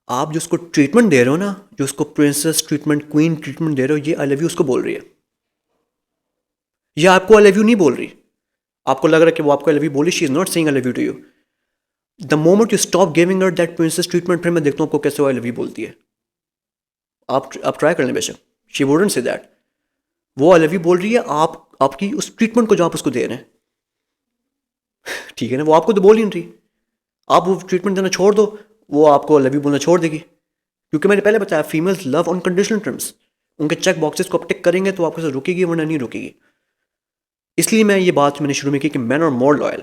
آپ جو اس کو ٹریٹمنٹ دے رہے ہو نا, جو اس کو پرنسس ٹریٹمنٹ, کوئین ٹریٹمنٹ دے رہے ہو, یہ آئی لو یو اس کو بول رہی ہے. یہ آپ کو آئی لو یو نہیں بول رہی. آپ کو لگ رہا ہے کہ وہ آپ کو آئی لو یو بولی, she is not saying I love you to you. The moment you stop giving her that princess treatment, پھر میں دیکھتا ہوں آپ کو کیسے آئی لو یو بولتی ہے. آپ ٹرائی کر لیں بے شک. شی ووڈنٹ سے دیٹ. وہ آئی لو یو بول رہی ہے آپ کی اس ٹریٹمنٹ کو جو آپ اس کو دے رہے ہیں, ٹھیک ہے نا. وہ آپ کو تو بول ہی نہیں رہی. آپ وہ ٹریٹمنٹ دینا چھوڑ دو, وہ آپ کو آئی لو یو بولنا چھوڑ دے گی. کیونکہ میں نے پہلے بتایا فیمیلز لو آن کنڈیشنل ٹرمز. ان کے چیک باکسز کو آپ ٹک کریں گے تو آپ کے ساتھ رکے گی, ورنہ نہیں رکے گی. اس لیے میں یہ بات میں نے شروع میں کی کہ مین اور مور لائل.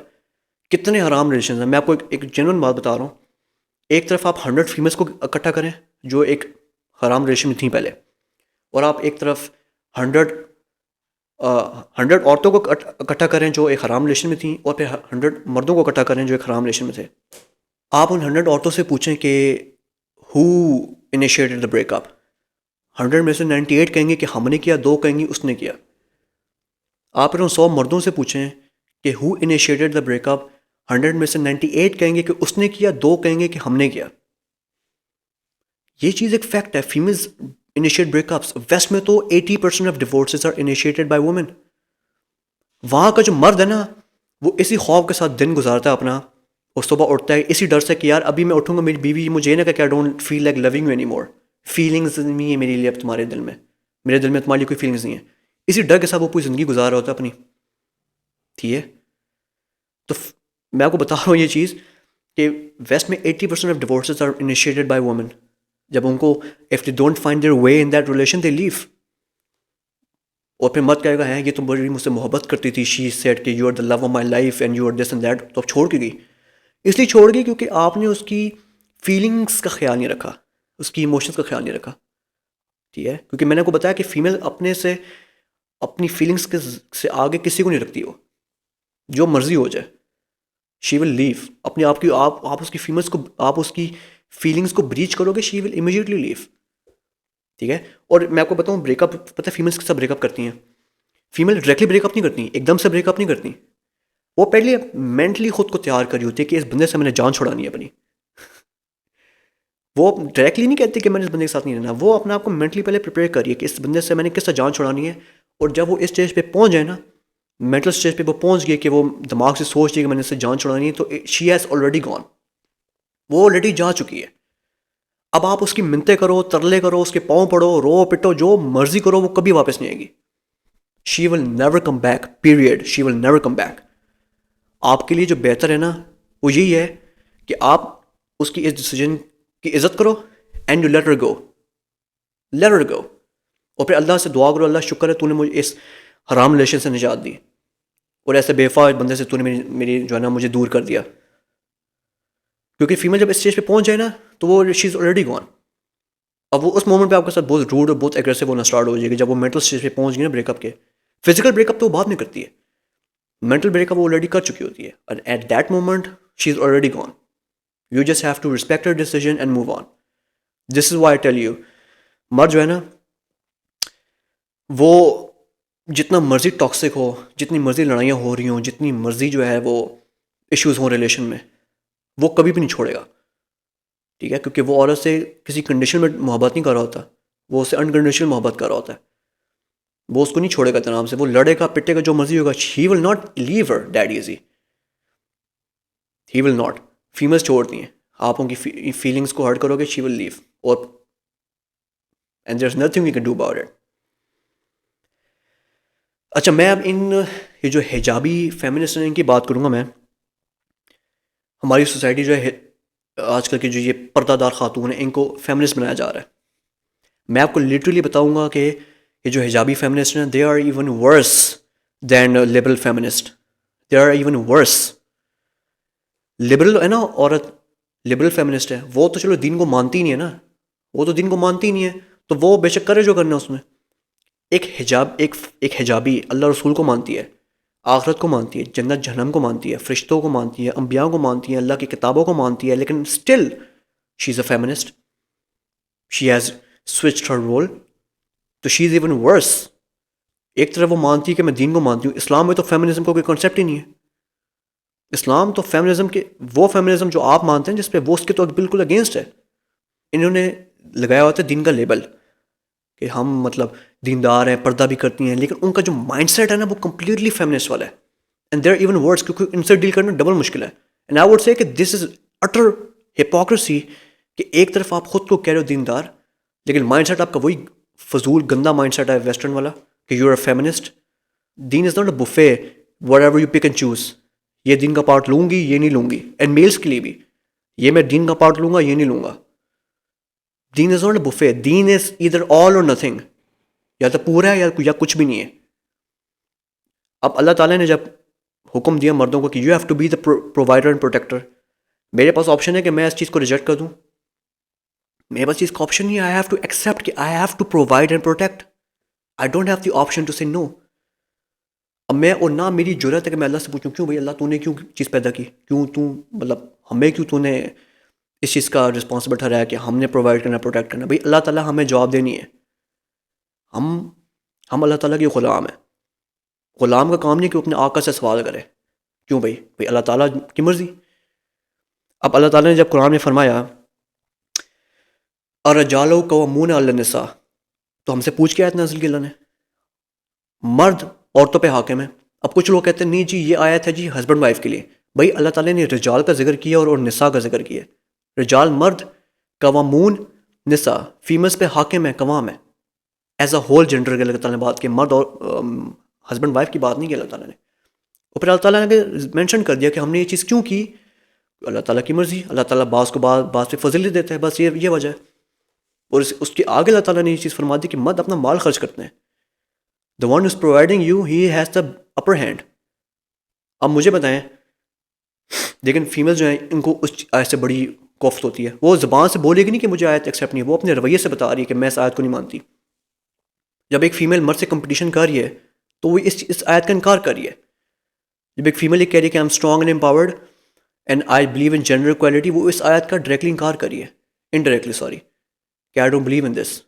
کتنے حرام ریلیشنز ہیں. میں آپ کو ایک جنون بات بتا رہا ہوں. ایک طرف آپ 100 فیمیلز کو اکٹھا کریں جو ایک حرام ریلیشن میں تھیں پہلے, اور آپ ایک طرف 100 عورتوں کو اکٹھا کریں جو ایک حرام ریلیشن میں تھیں, اور پھر 100 مردوں کو اکٹھا کریں جو ایک حرام ریلیشن میں تھے. آپ ان 100 عورتوں سے پوچھیں کہ ہو انیشیٹڈ دا بریک اپ. 100 میں سے 98 کہیں گے کہ ہم نے کیا, 2 کہیں گے اس نے کیا. آپ پھر ان 100 مردوں سے پوچھیں کہ ہو انیشیٹڈ دا بریک اپ. 100 میں سے 98 کہیں گے کہ اس نے کیا, 2 کہیں گے کہ ہم نے کیا. یہ چیز ایک فیکٹ ہے. Females initiate breakups. West میں تو 80% of divorces are initiated by woman. وہاں کا جو مرد ہے نا, وہ اسی خوف کے ساتھ دن گزارتا ہے اپنا, اور صبح اٹھتا ہے اسی ڈر سے کہ یار ابھی میں اٹھوں گا, میری بیوی مجھے نہ کہ I don't feel like loving you anymore. Feelings نہیں ہے میرے لیے اب تمہارے دل میں, میرے دل میں تمہارے لیے کوئی فیلنگز نہیں ہے. اسی ڈر کے ساتھ وہ پوری زندگی گزار رہا ہوتا ہے اپنی, ٹھیک ہے. تو میں آپ کو بتا رہا ہوں یہ چیز کہ ویسٹ میں 80% of divorces are initiated by woman. جب ان کو if they don't find their way in that relation they leave. اور پھر مرد کہے گا ہے یہ تو بڑی مجھ سے محبت کرتی تھی, شی سیڈ کہ you are the love of my life and you are this and that, تو اب چھوڑ کے گئی. اس لیے چھوڑ گئی کیونکہ آپ نے اس کی فیلنگس کا خیال نہیں رکھا, اس کی ایموشنس کا خیال نہیں رکھا, ٹھیک ہے. کیونکہ میں نے آپ کو بتایا کہ فیمیل اپنے سے اپنی فیلنگس سے آگے کسی کو نہیں رکھتی. وہ جو مرضی ہو جائے, شی ول لیو. اپنے آپ کی آپ اس کی فیملس کو, آپ اس کی فیلنگس کو بریچ کرو گے شی ول امیجیٹلی لیو. ٹھیک ہے. اور میں آپ کو بتاؤں بریک اپ پتہ ہے فیمیلس کے ساتھ بریک اپ کرتی ہیں. فیمیل ڈائریکٹلی بریک اپ نہیں کرتی, ایک دم سے بریک اپ نہیں کرتی. وہ پہلے مینٹلی خود کو تیار کری ہوتی ہے کہ اس بندے سے میں نے جان چھڑانی ہے اپنی. وہ ڈائریکٹلی نہیں کہتی کہ میں نے اس بندے کے ساتھ نہیں رہنا, وہ اپنے آپ کو مینٹلی پہلے پریپیئر کریے کہ اس بندے سے میں نے کس طرح جان چھڑانی ہے. اور جب وہ اس اسٹیج پہ پہنچ جائے نا, مینٹل اسٹیج پہ وہ پہنچ گئے کہ وہ دماغ سے سوچ رہی ہے کہ میں نے اس سے جان چھڑانی ہے, تو شی ہیز آلریڈی گون, وہ آلریڈی جا چکی ہے. اب آپ اس کی منتیں کرو, ترلے کرو, اس کے پاؤں پڑو, رو پٹو, جو مرضی کرو, وہ کبھی واپس نہیں آئے گی. She will never come back, period, she will never come back. آپ کے لیے جو بہتر ہے نا وہ یہی ہے کہ آپ اس کی اس ڈیسیجن کی عزت کرو and you let her go, let her go. اور پھر اللہ سے دعا کرو, اللہ شکر ہے تو نے مجھے اس حرام ریلیشن سے نجات دی, اور ایسے بے وفا بندے سے تو نے میری جو ہے نا مجھے دور کر دیا. کیونکہ فیمیل جب اس اسٹیج پہ پہنچ جائے نا تو وہ شی از آلریڈی گون. اب وہ اس مومنٹ پہ آپ کے ساتھ بہت روڈ اور بہت ایگریسو ہونا اسٹارٹ ہو جائے گی. جب وہ مینٹل اسٹیج پہ پہنچ گئی نا بریک اپ کے, فزیکل بریک اپ تو وہ بعد میں کرتی ہے, مینٹل بریک اپ وہ آلریڈی کر چکی ہوتی ہے. اور at that moment she is already gone. You just have to respect her decision and move on. This is why I tell you, مرد جو ہے نا وہ جتنا مرضی ٹاکسک ہو, جتنی مرضی لڑائیاں ہو رہی ہوں, جتنی مرضی جو ہے وہ ایشوز ہوں ریلیشن میں, وہ کبھی بھی نہیں چھوڑے گا. ٹھیک ہے, کیونکہ وہ عورت سے کسی کنڈیشن میں محبت نہیں کر رہا ہوتا, وہ اس سے انکنڈیشنل محبت کر رہا ہوتا ہے. وہ اس کو نہیں چھوڑے گا اتنا سے, وہ لڑے گا پٹے گا جو مرضی ہوگا. He will not leave her that easy, he will not. Females چھوڑتی ہیں, آپ ان کی فیلنگس کو ہرٹ کرو گے, شی ول لیو. اور and there is nothing you can do about it. اچھا, میں اب یہ جو حجابی فیمنسٹ ہیں ان کی بات کروں گا. میں ہماری سوسائٹی جو ہے آج کل کی جو یہ پردہ دار خاتون ہیں ان کو فیمنسٹ بنایا جا رہا ہے. میں آپ کو لٹرلی بتاؤں گا کہ یہ جو حجابی فیمنسٹ ہیں they are even worse than liberal feminist. They are even worse. Liberal ہے نا عورت, لبرل فیمنسٹ ہے, وہ تو چلو دین کو مانتی نہیں ہے نا, وہ تو دین کو مانتی نہیں ہے, تو وہ بے شک کرے جو کرنا اس میں. ایک حجابی اللہ رسول کو مانتی ہے, آخرت کو مانتی ہے, جنت جہنم کو مانتی ہے, فرشتوں کو مانتی ہے, انبیاء کو مانتی ہے, اللہ کی کتابوں کو مانتی ہے, لیکن still she is a feminist. She has switched her role. تو شی از ایون ورس. ایک طرف وہ مانتی ہے کہ میں دین کو مانتی ہوں, اسلام میں تو فیمنزم کو کوئی کنسیپٹ ہی نہیں ہے. اسلام تو فیمنزم کے وہ فیمنزم جو آپ مانتے ہیں جس پہ وہ اس کے تو بالکل اگینسٹ ہے. انہوں نے لگایا ہوتا ہے دین کا لیبل کہ ہم مطلب دیندار ہیں, پردہ بھی کرتی ہیں, لیکن ان کا جو مائنڈ سیٹ ہے نا وہ کمپلیٹلی فیمنسٹ والا ہے. اینڈ دیر ایون ورڈس, کیونکہ ان سے ڈیل کرنا ڈبل مشکل ہے. اینڈ آئی ووڈ سے کہ دس از اٹر ہپوکریسی کہ ایک طرف آپ خود کو کہہ رہے ہو دیندار, لیکن مائنڈ سیٹ آپ کا وہی فضول گندا مائنڈ سیٹ ہے ویسٹرن والا کہ یو آر اے فیمنسٹ. دین is not a buffet whatever you pick and choose. یہ دین کا پارٹ لوں گی, یہ نہیں لوں گی. اینڈ میلس کے لیے بھی یہ میں دین کا پارٹ لوں گا, یہ نہیں لوں گا. دین از ناٹ اے بفے. دین is either all or nothing, یا تو پورا ہے یا کچھ بھی نہیں ہے. اب اللہ تعالیٰ نے جب حکم دیا مردوں کو کہ you have to be the provider and protector, میرے پاس آپشن ہے کہ میں اس چیز کو ریجیکٹ کر دوں. میرے پاس چیز کا آپشن نہیں ہے. آئی ہیو ٹو ایکسیپٹ کہ I have to provide and protect. I don't have the option to say no. اب میں اور نہ میری جرأت ہے کہ میں اللہ سے پوچھوں کیوں بھائی اللہ تو نے کیوں چیز پیدا کی, کیوں تو مطلب ہمیں کیوں تو نے اس چیز کا رسپانسبل ٹھہرایا کہ ہم نے پرووائڈ کرنا پروٹیکٹ کرنا. بھائی اللہ تعالیٰ ہمیں جواب دینی ہے. ہم اللہ تعالیٰ کے غلام ہیں. غلام کا کام نہیں کہ وہ اپنے آقا سے سوال کرے کیوں بھائی اللہ تعالیٰ کی مرضی. اب اللہ تعالیٰ نے جب قرآن میں فرمایا الرجال قوامون علی النساء, تو ہم سے پوچھ کے آیت نازل کی اللہ نے, مرد عورتوں پہ حاکم ہے. اب کچھ لوگ کہتے ہیں نہیں جی یہ آیت ہے جی ہسبینڈ وائف کے لیے. بھائی اللہ تعالیٰ نے رجال کا ذکر کیا اور نساء کا ذکر کیا. رجال مرد, قوامون نساء فیملس پہ حاکم ہے, قوام ہے. ایز اے ہول جینڈر کے اللہ تعالیٰ نے بات کی, مرد اور ہسبینڈ وائف کی بات نہیں کی اللہ تعالیٰ نے. اور پھر اللہ تعالیٰ نے مینشن کر دیا کہ ہم نے یہ چیز کیوں کی, اللہ تعالیٰ کی مرضی. اللہ تعالیٰ بعض کو بعض پہ فضیلت دیتا ہے, بس یہ وجہ ہے. اور اس کے آگے اللہ تعالیٰ نے یہ چیز فرما دی کہ مرد اپنا مال خرچ کرتے ہیں. the one who's providing you he has the upper hand. اب مجھے بتائیں, لیکن فیمیل جو ہیں ان کو اس آیت سے بڑی کوفت ہوتی ہے. وہ زبان سے بولے گی نہیں کہ مجھے آیت ایکسیپٹ نہیں ہے, وہ اپنے رویے سے بتا رہی ہے کہ میں اس آیت کو نہیں مانتی. جب ایک فیمیل مرد سے کمپٹیشن کر رہی ہے تو وہ اس آیت کا انکار کر رہی ہے. جب ایک فیمیل یہ کہہ رہی ہے کہ I am strong and empowered and I believe in gender equality, وہ اس آیت کا ڈائریکٹلی انکار کر رہی ہے. انڈائریکٹلی سوری کہ آئی ڈونٹ بلیو ان دس،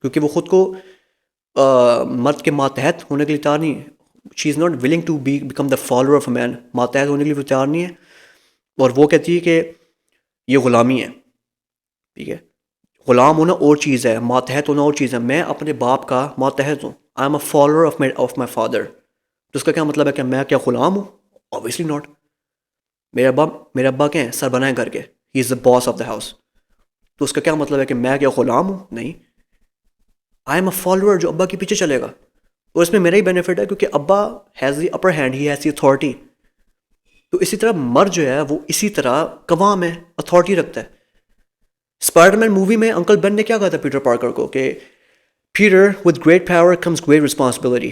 کیونکہ وہ خود کو مرد کے ماتحت ہونے کے لیے تیار نہیں ہے. She is not willing to become the follower of a man. ماتحت ہونے کے لیے وہ تیار نہیں ہے، اور وہ کہتی ہے کہ یہ غلامی ہے. ٹھیک ہے، غلام ہونا اور چیز ہے، ماتحت ہونا اور چیز ہے. میں اپنے باپ کا ماتحت ہوں. I am a follower of my father. تو اس کا کیا مطلب ہے کہ میں کیا غلام ہوں؟ Obviously not. میرے ابا کیا ہیں؟ سر بنائیں کر کے، ہی از the boss of the house. تو اس کا کیا مطلب ہے کہ میں کیا غلام ہوں؟ نہیں، آئی ایم اے فالوور جو ابا کے پیچھے چلے گا. اور اس میں میرا ہی بینیفٹ ہے کیونکہ ابا has the upper hand, he has the authority. تو اسی طرح مرد جو ہے وہ اسی طرح قوام ہے، اتھارٹی رکھتا ہے. اسپائڈر مین مووی میں انکل بین نے کیا کہا تھا پیٹر پارکر کو کہ Peter with great power comes great responsibility.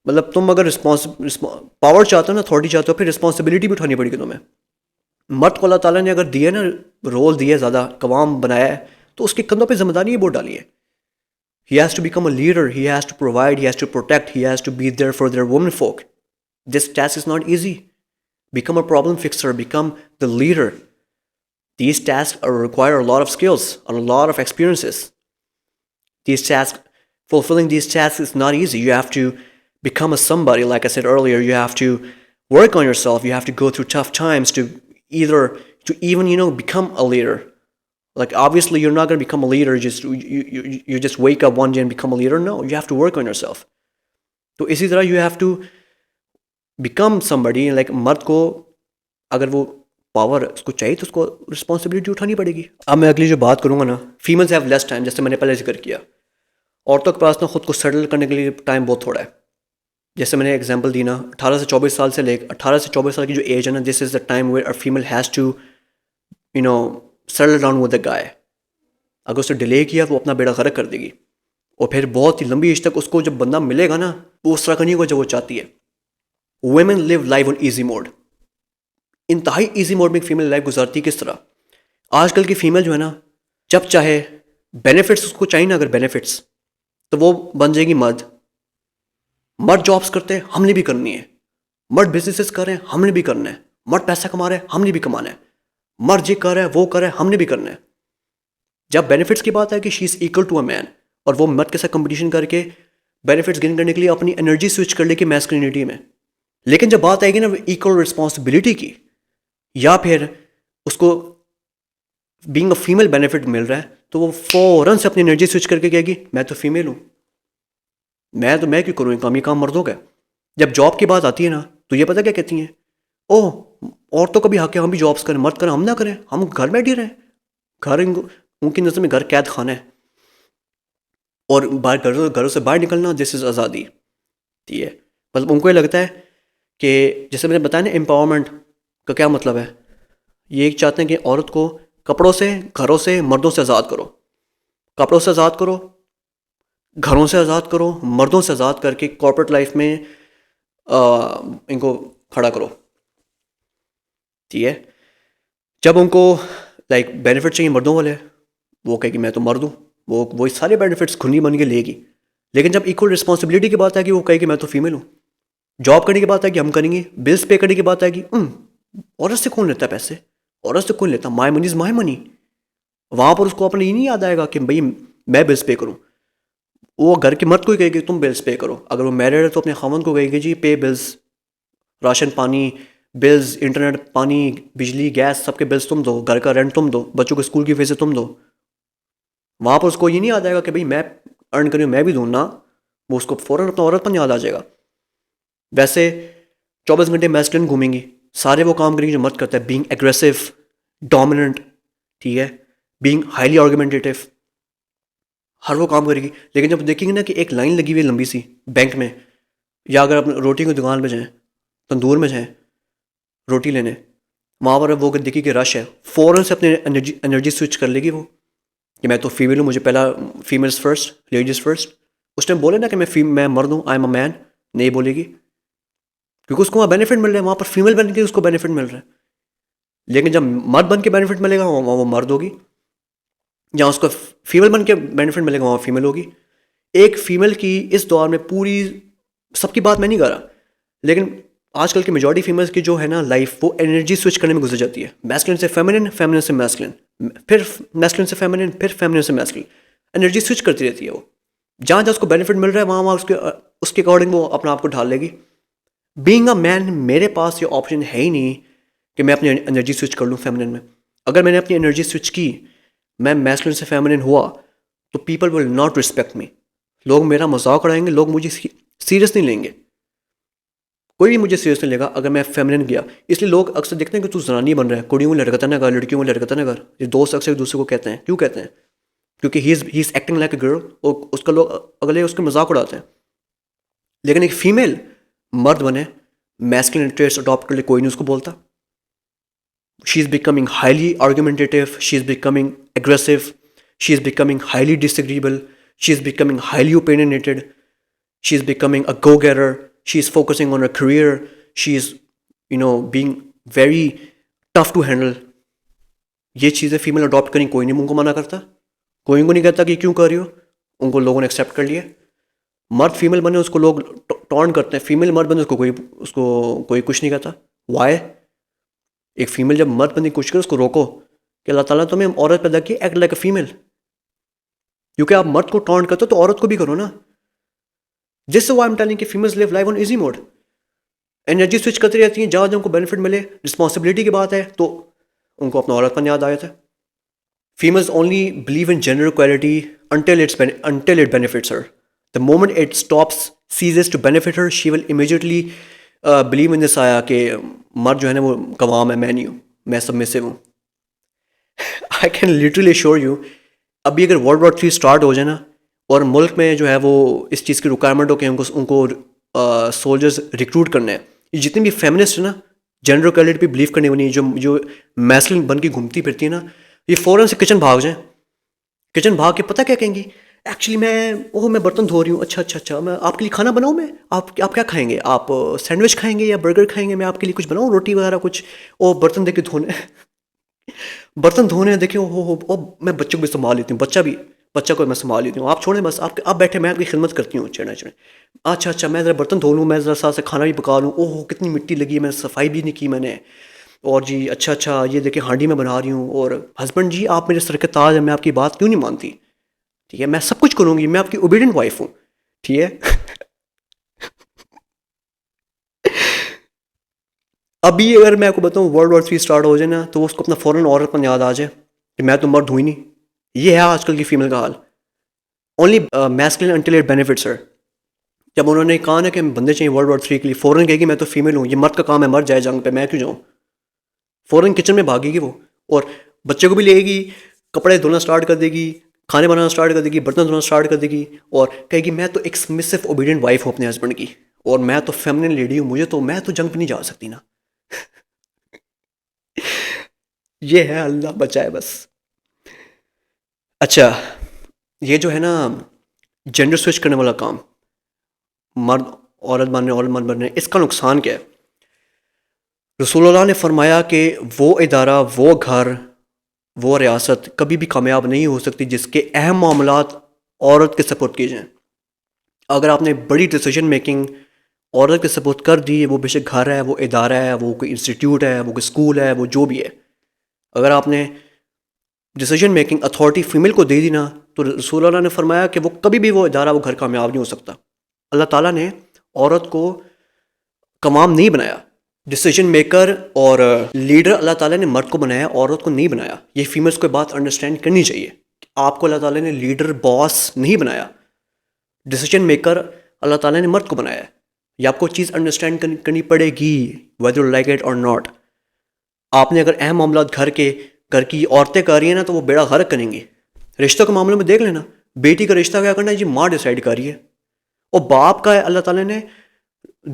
مطلب تم اگر پاور چاہتے ہو نا، اتھارٹی چاہتے ہو، پھر رسپانسبلٹی بھی اٹھانی پڑے گی تمہیں. مرد کو اللہ تعالیٰ نے اگر دیے نا، رول دیے، زیادہ قوام بنایا ہے، تو اس کے کندھوں پہ ذمہ داری یہ بہت ڈالی ہے. He has to become a leader, he has to provide, he has to protect, he has to be there for their women folk. This task is not easy. Become a problem fixer, become the leader. These tasks require a lot of skills and a lot of experiences. Fulfilling these tasks is not easy. You have to become a somebody, like I said earlier. You have to work on yourself. You have to go through tough times to even become a leader. Like, obviously, you're not going to become a leader. You just wake up one day and become a leader. No, you have to work on yourself. تو اسی طرح you have to become somebody. Like, مرد کو اگر وہ پاور اس کو چاہیے تو اس کو رسپانسبلٹی اٹھانی پڑے گی. اب میں اگلی جو بات کروں گا نا، فیمیلز ہیو لیس ٹائم، جیسے میں نے پہلے ذکر کیا. عورتوں کے پاس نا خود کو سیٹل کرنے کے لیے ٹائم بہت تھوڑا ہے. جیسے میں نے ایگزامپل دی نا، 18 سے 24 سال سے لے 18 سے 24 سال کی جو ایج ہے نا، this is the time where a female has to settle down with the guy. اگر اسے ڈیلے کیا تو وہ اپنا بیڑا غرق کر دے گی، اور پھر بہت ہی لمبی ایج تک اس کو جب بندہ ملے گا نا، وہ اس طرح کا نہیں ہوگا جو وہ چاہتی ہے. Women live life on easy mode. انتہائی ایزی موڈ میں ایک فیمیل لائف گزارتی ہے. کس طرح؟ آج کل کی فیمیل جو ہے نا، جب چاہے بینیفٹس اس کو چاہیے نا، اگر بینیفٹس تو وہ بن جائے گی مرد. مرد جابس کرتے ہیں، ہم نے بھی کرنی ہے. مرد بزنسز کر رہے ہیں، ہم نے بھی کرنا ہے. مرد پیسہ کما رہے ہیں، ہم نے بھی کمانا ہے. مرد یہ کر رہا ہے، وہ کر رہا ہے، ہم نے بھی کرنا ہے. جب بینیفٹس کی بات ہے کہ شی از ایکول ٹو اے مین، اور وہ مرد کے ساتھ کمپٹیشن کر کے بینیفٹس گین کرنے کے لیے اپنی انرجی سوئچ کر لے کے میسکلینٹی میں. لیکن جب بات آئے گی نا ایکول رسپانسبلٹی کی، یا پھر اس کو بینگ اے فیمیل بینیفٹ مل رہا ہے، تو وہ فوراً سے اپنی انرجی سوئچ کر کے کہے گی میں تو فیمیل ہوں، میں کیوں کروں یہ کام مردوں کا ہے. جب جاب کی بات آتی ہے نا، تو یہ پتہ کیا کہتی ہیں؟ اوہ، عورتوں کا بھی حق ہے، ہم بھی جابس کریں، مرد کریں، ہم نہ کریں، ہم گھر بیٹھ ہی رہیں. گھر ان کی نظر میں گھر قید خانہ ہے، اور گھروں سے باہر نکلنا دس از آزادی. ٹھیک ہے، مطلب ان کو یہ لگتا ہے کہ جیسے میں نے بتایا نا، امپاورمنٹ کا کیا مطلب ہے. یہ چاہتے ہیں کہ عورت کو کپڑوں سے، گھروں سے، مردوں سے آزاد کرو. کپڑوں سے آزاد کرو، گھروں سے آزاد کرو، مردوں سے آزاد کر کے کارپوریٹ لائف میں ان کو کھڑا کرو. ٹھیک ہے، جب ان کو لائک بینیفٹ چاہیے مردوں والے، وہ کہے کہ میں تو مرد ہوں، وہ سارے بینیفٹس کھنی بن کے لے گی. لیکن جب ایکول رسپانسبلٹی کی بات ہے کہ وہ کہے کہ میں تو فیمیل ہوں، جاب کرنے کی بات ہے کہ ہم کریں گے، بلز پے کرنے کی بات ہے کہ عورت سے کون لیتا ہے پیسے، عورت سے کون لیتا، مائی منی از مائی منی. وہاں پر اس کو اپنے یہ نہیں یاد آئے گا کہ بھائی میں بلز پے کروں. وہ گھر کے مرد کو ہی کہے گی تم بلز پے کرو. اگر وہ میرڈ ہے تو اپنے خاوند کو کہے گی جی پے بلز، راشن پانی بلز، انٹرنیٹ، پانی، بجلی، گیس، سب کے بلز تم دو، گھر کا رینٹ تم دو، بچوں کے اسکول کی فیسیں تم دو. وہاں پر اس کو یہ نہیں یاد آئے گا کہ بھائی میں ارن کروں میں بھی دوں نا، وہ اس کو فوراً اپنا عورت پر یاد آ جائے گا. ویسے 24 گھنٹے میسکلن گھومیں گی، سارے وہ کام کریں گے جو مرد کرتا ہے، بینگ ایگریسو، ڈومیننٹ، ٹھیک ہے، بینگ ہائیلی آرگومنٹیٹیو، ہر وہ کام کرے گی. لیکن جب دیکھیں گے نا کہ ایک لائن لگی ہوئی ہے لمبی سی بینک میں، یا اگر اپنے روٹی کی دکان پہ جائیں، تندور میں جائیں روٹی لینے، وہاں پر وہ دیکھی کہ رش ہے، فوراً سے اپنے انرجی سوئچ کر لے گی وہ کہ میں تو فیمیل ہوں، مجھے پہلا فیمیلز فرسٹ، لیڈیز فرسٹ. اس ٹائم بولے نا کہ میں مرد ہوں، آئی ایم اے مین، نہیں بولے گی، کیونکہ اس کو وہاں بینیفٹ مل رہا ہے، وہاں پر فیمیل بن کے اس کو بینیفٹ مل رہا ہے. لیکن جب مرد بن کے بینیفٹ ملے گا وہاں وہ مرد ہوگی، جہاں اس کو فیمیل بن کے بینیفٹ ملے گا وہاں فیمیل ہوگی. ایک فیمیل کی اس دور میں پوری سب کی بات میں نہیں کر رہا، لیکن آج کل کی میجورٹی فیمیلز کی جو ہے نا لائف وہ انرجی سوئچ کرنے میں گزر جاتی ہے، میسکلن سے فیمنن، فیمنن سے میسکلن، پھر میسکلن سے فیمنن، پھر فیمنن سے میسکلن، انرجی سوئچ کرتی رہتی ہے وہ، جہاں جہاں اس کو بینیفٹ مل رہا ہے وہاں وہاں اس کے اکارڈنگ وہ اپنا آپ کو ڈھال لے گی. بینگ اے مین میرے پاس یہ آپشن ہے ہی نہیں کہ میں اپنی انرجی سوئچ کر لوں فیمنن میں. اگر میں نے اپنی انرجی سوئچ کی، میں میسکلن سے فیمنن ہوا، تو پیپل ول ناٹ رسپیکٹ می. لوگ میرا مذاق اڑائیں گے، لوگ مجھے سیریس نہیں لیں گے، کوئی بھی مجھے سیریس نہیں لے گا اگر میں فیمنن گیا. اس لیے لوگ اکثر دیکھتے ہیں کہ تو زنانی بن رہا ہے، کڑیوں میں لڑکتا نہ کر، لڑکیوں میں لڑکتا نہ کر. یہ دوست اکثر ایک دوسرے کو کہتے ہیں. کیوں کہتے ہیں؟ کیونکہ he is acting like a girl, اور اس کا لوگ اگلے اس کے مذاق اڑاتے ہیں. لیکن ایک فیمیل مرد بنے، میسکلن ٹریٹس اڈاپٹ کر لے، کوئی نہیں اس کو بولتا. She is becoming highly argumentative, she is becoming aggressive, she is becoming highly disagreeable, she is becoming highly opinionated, she is becoming a go-getter, she is focusing on her career, she is being very tough to handle. یہ چیزیں فیمیل اڈاپٹ کریں، کوئی نہیں ان کو منع کرتا، کوئی ان کو نہیں کہتا کہ کیوں کر رہی ہو، ان کو لوگوں نے ایکسیپٹ کر لیا. مرد فیمیل بنے اس کو لوگ ٹونٹ کرتے ہیں، فیمیل مرد بنے اس کو کوئی کچھ نہیں کہتا. وائی؟ ایک فیمیل جب مرد بننے کی کوشش کرے اس کو روکو کہ اللہ تعالیٰ تمہیں عورت پیدا کی، ایکٹ لائک اے فیمیل. کیونکہ آپ مرد کو ٹونٹ کرتے ہو تو عورت کو بھی کرو نا. جس سے وہ کہ females live life on easy mode, energy switch کرتی رہتی ہیں، جہاں جہاں کو بینیفٹ ملے. رسپانسبلٹی کی بات ہے تو ان کو اپنا عورت پن یاد آیا تھا. Females only believe in gender equality until it benefits her. The moment it ceases to benefit her, she will immediately believe in this آیا کہ مرد جو ہے نا وہ قوام ہے، میں نہیں ہوں، میں سبمسو ہوں. I can literally assure you ابھی اگر World War III اسٹارٹ ہو جائے نا اور ملک میں جو ہے وہ اس چیز کی ریکوائرمنٹ ہو کہ ان کو سولجرز ریکروٹ کرنے ہیں، یہ جتنی بھی فیمنسٹ ہیں نا، جینڈر اکویلٹی پہ بلیو کرنے والی جو میسلن بن کے گھومتی پھرتی ہیں نا، یہ فوراً سے کچن بھاگ جائیں. کچن بھاگ کے پتہ کیا کہیں گی؟ ایکچولی میں برتن دھو رہی ہوں. اچھا میں آپ کے لیے کھانا بناؤں؟ میں آپ کیا کھائیں گے؟ آپ سینڈوچ کھائیں گے یا برگر کھائیں گے؟ میں آپ کے لیے کچھ بناؤں، روٹی وغیرہ کچھ. اور برتن دیکھ کے برتن دھونے دیکھیں، میں بچوں کو بھی سنبھال لیتی ہوں، بچہ کو میں سنبھال لیتی ہوں. آپ چھوڑیں بس، آپ بیٹھے، میں آپ کی خدمت کرتی ہوں. چڑھے اچھا میں ذرا برتن دھو لوں، میں ذرا ساتھ سے کھانا بھی پکا لوں. کتنی مٹی لگی ہے، میں صفائی بھی نہیں کی میں نے. اور جی اچھا یہ دیکھیں ہانڈی میں بنا رہی ہوں. اور ہسبینڈ جی آپ میرے سر کے تاج ہیں، میں آپ کی بات کیوں نہیں مانتی؟ ٹھیک ہے، میں سب کچھ کروں گی، میں آپ کی اوبیڈینٹ وائف ہوں. ٹھیک ہے. ابھی اگر میں آپ کو بتاؤں World War III اسٹارٹ ہو جائے نا تو اس کو اپنا فوراً عورت پر یاد آ جائے کہ میں تو مرد ہوں ہی نہیں. یہ ہے آج کل کی فیمیل کا حال. Only masculine until it benefits her. جب انہوں نے کہا نا کہ بندے چاہیے World War III کے لیے، فوراً کہے گی میں تو فیمیل ہوں، یہ مرد کا کام ہے، مرد جائے جنگ پہ، میں کیوں جاؤں. فوراً کچن میں بھاگے گی وہ، اور بچے کو بھی لے گی، کپڑے دھونا اسٹارٹ کر دے گی، کھانے بنانا اسٹارٹ کر دے گی، برتن دھونا اسٹارٹ کر دے گی، اور کہے گی میں تو ایک سبمسو اوبیڈینٹ وائف ہوں اپنے ہسبینڈ کی، اور میں تو فیمنن لیڈی ہوں، میں تو جنگ پہ نہیں جا سکتی نا. یہ ہے، اللہ بچائے بس. اچھا یہ جو ہے نا جینڈر سوئچ کرنے والا کام، مرد عورت بننے، عورت مرد بننے، اس کا نقصان کیا ہے؟ رسول اللہ نے فرمایا کہ وہ ادارہ، وہ گھر، وہ ریاست کبھی بھی کامیاب نہیں ہو سکتی جس کے اہم معاملات عورت کے سپورٹ کیے جائیں. اگر آپ نے بڑی ڈیسیجن میکنگ عورت کے سپورٹ کر دی، وہ بے شک گھر ہے، وہ ادارہ ہے، وہ کوئی انسٹیٹیوٹ ہے، وہ کوئی اسکول ہے، وہ جو بھی ہے، اگر آپ نے ڈیسیجن میکنگ اتھارٹی فیمیل کو دے دی نا، تو رسول اللہ نے فرمایا کہ وہ کبھی بھی وہ ادارہ، وہ گھر کامیاب نہیں ہو سکتا. اللہ تعالیٰ نے عورت کو کمام نہیں بنایا، ڈیسیجن میکر اور لیڈر اللہ تعالیٰ نے مرد کو بنایا، عورت کو نہیں بنایا. یہ فیمیلس کو بات انڈرسٹینڈ کرنی چاہیے. آپ کو اللہ تعالیٰ نے لیڈر، باس نہیں بنایا، ڈیسیجن میکر اللہ تعالیٰ نے مرد کو بنایا ہے. یہ آپ کو چیز انڈرسٹینڈ کرنی پڑے گی، whether you like it or not. آپ نے اگر اہم معاملات گھر کی عورتیں کر رہی ہیں نا تو وہ بیڑا غرق کریں گی. رشتوں کے معاملے میں دیکھ لینا، بیٹی کا رشتہ کیا کرنا ہے جی، ماں ڈیسائیڈ کر رہی ہے. اور باپ کا ہے، اللہ تعالیٰ نے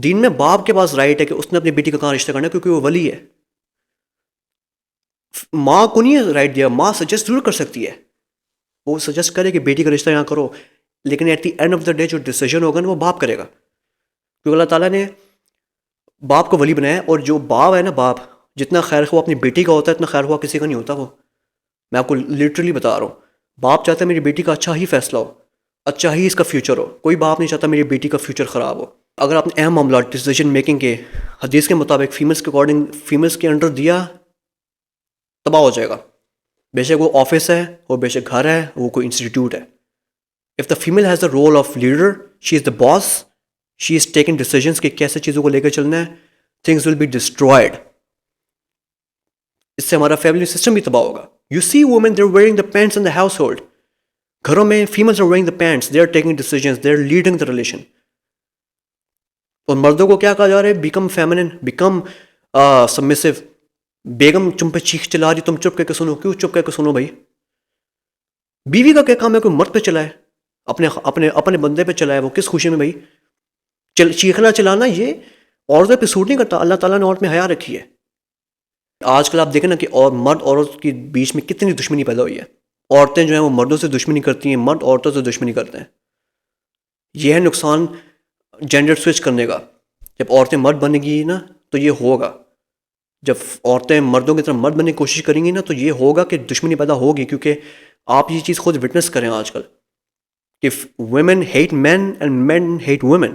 دین میں باپ کے پاس رائٹ ہے کہ اس نے اپنی بیٹی کا کہاں رشتہ کرنا ہے، کیونکہ وہ ولی ہے. ماں کو نہیں رائٹ دیا، ماں سجیسٹ ضرور کر سکتی ہے، وہ سجیسٹ کرے کہ بیٹی کا رشتہ یہاں کرو، لیکن at the end of the day جو ڈیسیجن ہوگا نا وہ باپ کرے گا، کیونکہ اللہ تعالیٰ نے باپ کو ولی بنایا ہے. اور جو باپ ہے نا، باپ جتنا خیر خواہ اپنی بیٹی کا ہوتا ہے اتنا خیر خواہ کسی کا نہیں ہوتا. وہ میں آپ کو لٹرلی بتا رہا ہوں. باپ چاہتا ہے میری بیٹی کا اچھا ہی فیصلہ ہو، اچھا ہی اس کا فیوچر ہو. کوئی باپ نہیں چاہتا میری بیٹی کا فیوچر خراب ہو. اگر آپ نے اہم معاملات ڈیسیجن میکنگ کے حدیث کے مطابق فیملس کے اکارڈنگ فیملس کے انڈر دیا، تباہ ہو جائے گا. بے شک وہ آفس ہے، وہ بے شک گھر ہے، وہ کوئی انسٹیٹیوٹ ہے. If the female has the role of leader, she is the boss, she is taking decisions کہ کیسے چیزوں کو لے کر چلنا ہے، تھنگس ول بی ڈسٹرائڈ. اس سے ہمارا فیملی سسٹم بھی تباہ ہوگا. You see women they are wearing the pants in the household. گھروں میں females are wearing the pants, they are taking decisions, they are leading the relation. اور مردوں کو کیا کہا جا رہا ہے؟ Become feminine, become سبمسو. بیگم تم پہ چیخ چلا رہی، تم چپ کر کے سنو. کیوں چپ کر کے سنو بھائی؟ بیوی کا کیا کام ہے کوئی مرد پہ چلائے، اپنے اپنے اپنے بندے پہ چلائے؟ وہ کس خوشی میں بھائی؟ چیخنا چلانا یہ عورتوں پہ سوٹ نہیں کرتا. اللہ تعالیٰ نے عورت میں حیا رکھی ہے. آج کل آپ دیکھیں نا کہ مرد عورت کے بیچ میں کتنی دشمنی پیدا ہوئی ہے. عورتیں جو ہیں وہ مردوں سے دشمنی کرتی ہیں، مرد عورتوں سے دشمنی کرتے ہیں. یہ ہے نقصان جینڈر سوئچ کرنے کا. جب عورتیں مرد بنے گی نا تو یہ ہوگا. جب عورتیں مردوں کی طرح مرد بننے کی کوشش کریں گی نا تو یہ ہوگا کہ دشمنی پیدا ہوگی. کیونکہ آپ یہ چیز خود وٹنس کریں آج کل کہ women hate men and men hate women.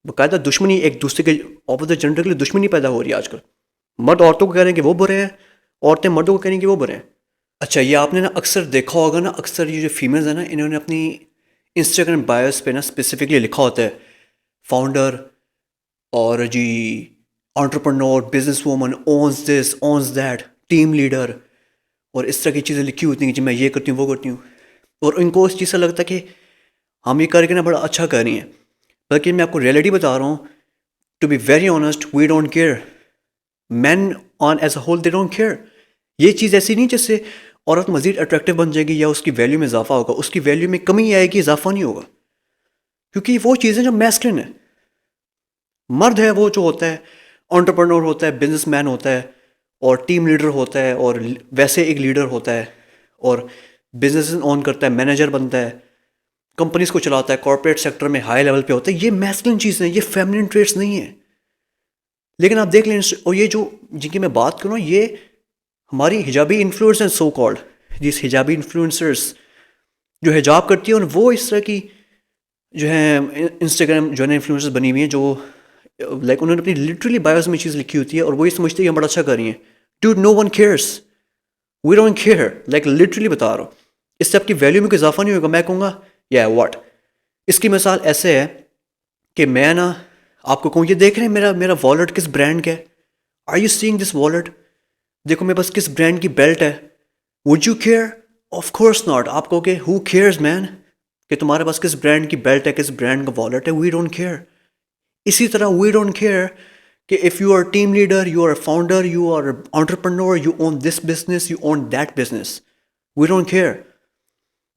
باقاعدہ دشمنی ایک دوسرے کے اپوزٹ جینڈر کے لیے دشمنی پیدا ہو رہی ہے آج کل. مرد عورتوں کو کہہ رہے ہیں کہ وہ برے ہیں، عورتیں مردوں کو کہہ رہی ہیں کہ وہ برے ہیں. اچھا یہ آپ نے نا اکثر دیکھا ہوگا نا، اکثر یہ جو فیمیلز ہیں نا، انہوں نے اپنی انسٹاگرام بایوز پہ نا اسپیسیفکلی لکھا ہوتا ہے فاؤنڈر اور جی entrepreneur, business woman, owns this owns that, team leader, اور اس طرح کی چیزیں لکھی ہوتی ہیں کہ میں یہ کرتی ہوں وہ کرتی ہوں. اور ان کو اس چیز سے لگتا ہے کہ ہم یہ کر کے نا بڑا اچھا کر رہی ہیں. بلکہ میں آپ کو ریئلٹی بتا رہا ہوں، to be very honest, we don't care. Men on as a whole they don't care. یہ چیز ایسی نہیں جس سے عورت مزید اٹریکٹیو بن جائے گی یا اس کی ویلیو میں اضافہ ہوگا. اس کی ویلیو میں کمی آئے گی، اضافہ نہیں ہوگا. کیونکہ وہ چیزیں جو میسکلن ہیں. مرد ہے وہ جو ہوتا ہے انٹرپرنور ہوتا ہے، بزنس مین ہوتا ہے، اور ٹیم لیڈر ہوتا ہے، اور ویسے ایک لیڈر ہوتا ہے، اور بزنس اون کرتا ہے، مینیجر بنتا ہے، کمپنیز کو چلاتا ہے، کارپوریٹ سیکٹر میں ہائی لیول پہ ہوتا ہے. یہ میسکلن چیزیں ہیں، یہ فیمنن ٹریٹس نہیں ہیں. لیکن آپ دیکھ لیں، اور یہ جو جن کی میں بات کروں یہ ہماری حجابی انفلوئنسر سو کالڈ، جس حجابی انفلوئنسرس جو حجاب کرتی ہیں، اور وہ اس طرح کی جو ہے انسٹاگرام جو ہے نا انفلوئنسرس بنی ہوئی ہیں، جو لائک انہوں نے اپنی لٹرلی بایوز میں چیز لکھی ہوتی ہے اور وہ یہ سمجھتے ہیں کہ ہم بڑا اچھا کر رہی ہیں. Dude no one cares, we don't care. Like literally بتا رہا ہوں، اس سے آپ کی ویلیو میں کوئی اضافہ نہیں ہوگا. میں کہوں گا یا واٹ. اس کی مثال ایسے ہے کہ میں نا آپ کو کہوں یہ دیکھ رہے ہیں میرا والٹ کس برانڈ کا ہے؟ Are you seeing this wallet? دیکھو میرے پاس کس برانڈ کی بیلٹ ہے. Would you care? Of course not. آپ کہو کہ ہو کیئرز مین کہ تمہارے پاس کس برانڈ کی بیلٹ ہے، کس برانڈ کا والٹ ہے. We don't care. اسی طرح وی ڈونٹ کیئر کہ if you are team leader, you are founder, you are entrepreneur, you own this business, you own that business. We don't care.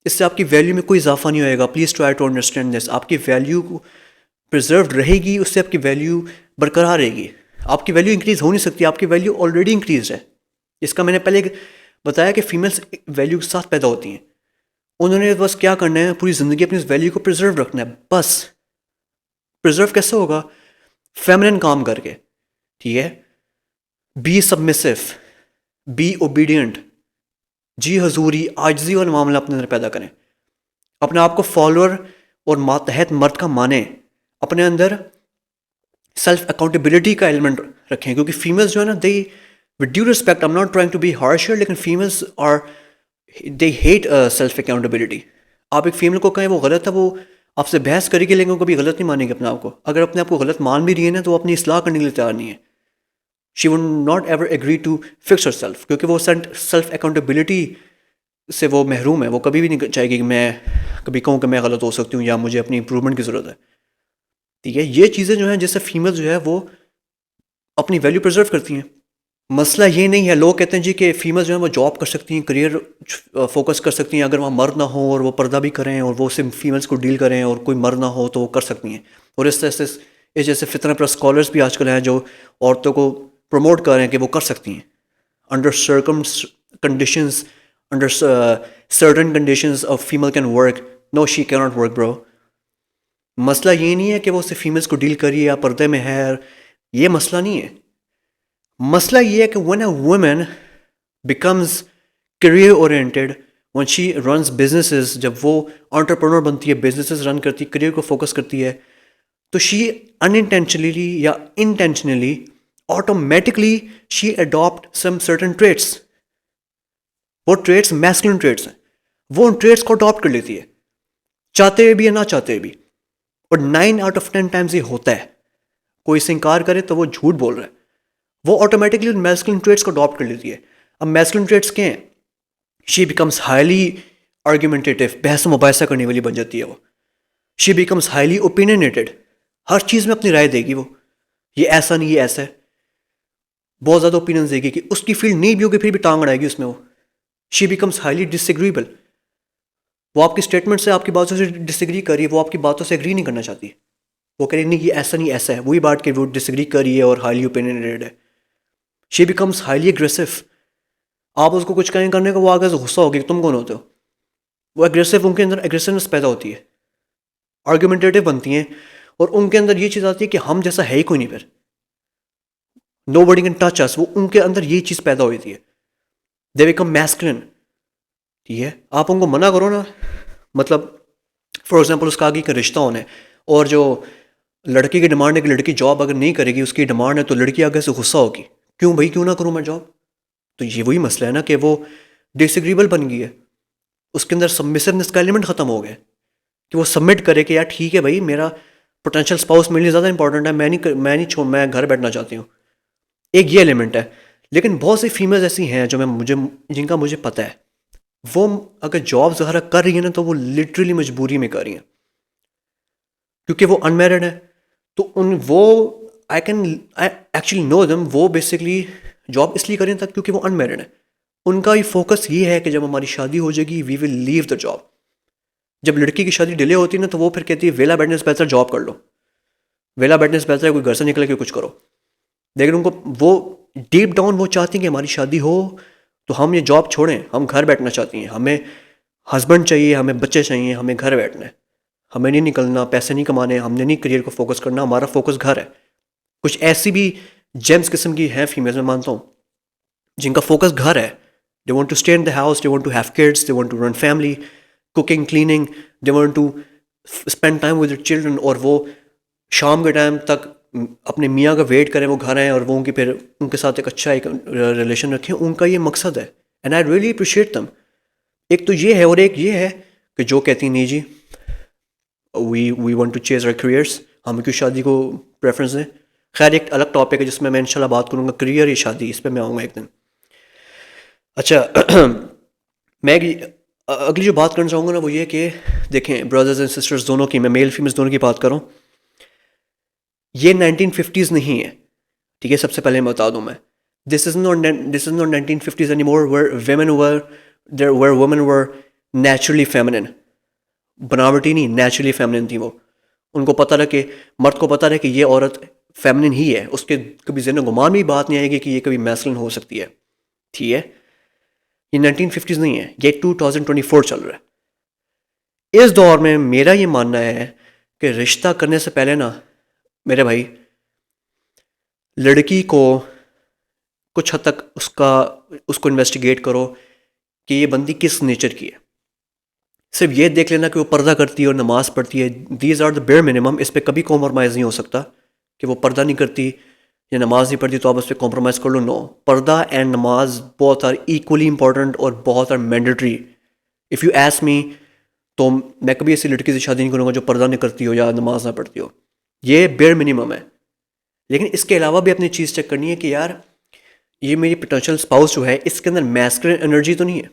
اس سے آپ کی ویلیو میں کوئی اضافہ نہیں ہوئے گا. Please try to understand this. آپ کی ویلیو پرزروڈ رہے گی، اس سے آپ کی ویلیو برقرار رہے گی. آپ کی ویلیو انکریز ہو نہیں سکتی، آپ کی ویلیو آلریڈی انکریز ہے. اس کا میں نے پہلے بتایا کہ فیمیلس ویلیو کے ساتھ پیدا ہوتی ہیں. انہوں نے بس کیا کرنا ہے، پوری زندگی اپنی اس ویلیو کو پرزرو رکھنا ہے. بس پرزرو کیسے ہوگا؟ فیمنن کام کر کے. ٹھیک ہے، بی سبمسو، بی اوبیڈینٹ، جی حضوری، عاجزی والا معاملہ اپنے اندر پیدا کریں. اپنے آپ کو فالوور اور ماتحت مرد کا مانیں. اپنے اندر سیلف اکاؤنٹیبلٹی کا ایلیمنٹ رکھیں. کیونکہ فیمیلز جو ہے نا، they with due respect, I am not trying to be harsher, لیکن females are they hate self accountability. آپ ایک فیمیل کو کہیں وہ غلط ہے، وہ آپ سے بحث کرے گی لیکن وہ کبھی غلط نہیں مانیں گے اپنے آپ کو. اگر اپنے آپ کو غلط مان بھی رہی ہے نا تو وہ اپنی اصلاح کرنے کے لیے تیار نہیں ہے. She will not ever agree to fix herself, کیونکہ وہ سیلف اکاؤنٹیبلٹی سے وہ محروم ہے. وہ کبھی بھی نہیں چاہے گی کہ میں کبھی کہوں کہ میں غلط ہو سکتی ہوں یا مجھے اپنی امپرومنٹ کی ضرورت ہے. ٹھیک ہے، یہ چیزیں جو ہیں جس سے فیمیل جو ہے وہ اپنی ویلیو پرزرو کرتی ہیں. مسئلہ یہ نہیں ہے، لوگ کہتے ہیں جی کہ فیمیل جو ہیں وہ جاب کر سکتی ہیں، کریئر فوکس کر سکتی ہیں اگر وہاں مرد نہ ہو اور وہ پردہ بھی کریں اور وہ صرف فیمیلس کو ڈیل کریں اور کوئی مرد نہ ہو تو وہ کر سکتی ہیں. اور اس طرح سے اس جیسے فتنہ پر اسکالرس بھی آج کل ہیں جو عورتوں کو پروموٹ کر رہے ہیں کہ وہ کر سکتی ہیں under conditions, under certain conditions of female can work. No she کی ناٹ ورک برو. مسئلہ یہ نہیں ہے کہ وہ صرف فیمیلس کو ڈیل کریے یا پردے میں ہے، یہ مسئلہ نہیں ہے. مسئلہ یہ ہے کہ when a woman becomes career oriented, when she runs businesses، جب وہ انٹرپرنور بنتی ہے، بزنسز رن کرتی ہے، کریئر کو فوکس کرتی ہے، تو شی انٹینشنلی یا انٹینشنلی آٹومیٹکلی شی اڈاپٹ سم سرٹن ٹریٹس. وہ ٹریٹس میسکولن ٹریٹس ہیں, وہ ان ٹریٹس کو اڈاپٹ کر لیتی ہے چاہتے ہوئے بھی یا نہ چاہتے ہوئے بھی. اور 9 out of 10 ٹائمز یہ ہوتا ہے. کوئی سے انکار کرے تو وہ جھوٹ بول رہا ہے. وہ آٹومیٹکلی ان میسکولن ٹریٹس کو اڈاپٹ کر لیتی ہے. اب میسکولن ٹریٹس کیا ہیں؟ شی بیکمس ہائیلی آرگیومنٹیٹیو, بحث و مباحثہ کرنے والی بن جاتی ہے وہ. شی بیکمس ہائیلی اوپینینیٹڈ, ہر چیز میں اپنی رائے دے گی وہ, یہ ایسا نہیں یہ ایسا ہے, بہت زیادہ اوپینینس دے گی کہ اس کی فیلڈ نہیں بھی ہوگی پھر بھی ٹانگ اڑائے گی اس میں وہ. She becomes highly disagreeable, وہ آپ کی اسٹیٹمنٹ سے آپ کی باتوں سے ڈس ایگری کر رہی ہے, وہ آپ کی باتوں سے ایگری نہیں کرنا چاہتی, وہ کہہ رہی نہیں یہ ایسا نہیں ایسا ہے, وہی بات کہ وہ ڈس ایگری کر رہی ہے اور ہائیلی اوپینینیٹڈ ہے. شی بیکمس ہائیلی اگریسو, آپ اس کو کچھ کہیں کرنے کا وہ آگے سے غصہ ہوگی کہ تم کون ہوتے ہو. وہ اگریسو, ان کے اندر اگریسونیس پیدا ہوتی ہے, آرگومنٹیٹیو بنتی ہیں, اور ان کے اندر یہ چیز آتی ہے کہ ہم جیسا ہے ہی کوئی نہیں, پھر نو بڈی کین ٹچ اس, وہ ان کے اندر یہ چیز پیدا ہوتی ہے. They become masculine. ٹھیک ہے, آپ ان کو منع کرو نا, مطلب فار ایگزامپل اس کا آگے کا رشتہ ہونا ہے, اور جو لڑکی کی ڈیمانڈ ہے کہ لڑکی جاب اگر نہیں کرے گی, اس کی ڈیمانڈ ہے, تو لڑکی آگے سے غصہ ہوگی, کیوں بھائی کیوں نہ کروں میں جاب. تو یہ وہی مسئلہ ہے نا کہ وہ ڈس ایگریبل بن گئی ہے, اس کے اندر سبمسونیس کا ایلیمنٹ ختم ہو گیا کہ وہ سبمٹ کرے کہ یار ٹھیک ہے بھائی, میرا پوٹینشیل اسپاؤس میرے لیے زیادہ امپورٹنٹ ہے, میں گھر بیٹھنا چاہتی ہوں. ایک یہ ایلیمنٹ ہے. لیکن بہت سی فیمیلز ایسی ہیں جو جن کا مجھے پتہ ہے, وہ اگر جاب ظاہر کر رہی ہیں نا تو وہ لٹرلی مجبوری میں کر رہی ہیں, کیونکہ وہ انمیرڈ ہے. تو وہ آئی ایکچولی نو دم, وہ بیسکلی جاب اس لیے کریں تھا کیونکہ وہ انمیرڈ ہے. ان کا یہ فوکس یہ ہے کہ جب ہماری شادی ہو جائے گی وی ول لیو دا جاب. جب لڑکی کی شادی ڈیلے ہوتی ہے نا تو وہ پھر کہتی ہے ویلا بیٹھنے سے بہتر جاب کر لو, ویلا بیٹھنے سے بہتر ہے کوئی گھر سے نکل کے کچھ کرو. لیکن ان کو وہ ڈیپ ڈاؤن وہ چاہتی ہیں کہ ہماری شادی ہو تو ہم یہ جاب چھوڑیں, ہم گھر بیٹھنا چاہتی ہیں, ہمیں ہسبینڈ چاہیے, ہمیں بچے چاہیے, ہمیں گھر بیٹھنا ہے, ہمیں نہیں نکلنا, پیسے نہیں کمانے, ہم نے نہیں کریئر کو فوکس کرنا, ہمارا فوکس گھر ہے. کچھ ایسی بھی جیمز قسم کی ہیں فیمیلز, میں مانتا ہوں, جن کا فوکس گھر ہے. They want to stay in the house, they want to have kids, they want to run family, cooking, cleaning, they want to spend time with children, اور وہ شام کے ٹائم تک اپنے میاں کا ویٹ کریں وہ گھر آئیں اور وہ پھر ان کے ساتھ ایک اچھا ایک ریلیشن رکھیں. ان کا یہ مقصد ہے, اینڈ آئی ریئلی اپریشیٹ دم. ایک تو یہ ہے, اور ایک یہ ہے کہ جو کہتی نہیں جی وی وانٹ ٹو چیز آور کریئرس, ہم کیوں شادی کو پریفرنس دیں. خیر ایک الگ ٹاپک ہے جس میں انشاءاللہ بات کروں گا, کریئر یا شادی, اس پہ میں آؤں گا ایک دن. اچھا میں اگلی جو بات کرنا چاہوں گا نا وہ یہ کہ دیکھیں برادرز اینڈ سسٹرز دونوں کی, میں میل فیمیلز دونوں کی بات کروں, یہ 1950s نہیں ہے. ٹھیک ہے, سب سے پہلے میں بتا دوں, میں this is not 1950s anymore where women were naturally feminine. بناوٹی نہیں, نیچرلی فیمنن تھی وہ. ان کو پتہ رہا کہ مرد کو پتہ رہا کہ یہ عورت فیمنن ہی ہے, اس کے کبھی ذہن و گمان بھی بات نہیں آئے گی کہ یہ کبھی میسکولن ہو سکتی ہے. ٹھیک ہے, یہ 1950s نہیں ہے, یہ 2024 چل رہا ہے. اس دور میں میرا یہ ماننا ہے کہ رشتہ کرنے سے پہلے نا میرے بھائی, لڑکی کو کچھ حد تک اس کو انویسٹیگیٹ کرو کہ یہ بندی کس نیچر کی ہے. صرف یہ دیکھ لینا کہ وہ پردہ کرتی ہے اور نماز پڑھتی ہے, these are the bare minimum. اس پہ کبھی کمپرومائز نہیں ہو سکتا کہ وہ پردہ نہیں کرتی یا نماز نہیں پڑھتی تو آپ اس پہ کمپرومائز کر لو. نو, پردہ اینڈ نماز بہت آر ایکولی امپورٹنٹ اور بہت are mandatory. If you ask me, تو میں کبھی ایسی لڑکی سے شادی نہیں کروں گا جو پردہ نہیں کرتی ہو یا نماز نہ پڑھتی ہو. یہ بیئر منیمم ہے. لیکن اس کے علاوہ بھی اپنی چیز چیک کرنی ہے کہ یار یہ میری پوٹینشیل اسپاؤس جو ہے اس کے اندر میسکولن انرجی تو نہیں ہے.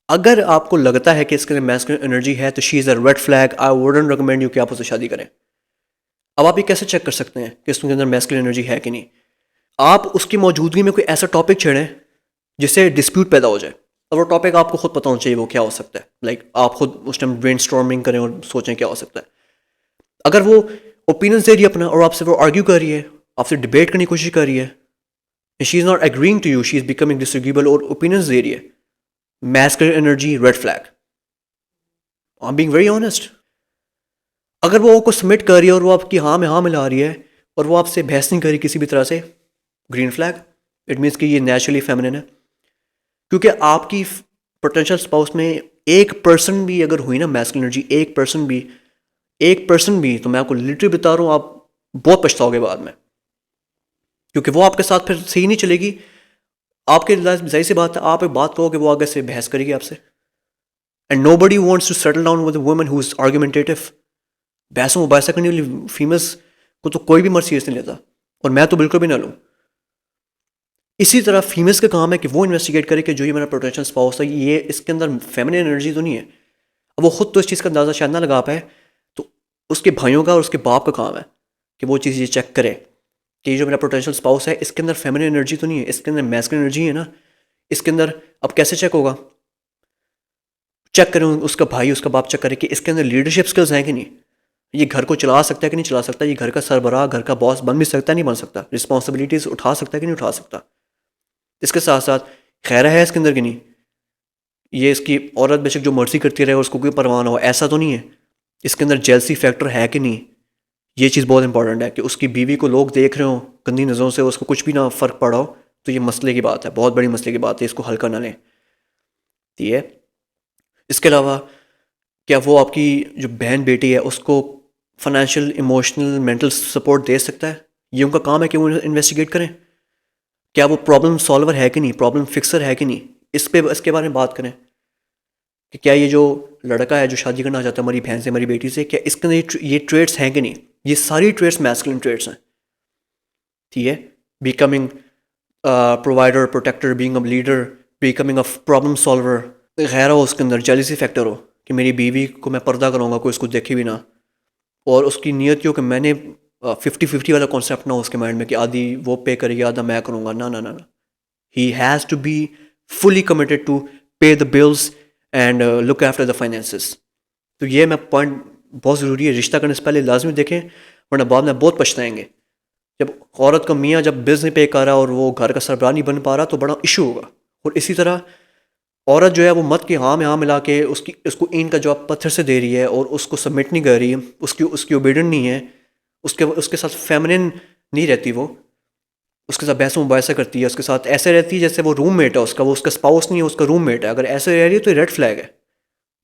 اگر آپ کو لگتا ہے کہ اس کے اندر میسکولن انرجی ہے تو she is a red flag. I wouldn't recommend you کہ آپ اسے شادی کریں. اب آپ یہ کیسے چیک کر سکتے ہیں کہ اس کے اندر میسکولن انرجی ہے کہ نہیں؟ آپ اس کی موجودگی میں کوئی ایسا ٹاپک چھیڑیں جس سے ڈسپیوٹ پیدا ہو جائے, اور وہ ٹاپک آپ کو خود پتہ ہونا چاہیے وہ کیا ہو سکتا ہے. لائک آپ خود اس ٹائم برین اسٹارمنگ کریں اور سوچیں کیا ہو سکتا ہے. اگر وہ اوپینینس دے رہی ہے اپنا اور آپ سے وہ آرگیو کر رہی ہے, آپ سے ڈبیٹ کرنے کی کوشش کر رہی ہے, she is not agreeing to you, she is becoming disagreeable اور اوپینینس دے رہی ہے, masculine energy red flag. I am being very honest. اگر وہ کو سبمٹ کر رہی ہے اور وہ آپ کی ہاں میں ہاں ملا رہی ہے اور وہ آپ سے بحث نہیں کر رہی کسی بھی طرح سے, گرین فلیگ. اٹ مینس کہ یہ نیچرلی فیمنن ہے. کیونکہ آپ کی پوٹینشیل اسپاؤس میں 1% بھی اگر ہوئی نا میسکولن انرجی, 1% بھی, 1% بھی، تو میں آپ کو لٹرلی بتا رہا ہوں آپ بہت پچھتاؤ گے بعد میں، کیونکہ وہ آپ کے ساتھ پھر صحیح نہیں چلے گی. آپ کے ظاہر سی بات ہے آپ ایک بات کہو کہ وہ آگے سے بحث کرے گی آپ سے. And nobody wants to settle down with a woman who is argumentative. بحث و مباحثہ کرنے والی فیملس کو تو کوئی بھی مرد سیریس نہیں لیتا، اور میں تو بالکل بھی نہ لوں. اسی طرح فیملس کا کام ہے کہ وہ انویسٹیگیٹ کرے کہ جو یہ میرا پوٹینشیل اسپاؤس ہے یہ اس کے اندر فیمنن انرجی تو نہیں ہے. اب وہ خود تو اس چیز کا اندازہ شاید نہ لگا پائے، تو اس کے بھائیوں کا اور اس کے باپ کا کام ہے کہ وہ چیز یہ چیک کرے کہ یہ جو میرا پوٹینشیل اسپاؤس ہے اس کے اندر فیمنن انرجی تو نہیں ہے، اس کے اندر میسکولن انرجی ہے نا. اس کے اندر اب کیسے چیک ہوگا؟ چیک کریں، اس کا بھائی اس کا باپ چیک کرے کہ اس کے اندر لیڈرشپ سکلز ہیں کہ نہیں، یہ گھر کو چلا سکتا ہے کہ نہیں چلا سکتا، یہ گھر کا سربراہ گھر کا باس بن بھی سکتا ہے نہیں بن سکتا، رسپانسبلٹیز اٹھا سکتا ہے کہ نہیں اٹھا سکتا. اس کے ساتھ ساتھ خیر ہے اس کے اندر کہ نہیں، یہ اس کی عورت بے شک جو مرضی کرتی رہے اور اس کو کوئی پرواہ نہ ہو، ایسا تو نہیں ہے. اس کے اندر جیلسی فیکٹر ہے کہ نہیں، یہ چیز بہت امپورٹنٹ ہے کہ اس کی بیوی کو لوگ دیکھ رہے ہوں گندی نظروں سے، اس کو کچھ بھی نہ فرق پڑا ہو، تو یہ مسئلے کی بات ہے، بہت بڑی مسئلے کی بات ہے، اس کو ہلکا نہ لیں. ٹھیک ہے. اس کے علاوہ کیا وہ آپ کی جو بہن بیٹی ہے اس کو فائنینشیل ایموشنل مینٹل سپورٹ دے سکتا ہے؟ یہ ان کا کام ہے کہ وہ انویسٹیگیٹ کریں. کیا وہ پرابلم سالور ہے کہ نہیں، پرابلم فکسر ہے کہ نہیں، اس کے بارے میں بات کریں کہ کیا یہ جو لڑکا ہے جو شادی کرنا چاہتا ہے ہماری بہن سے ہماری بیٹی سے، کیا اس کے اندر یہ ٹریٹس ہیں کہ نہیں. یہ ساری ٹریٹس میسکولن ٹریٹس ہیں. ٹھیک ہے. Becoming provider protector, being a leader, becoming a problem solver غیرہ ہو، اس کے اندر جیلیسی فیکٹر ہو کہ میری بیوی کو میں پردہ کروں گا کوئی اس کو دیکھے بھی نہ، اور اس کی نیت یہ ہو کہ میں نے 50-50 والا کانسیپٹ نہ ہو اس کے مائنڈ میں کہ آدھی وہ پے کرے گی آدھا میں کروں گا. نہ نہ نہ نہ، he has to be fully committed to pay the bills and look after the finances. تو یہ میں پوائنٹ بہت ضروری ہے، رشتہ کرنے سے پہلے لازمی دیکھیں، ورنہ بعد میں بہت پچھتائیں گے. جب عورت کا میاں جب بلز نہیں پے کر رہا اور وہ گھر کا سربراہ نہیں بن پا رہا تو بڑا ایشو ہوگا. اور اسی طرح عورت جو ہے وہ مت کے ہاں میں ہاں ملا کے اس کو اینٹ کا جواب پتھر سے دے رہی ہے اور اس کو سبمٹ نہیں کر رہی ہے، اس کی اوبیڈنٹ نہیں ہے، اس کے ساتھ فیمنن نہیں رہتی، وہ اس کے ساتھ بحث و مباحثہ کرتی ہے، اس کے ساتھ ایسے رہتی ہے جیسے وہ روم میٹ ہے اس کا، وہ اس کا اسپاؤس نہیں ہے، اس کا روم میٹ ہے. اگر ایسے رہ رہی ہے تو یہ ریڈ فلیگ ہے،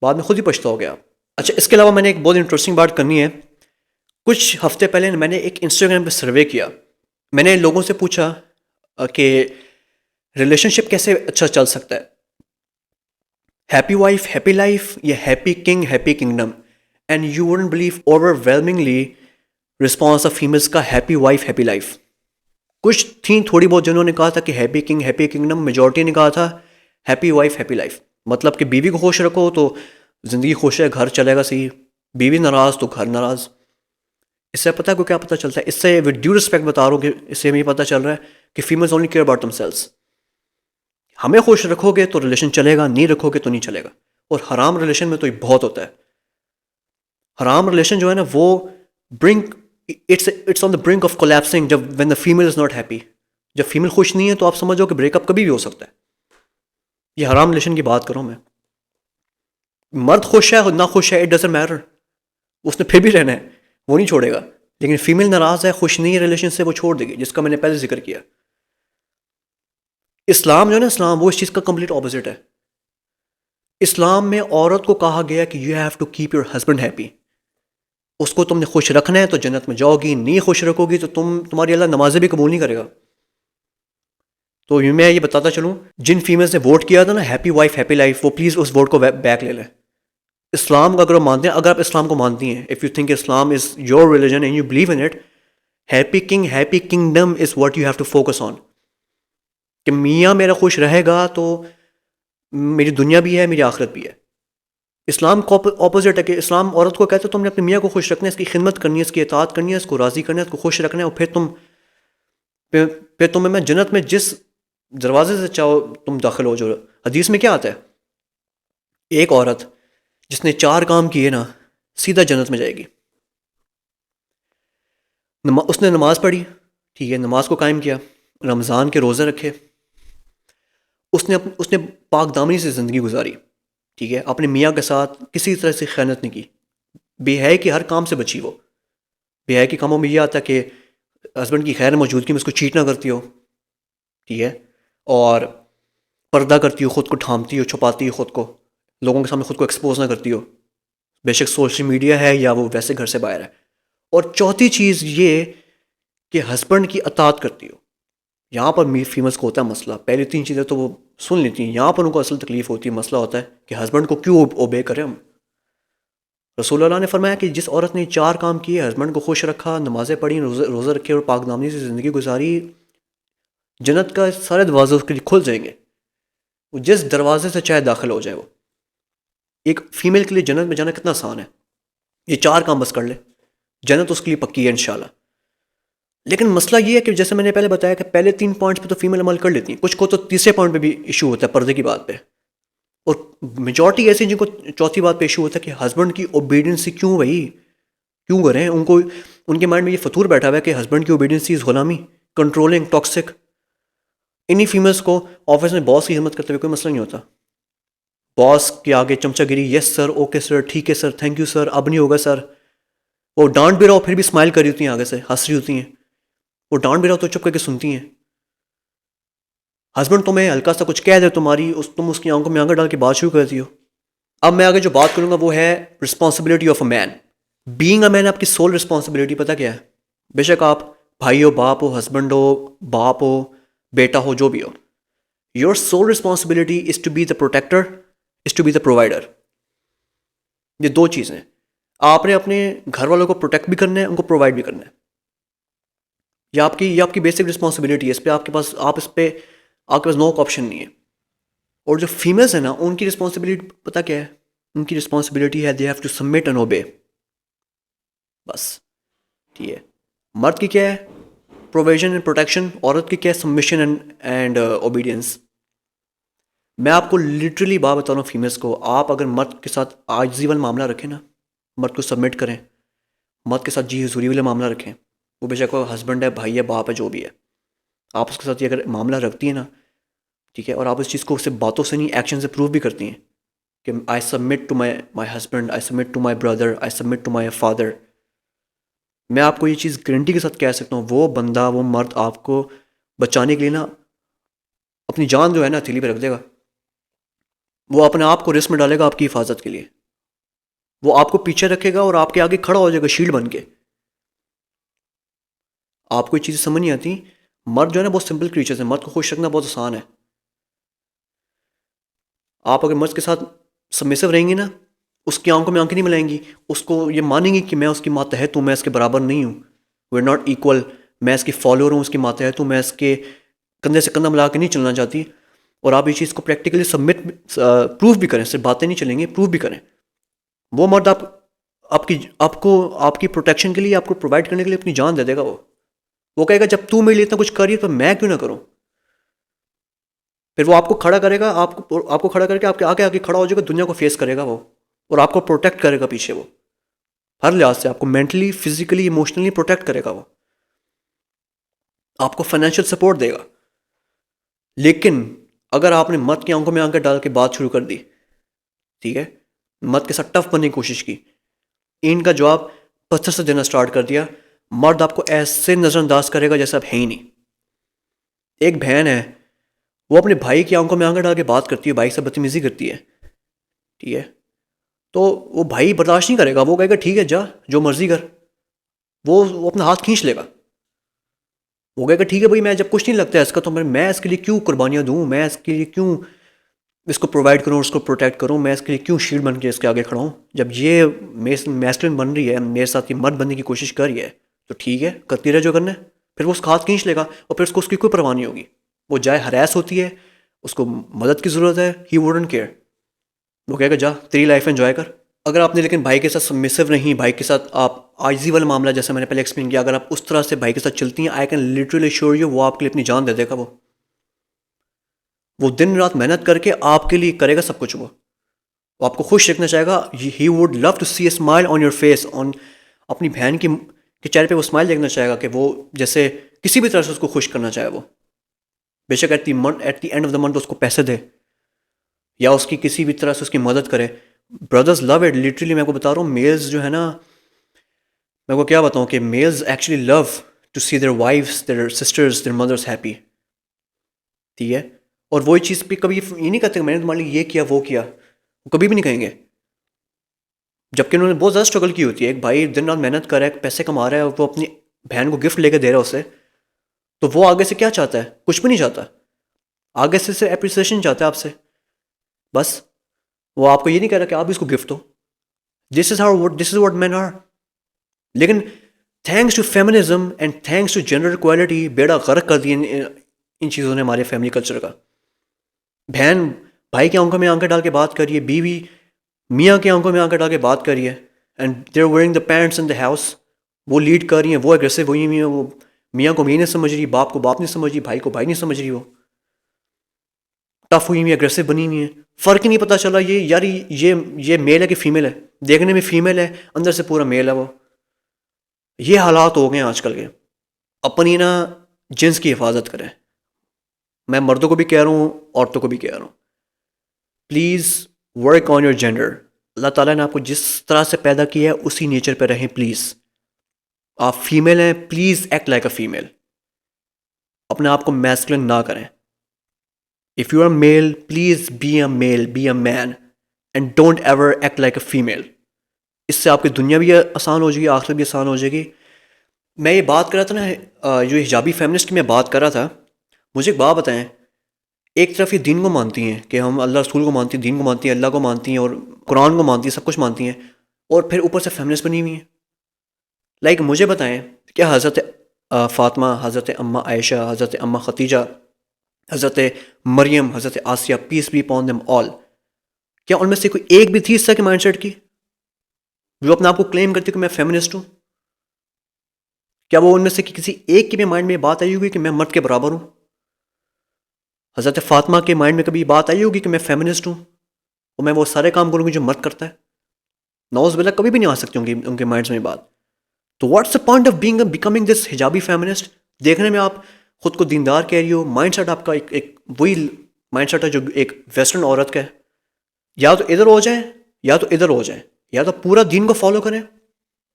بعد میں خود ہی پچھتاؤ گے آپ. اچھا، اس کے علاوہ میں نے ایک بہت انٹرسٹنگ بات کرنی ہے. کچھ ہفتے پہلے میں نے ایک انسٹاگرام پہ سروے کیا. میں نے لوگوں سے پوچھا کہ ریلیشن شپ کیسے اچھا چل سکتا ہے، ہیپی وائف ہیپی لائف یا happy king happy kingdom. And you wouldn't believe overwhelmingly response of females کا ہیپی وائف ہیپی لائف. کچھ تھیں تھوڑی بہت جنہوں نے کہا تھا کہ happy king happy kingdom, majority نے کہا تھا ہیپی وائف ہیپی لائف. مطلب کہ بیوی کو خوش رکھو تو زندگی خوش ہے، گھر چلے گا صحیح، بیوی ناراض تو گھر ناراض. اس سے پتہ کو کیا پتہ چلتا ہے، اس سے ود ڈیو رسپیکٹ بتا رہا ہوں کہ اس سے ہمیں پتہ چل رہا ہے کہ females only care about themselves. ہمیں خوش رکھو گے تو ریلیشن چلے گا، نہیں رکھو گے تو نہیں چلے گا. اور حرام ریلیشن میں تو یہ بہت ہوتا ہے. حرام ریلیشن جو ہے نا وہ it's on the brink of collapsing جب when the female is not happy. جب فیمیل خوش نہیں ہے تو آپ سمجھو کہ بریک اپ کبھی بھی ہو سکتا ہے. یہ حرام ریلیشن کی بات کروں میں. مرد خوش ہے نہ خوش ہے، اٹ ڈزنٹ میٹر، اس نے پھر بھی رہنا ہے، وہ نہیں چھوڑے گا. لیکن فیمیل ناراض ہے، خوش نہیں ہے ریلیشن سے، وہ چھوڑ دے گی، جس کا میں نے پہلے ذکر کیا. اسلام جو ہے نا، اسلام وہ اس چیز کا کمپلیٹ اپوزٹ ہے. اسلام میں عورت کو کہا گیا کہ you have to keep your husband happy. اس کو تم نے خوش رکھنا ہے تو جنت میں جاؤ گی، نہیں خوش رکھو گی تو تمہاری اللہ نمازیں بھی قبول نہیں کرے گا. تو میں یہ بتاتا چلوں، جن فیمیلز نے ووٹ کیا تھا نا ہیپی وائف ہیپی لائف، وہ پلیز اس ووٹ کو بیک لے لیں. اسلام کا اگر آپ مانتے ہیں، اگر آپ اسلام کو مانتی ہیں، if you think Islam is your religion and you believe in it, happy king happy kingdom is what you have to focus on. کہ میاں میرا خوش رہے گا تو میری دنیا بھی ہے، میری آخرت بھی ہے. اسلام کو اپوزٹ ہے کہ اسلام عورت کو کہتا ہے تم نے اپنے میاں کو خوش رکھنا ہے، اس کی خدمت کرنی ہے، اس کی اطاعت کرنی ہے، اس کو راضی کرنا ہے، اس کو خوش رکھنا ہے، اور پھر تمہیں میں جنت میں جس دروازے سے چاہو تم داخل ہو. جو حدیث میں کیا آتا ہے، ایک عورت جس نے 4 کام کیے نا سیدھا جنت میں جائے گی. اس نے نماز پڑھی، ٹھیک ہے، نماز کو قائم کیا، رمضان کے روزے رکھے، اس نے پاک دامنی سے زندگی گزاری، ٹھیک ہے، اپنے میاں کے ساتھ کسی طرح سے خیانت نہیں کی، بے حیائی کی ہر کام سے بچی. وہ بے حیائی کے کاموں میں یہ آتا ہے کہ ہسبینڈ کی خیر موجودگی میں اس کو چیٹ نہ کرتی ہو، ٹھیک ہے، اور پردہ کرتی ہو، خود کو ڈھانپتی ہو، چھپاتی ہو، خود کو لوگوں کے سامنے خود کو ایکسپوز نہ کرتی ہو، بے شک سوشل میڈیا ہے یا وہ ویسے گھر سے باہر ہے. اور چوتھی چیز یہ کہ ہسبینڈ کی اطاعت کرتی ہو. یہاں پر فیملس کو ہوتا ہے مسئلہ. پہلی 3 چیزیں تو وہ سن لیتی ہیں, یہاں پر ان کو اصل تکلیف ہوتی ہے, مسئلہ ہوتا ہے کہ ہسبینڈ کو کیوں اوبے کریں ہم. رسول اللہ نے فرمایا کہ جس عورت نے 4 کام کیے, ہسبینڈ کو خوش رکھا, نمازیں پڑھی, روزہ رکھے اور پاک دامنی سے زندگی گزاری, جنت کا سارے دروازے اس کے لیے کھل جائیں گے, وہ جس دروازے سے چاہے داخل ہو جائے. وہ ایک فیمیل کے لیے جنت میں جانا کتنا آسان ہے, یہ 4 کام بس کر لے, جنت اس کے لیے پکی ہے انشاءاللہ. لیکن مسئلہ یہ ہے کہ جیسے میں نے پہلے بتایا کہ پہلے 3 پوائنٹس پہ تو فیمیل عمل کر لیتی ہیں, کچھ کو تو تیسرے پوائنٹ پہ بھی ایشو ہوتا ہے, پردے کی بات پہ. اور میجورٹی ایسی جن کو چوتھی بات پہ ایشو ہوتا ہے کہ ہسبینڈ کی اوبیڈینسی کیوں بھائی کیوں کریں. ان کو ان کے مائنڈ میں یہ فطور بیٹھا ہوا ہے کہ ہسبینڈ کی اوبیڈینسی از غلامی, کنٹرولنگ, ٹاکسک. انہی فیمیلس کو آفس میں باس کی خدمت کرتے ہوئے کوئی مسئلہ نہیں ہوتا. باس کے آگے چمچہ گیری, یس سر, اوکے سر, ٹھیک ہے سر, تھینک یو سر, اب نہیں ہوگا سر. وہ ڈانٹ بھی رہا ہو پھر بھی اسمائل کر رہی ہوتی ہیں, آگے سے ہنس رہی ہوتی ہیں. وہ ڈانٹ بھی رہا ہو تو چپ کر کے سنتی ہیں. ہسبینڈ تمہیں ہلکا سا کچھ کہہ دے تمہاری تم اس کی آنکھوں میں آنکھ ڈال کے بات شروع کرتی ہو. اب میں آگے جو بات کروں گا وہ ہے responsibility of a man. Being a man آپ کی سول رسپانسبلٹی پتہ کیا ہے؟ بے شک آپ بھائی ہو, باپ ہو, ہسبینڈ ہو, باپ ہو, بیٹا ہو, جو بھی ہو, your soul responsibility is to be the protector, is to be the provider. یہ 2 چیزیں. آپ نے اپنے گھر والوں کو پروٹیکٹ بھی کرنا ہے, ان کو پرووائڈ بھی کرنا ہے. یہ آپ کی بیسک رسپانسبلٹی ہے. اس پہ آپ کے پاس نو آپشن نہیں ہے. اور جو فیمیلس ہیں نا, ان کی رسپانسبلٹی پتہ کیا ہے؟ ان کی رسپانسبلٹی ہے they have to submit and obey. بس ٹھیک ہے. مرد کی کیا ہے؟ Provision and protection. عورت کی کیا ہے؟ Submission and obedience. میں آپ کو لٹرلی بات بتا رہا ہوں فیمیلس کو, آپ اگر مرد کے ساتھ عاجزی والا معاملہ رکھیں نا, مرد کو سبمٹ کریں, مرد کے ساتھ جی حضوری والا معاملہ رکھیں, وہ بے شک ہسبینڈ ہے, بھائی ہے, باپ ہے, جو بھی ہے, آپ اس کے ساتھ یہ اگر معاملہ رکھتی ہیں نا, ٹھیک ہے, اور آپ اس چیز کو صرف باتوں سے نہیں ایکشن سے پروو بھی کرتی ہیں کہ I submit to my husband, I submit to my brother, I submit to my father, میں آپ کو یہ چیز گارنٹی کے ساتھ کہہ سکتا ہوں, وہ بندہ, وہ مرد آپ کو بچانے کے لیے نا اپنی جان جو ہے نا ہتھیلی پہ رکھ دے گا. وہ اپنے آپ کو رسک میں ڈالے گا آپ کی حفاظت کے لیے. وہ آپ کو پیچھے رکھے گا اور آپ کے آگے کھڑا ہو جائے گا شیلڈ بن کے. آپ کو یہ چیزیں سمجھ نہیں آتی. مرد جو ہے نا بہت سمپل کریچرز ہیں, مرد کو خوش رکھنا بہت آسان ہے. آپ اگر مرد کے ساتھ سبمیسو رہیں گی نا, اس کی آنکھوں میں آنکھیں نہیں ملائیں گی, اس کو یہ مانیں گی کہ میں اس کی ماتحت ہوں, میں اس کے برابر نہیں ہوں, وی آر ناٹ ایکول, میں اس کی فالوور ہوں, اس کی ماتحت ہوں, میں اس کے کندھے سے کندھا ملا کے نہیں چلنا چاہتی. اور آپ یہ چیز کو پریکٹیکلی سبمٹ پروف بھی کریں, صرف باتیں نہیں چلیں گی, پروف بھی کریں. وہ مرد آپ کی پروٹیکشن کے لیے, آپ کو پرووائڈ کرنے کے لیے اپنی جان دے دے گا. وہ کہے گا جب تو میرے لیے اتنا کچھ کر رہی ہے تو میں کیوں نہ کروں. پھر وہ آپ کو کھڑا کرے گا, آپ کو کھڑا کر کے آپ کے آگے کھڑا ہو جائے گا, دنیا کو فیس کرے گا وہ, اور آپ کو پروٹیکٹ کرے گا پیچھے. وہ ہر لحاظ سے آپ کو مینٹلی, فزیکلی, ایموشنلی پروٹیکٹ کرے گا. وہ آپ کو فائنینشیل سپورٹ دے گا. لیکن اگر آپ نے مرد کی آنکھوں میں آنکھیں ڈال کے بات شروع کر دی, ٹھیک ہے, مرد کے ساتھ ٹف بننے کی کوشش کی, ان کا جواب پتھر سے دینا سٹارٹ کر دیا, مرد آپ کو ایسے نظر انداز کرے گا جیسے آپ ہیں ہی نہیں. ایک بہن ہے, وہ اپنے بھائی کی آنکھوں میں آنکھیں ڈال کے بات کرتی ہے, بھائی سے بدتمیزی کرتی ہے, ٹھیک ہے, تو وہ بھائی برداشت نہیں کرے گا. وہ کہے گا ٹھیک ہے جا, جو مرضی کر. وہ اپنا ہاتھ کھینچ لے گا. وہ کہے گا ٹھیک ہے بھائی, میں جب کچھ نہیں لگتا ہے اس کا تو میں اس کے لیے کیوں قربانیاں دوں, میں اس کے لیے کیوں اس کو پرووائڈ کروں, اس کو پروٹیکٹ کروں, میں اس کے لیے کیوں شیلڈ بن کے اس کے آگے کھڑا ہوں. جب یہ میسکلن بن رہی ہے, میرے ساتھ یہ مرد بننے کی کوشش کر رہی ہے, تو ٹھیک ہے, کرتی رہے جو کرنا ہے. پھر وہ اس کا ہاتھ کھینچ لے گا, اور پھر اس کی کوئی پرواہ نہیں ہوگی. وہ جائے ہراس ہوتی ہے, اس کو مدد کی ضرورت ہے, ہی ووڈنٹ کیئر. وہ کہے گا جا تیری لائف انجوائے کر. اگر آپ نے لیکن بھائی کے ساتھ سبمسو نہیں, بھائی کے ساتھ آپ عاجزی والا معاملہ جیسے میں نے پہلے ایکسپلین کیا, اگر آپ اس طرح سے بھائی کے ساتھ چلتی ہیں, I can literally assure you, وہ آپ کے لیے اپنی جان دے دے گا. وہ دن رات محنت کر کے آپ کے لیے کرے گا سب کچھ. وہ آپ کو خوش رکھنا چاہے گا. He would love to see a smile on your face, on اپنی بہن کے چہرے پہ وہ اسمائل دیکھنا چاہے گا, کہ وہ جیسے کسی بھی طرح سے اس کو خوش کرنا چاہے. وہ بے شک at the end of the month اس کو پیسے دے, یا اس کی کسی بھی طرح سے اس کی مدد کرے. بردرز لو اٹ, لٹرلی میں آپ کو بتا رہا ہوں, میلز جو ہے نا, میں کو کیا بتاؤں کہ males actually love to see their wives, their sisters, their mothers happy, ٹھیک ہے. اور وہی چیز پہ کبھی یہ نہیں کہتے کہ میں نے تمہارے لیے یہ کیا وہ کیا, وہ کبھی بھی نہیں کہیں گے. جبکہ انہوں نے بہت زیادہ اسٹرگل کی ہوتی ہے. ایک بھائی دن رات محنت کر رہا ہے, پیسے کما رہا ہے, اور وہ اپنی بہن کو گفٹ لے کے دے رہا ہے اسے, تو وہ آگے سے کیا چاہتا ہے؟ کچھ بھی نہیں چاہتا. آگے سے صرف اپریسیشن چاہتا ہے آپ سے, بس. وہ آپ کو یہ نہیں کہہ رہا کہ آپ اس کو گفٹ دو. This is what men are. لیکن thanks to feminism and thanks to gender equality بیڑا غرق کر دیا ان چیزوں نے ہمارے فیملی کلچر کا. بہن بھائی کی آنکھوں میں آنکھیں ڈال کے بات کریے, بیوی میاں کی آنکھوں میں آنکھیں ڈال کے بات کریے, and they are wearing the pants in the house. وہ لیڈ کر رہی ہیں, وہ اگریسو ہوئی ہوئی ہیں, وہ میاں کو میاں نہیں سمجھ رہی, باپ کو باپ نہیں سمجھ رہی, بھائی کو بھائی نہیں سمجھ رہی, وہ ٹف ہوئی ہوئی ہیں, اگریسو بنی ہوئی ہیں. فرق ہی نہیں پتہ چلا یہ یار یہ میل ہے کہ فیمیل ہے. دیکھنے میں فیمیل ہے, اندر سے پورا میل ہے وہ. یہ حالات ہو گئے ہیں آج کل کے. اپنی نا جنس کی حفاظت کریں. میں مردوں کو بھی کہہ رہا ہوں, عورتوں کو بھی کہہ رہا ہوں, please work on your gender. اللہ تعالیٰ نے آپ کو جس طرح سے پیدا کیا ہے اسی نیچر پہ رہیں پلیز. آپ فیمیل ہیں, please act like a female. اپنے آپ کو میسکلن نہ کریں. If you are male, please be a male, be a man, and don't ever act like a female. اس سے آپ کی دنیا بھی آسان ہو جائے گی, آخرت بھی آسان ہو جائے گی. میں یہ بات کر رہا تھا نا, جو حجابی فیمنسٹ کی میں بات کر رہا تھا, مجھے ایک بات بتائیں. ایک طرف یہ دین کو مانتی ہیں کہ ہم اللہ رسول کو مانتی ہیں, دین کو مانتی ہیں, اللہ کو مانتی ہیں, اور قرآن کو مانتی ہیں, سب کچھ مانتی ہیں, اور پھر اوپر سے فیمنسٹ بنی ہوئی ہیں. لائک مجھے بتائیں, کیا حضرت فاطمہ, حضرت اماں عائشہ, حضرت اماں Khatija, Hazrat Maryam, Hazrat Asiya, peace be upon them all, کیا ان میں سے کوئی ایک بھی تھی اس طرح کے مائنڈ سیٹ کی جو اپنے آپ کو کلیم کرتی کہ میں فیمنسٹ ہوں؟ کیا وہ ان میں سے کسی ایک کے بھی مائنڈ میں یہ بات آئی ہوگی کہ میں مرد کے برابر ہوں؟ حضرت فاطمہ کے مائنڈ میں کبھی یہ بات آئی ہوگی کہ میں فیمنسٹ ہوں اور میں وہ سارے کام کروں گی جو مرد کرتا ہے؟ نعوذ باللہ, کبھی بھی نہیں آ سکتی ہوں گی ان کے مائنڈس میں یہ بات. تو what's the point of becoming this حجابی فیمنسٹ؟ دیکھنے میں آپ خود کو دیندار کہہ رہی ہو, مائنڈ سیٹ آپ کا ایک وہی مائنڈ سیٹ ہے جو ایک ویسٹرن عورت کا ہے. یا تو ادھر ہو جائیں یا تو ادھر ہو جائیں, یا تو پورا دین کو فالو کریں.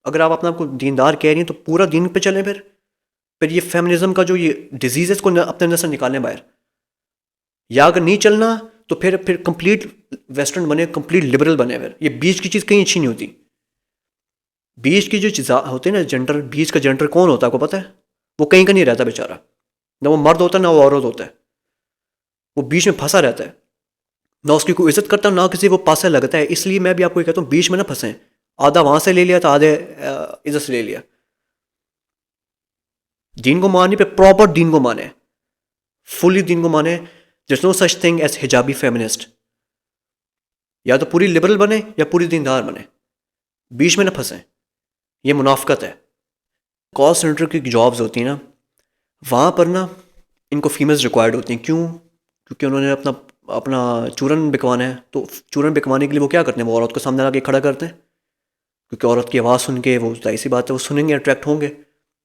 اگر آپ اپنا آپ کو دیندار کہہ رہی ہیں تو پورا دین پہ چلیں. پھر یہ فیمنزم کا جو یہ ڈیزیز ہے اس کو اپنے اندر سے نکالیں باہر. یا اگر نہیں چلنا تو پھر کمپلیٹ ویسٹرن بنے, کمپلیٹ لبرل بنے. پھر یہ بیچ کی چیز کہیں اچھی نہیں ہوتی. بیچ کی جو چیز ہوتی ہے نا جینڈر, بیچ کا جینڈر کون ہوتا ہے آپ کو پتہ ہے؟ وہ کہیں کا نہیں رہتا بیچارہ. نہ وہ مرد ہوتا ہے نہ وہ عورت ہوتا ہے. وہ بیچ میں پھنسا رہتا ہے, نہ اس کی کوئی عزت کرتا نہ کسی وہ پاسے لگتا ہے. اس لیے میں بھی آپ کو یہ کہتا ہوں, بیچ میں نہ پھنسیں. آدھا وہاں سے لے لیا تو آدھے ادھر سے لے لیا. دین کو ماننے پہ پراپر دین کو مانے, فلی دین کو مانے. There's no such thing as حجابی فیمنسٹ. یا تو پوری لبرل بنے یا پوری دیندار بنے, بیچ میں نہ پھنسیں. یہ منافقت ہے. کال سینٹر کی جابز ہوتی ہیں نا, وہاں پر نا ان کو فیمیلز ریکوائرڈ ہوتی ہیں. کیوں؟ کیونکہ انہوں نے اپنا چورن بکوانا ہے. تو چورن بکوانے کے لیے وہ کیا کرتے ہیں, وہ عورت کو سامنے لا کے کھڑا کرتے ہیں, کیونکہ عورت کی آواز سن کے وہ ظاہر سی بات ہے وہ سنیں گے, اٹریکٹ ہوں گے.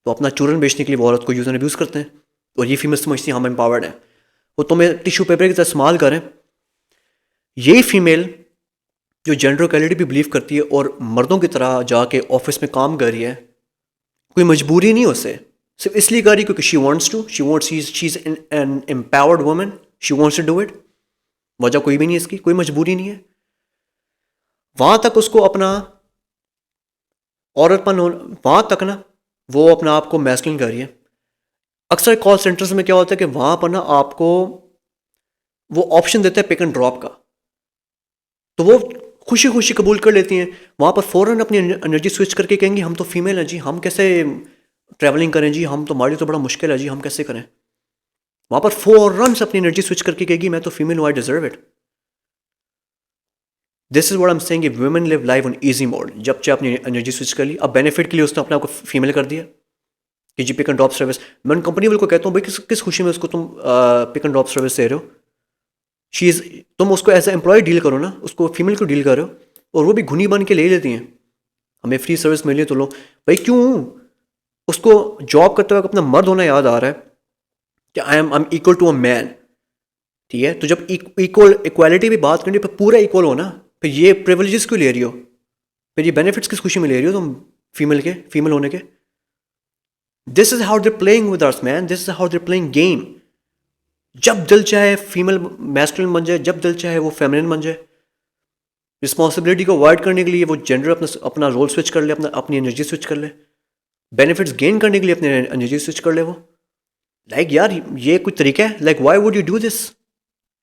تو اپنا چورن بیچنے کے لیے وہ عورت کو یوز اینڈ ابیوز کرتے ہیں. اور یہ فیمیل سمجھتی ہیں ہم امپاورڈ ہیں, وہ تمہیں ٹیشو پیپر کی طرح استعمال کریں. یہی فیمیل جو جینڈر ایکویلٹی بھی بلیو کرتی ہے اور مردوں کی طرح جا کے آفس میں کام کر رہی ہے, کوئی مجبوری نہیں اسے, صرف اس لیے کر رہی کیونکہ she is an empowered woman, she wants to do it. وجہ کوئی بھی نہیں اس کی, کوئی مجبوری نہیں ہے. وہاں تک اس کو اپنا عورت پن, وہاں تک نا وہ اپنے آپ کو میسکلن کر رہی ہے. اکثر کال سینٹرز میں کیا ہوتا ہے کہ وہاں پر نا آپ کو وہ آپشن دیتا ہے پک اینڈ ڈراپ کا, تو وہ خوشی خوشی قبول کر لیتی ہیں. وہاں پر فوراً اپنی انرجی سوئچ کر کے کہیں گی ہم تو فیمیل ہیں جی, ہم کیسے ٹریولنگ کریں جی, ہم تو ہماری تو بڑا مشکل ہے جی, ہم کیسے کریں. وہاں پر فوراً سے اپنی انرجی سوئچ کر کے کہے گی میں تو فیمیل ہوں, I deserve it. This is what I am seeing, women live life on easy mode. جب چاہے اپنی انرجی سوئچ کر لی, اب بینیفٹ کے لیے اس نے اپنے آپ کو فیمیل کر دیا کہ جی پک اینڈ ڈراپ سروس. میں کمپنی والوں کو کہتا ہوں بھائی کس خوشی میں اس کو تم پک اینڈ ڈراپ سروس دے رہے ہو. تم اس کو ایز اے امپلائی ڈیل کرو نا, اس کو فیمیل کو ڈیل کرو, اور وہ بھی گھنی بن کے لے لیتی ہیں ہمیں فری سروس ملی تو لو. بھائی کیوں؟ اس کو جاب کرتے وقت اپنا مرد ہونا یاد آ رہا ہے کہ آئی ایم ایکول ٹو اے مین. ٹھیک ہے, تو جب ایکوالٹی بھی بات کرنی پھر پورا ایکول ہو نا, پھر یہ پریولیجز کیوں لے رہی ہو, پھر یہ بینیفٹس کس خوشی میں لے رہی ہو تم فیمیل ہونے کے. This is how they playing with us man, this is how they playing game. جب دل چاہے فیمیل میسکولن بن جائے, جب دل چاہے وہ فیمنن بن جائے. رسپانسبلٹی کو اوائڈ کرنے کے لیے وہ جینڈر اپنا رول سوئچ کر لے، اپنی انرجی سوئچ کر لے، بینیفٹس گین کرنے کے لیے اپنی انرجی سوئچ کر لے وہ. لائک یار یہ کوئی طریقہ ہے؟ Like why would you do this?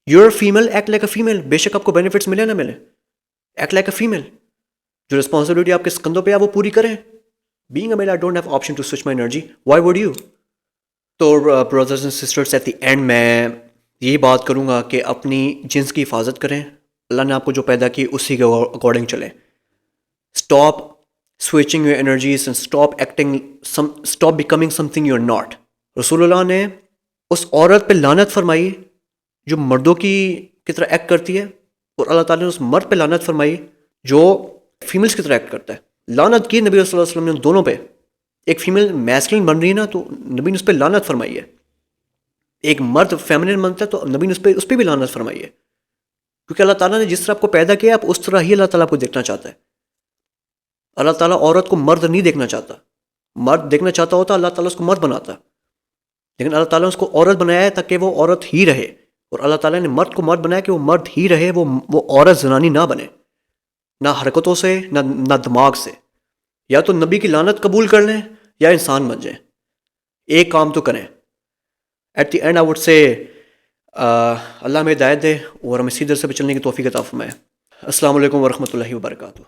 You are female, act like a female. بے شک آپ کو بینیفٹس ملے نہ ملے، ایکٹ لائک اے فیمیل. جو رسپانسبلٹی آپ کے کندھوں پہ ہے وہ پوری کریں. Being a male I don't have option to switch my energy, why would you? تو brothers and sisters, at the end میں یہی بات کروں گا کہ اپنی جنس کی حفاظت کریں. اللہ نے آپ کو جو پیدا کی اسی کے اکارڈنگ چلیں. Stop switching your energies and stop becoming something you are not. رسول اللہ نے اس عورت پہ لعنت فرمائی جو مردوں کی طرح ایکٹ کرتی ہے، اور اللہ تعالیٰ نے اس مرد پہ لعنت فرمائی جو فیمیلز کی طرح ایکٹ کرتا ہے. لعنت کی نبی صلی اللہ علیہ وسلم نے دونوں پہ. ایک فیمیل میسکلن بن رہی ہے نا تو نبی نے اس پہ لعنت فرمائی ہے. ایک مرد فیمنن بنتا ہے تو نبی نے اس پہ بھی لعنت فرمائی ہے. کیونکہ اللہ تعالیٰ نے جس طرح آپ کو پیدا کیا آپ اس طرح ہی اللہ تعالیٰ آپ کو دیکھنا چاہتا ہے. اللہ تعالیٰ عورت کو مرد نہیں دیکھنا چاہتا. مرد دیکھنا چاہتا ہوتا اللہ تعالیٰ اس کو مرد بناتا، لیکن اللہ تعالیٰ نے اس کو عورت بنایا ہے تاکہ وہ عورت ہی رہے. اور اللہ تعالیٰ نے مرد کو مرد بنایا کہ وہ مرد ہی رہے، وہ عورت زنانی نہ بنے، نہ حرکتوں سے نہ دماغ سے. یا تو نبی کی لعنت قبول کر لیں یا انسان بن جائیں. ایک کام تو کریں. At the end I would say اللہ ہمیں ہدایت دے اور ہمیں سیدھے راستے پہ چلنے کی توفیق عطا فرمائے. السلام علیکم ورحمۃ اللہ وبرکاتہ.